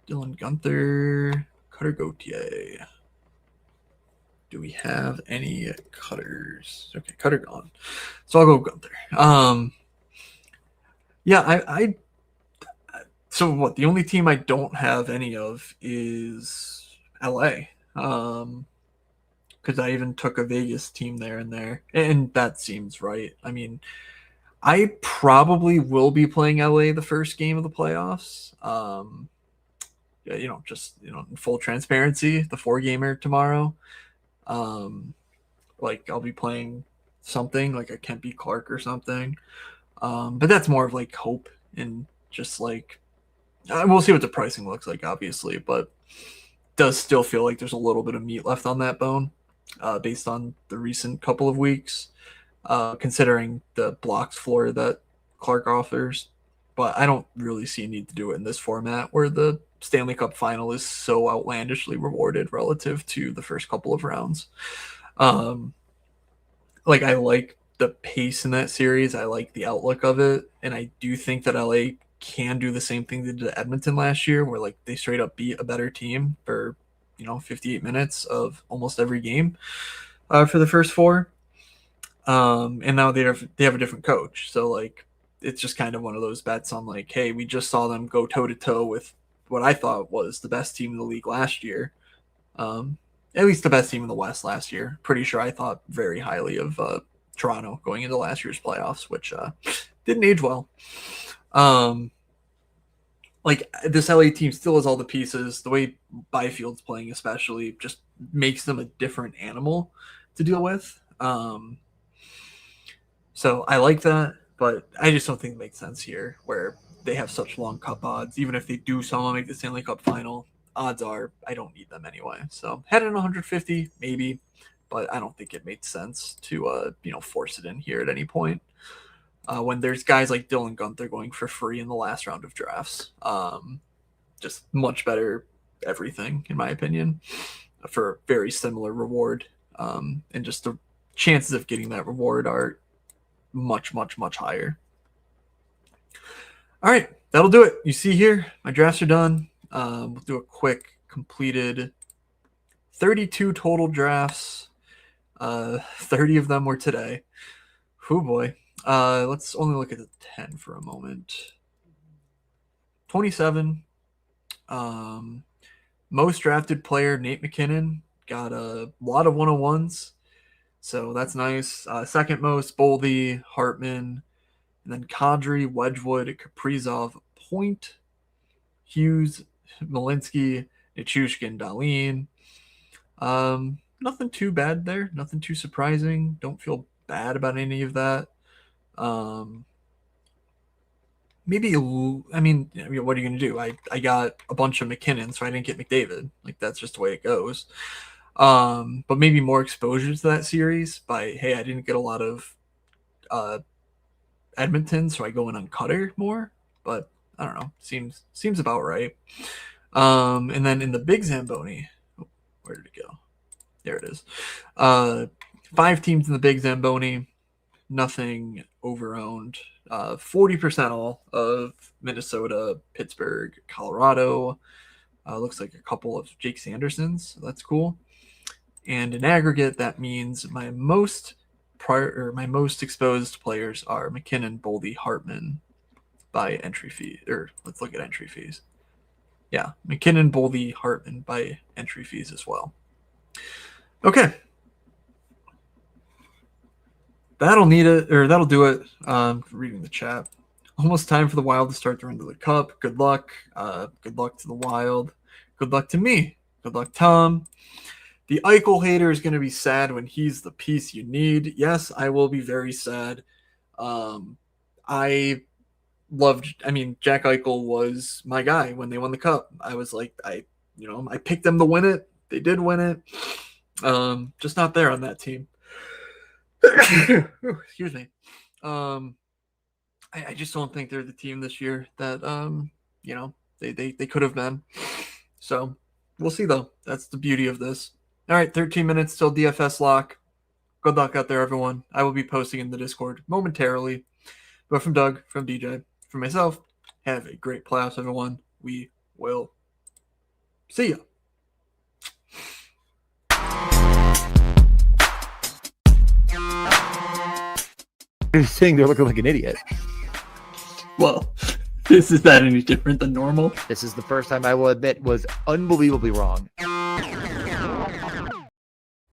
Dylan Guenther, Cutter Gauthier. Do we have any cutters? Okay, Cutter gone. So I'll go Guenther. Yeah, so what? The only team I don't have any of is LA. Because I even took a Vegas team there, and that seems right. I mean, I probably will be playing LA the first game of the playoffs. Just in full transparency, the 4-gamer tomorrow. Like I'll be playing something like a Kempe Clark or something. But that's more of like hope and just like we'll see what the pricing looks like, obviously, but does still feel like there's a little bit of meat left on that bone based on the recent couple of weeks, considering the blocks floor that Clark offers. But I don't really see a need to do it in this format where the Stanley Cup final is so outlandishly rewarded relative to the first couple of rounds. Like I like the pace in that series. I like the outlook of it. And I do think that LA can do the same thing they did at Edmonton last year, where like they straight up beat a better team for 58 minutes of almost every game for the first 4. And now they have a different coach, so like it's just kind of one of those bets on like, hey, we just saw them go toe to toe with what I thought was the best team in the league last year, at least the best team in the West last year. Pretty sure I thought very highly of Toronto going into last year's playoffs, which didn't age well. Like this LA team still has all the pieces. The way Byfield's playing especially just makes them a different animal to deal with. So I like that, but I just don't think it makes sense here where they have such long cup odds. Even if they do somehow make the Stanley Cup final, odds are I don't need them anyway. So head in 150 maybe, but I don't think it makes sense to force it in here at any point. When there's guys like Dylan Guenther going for free in the last round of drafts. Just much better everything, in my opinion, for very similar reward. And just the chances of getting that reward are much, much, much higher. All right, that'll do it. You see here, my drafts are done. We'll do a quick completed 32 total drafts. 30 of them were today. Oh boy. Let's only look at the 10 for a moment. 27. Most drafted player, Nate McKinnon, got a lot of 101s. So that's nice. Second most, Boldy, Hartman, and then Kadri, Wedgwood, Kaprizov, Point, Hughes, Malinsky, Nichushkin, Dahlin. Nothing too bad there. Nothing too surprising. Don't feel bad about any of that. Maybe, I mean, what are you going to do? I got a bunch of McKinnon, so I didn't get McDavid. Like, that's just the way it goes. But maybe more exposure to that series by, hey, I didn't get a lot of Edmonton, so I go in on Cutter more. But I don't know. Seems about right. And then in the big Zamboni, where did it go? There it is. 5 teams in the big Zamboni. Nothing over-owned. 40% all of Minnesota, Pittsburgh, Colorado. Looks like a couple of Jake Sandersons. So that's cool. And in aggregate, that means my most exposed players are McKinnon, Boldy, Hartman by entry fee. Or let's look at entry fees. Yeah, McKinnon, Boldy, Hartman by entry fees as well. Okay. That'll do it. Reading the chat. Almost time for the Wild to start the run to the Cup. Good luck. Good luck to the Wild. Good luck to me. Good luck, Tom. The Eichel hater is going to be sad when he's the piece you need. Yes, I will be very sad. Jack Eichel was my guy when they won the Cup. I was like, I picked them to win it. They did win it. Just not there on that team. Excuse me. I just don't think they're the team this year that they could have been. So we'll see though. That's the beauty of this. All right, 13 minutes till DFS lock. Good luck out there, everyone. I will be posting in the Discord momentarily. But from Doug, from DJ, from myself, have a great playoffs, everyone. We will see ya. You're saying they're looking like an idiot. Well, is that any different than normal? This is the first time I will admit was unbelievably wrong.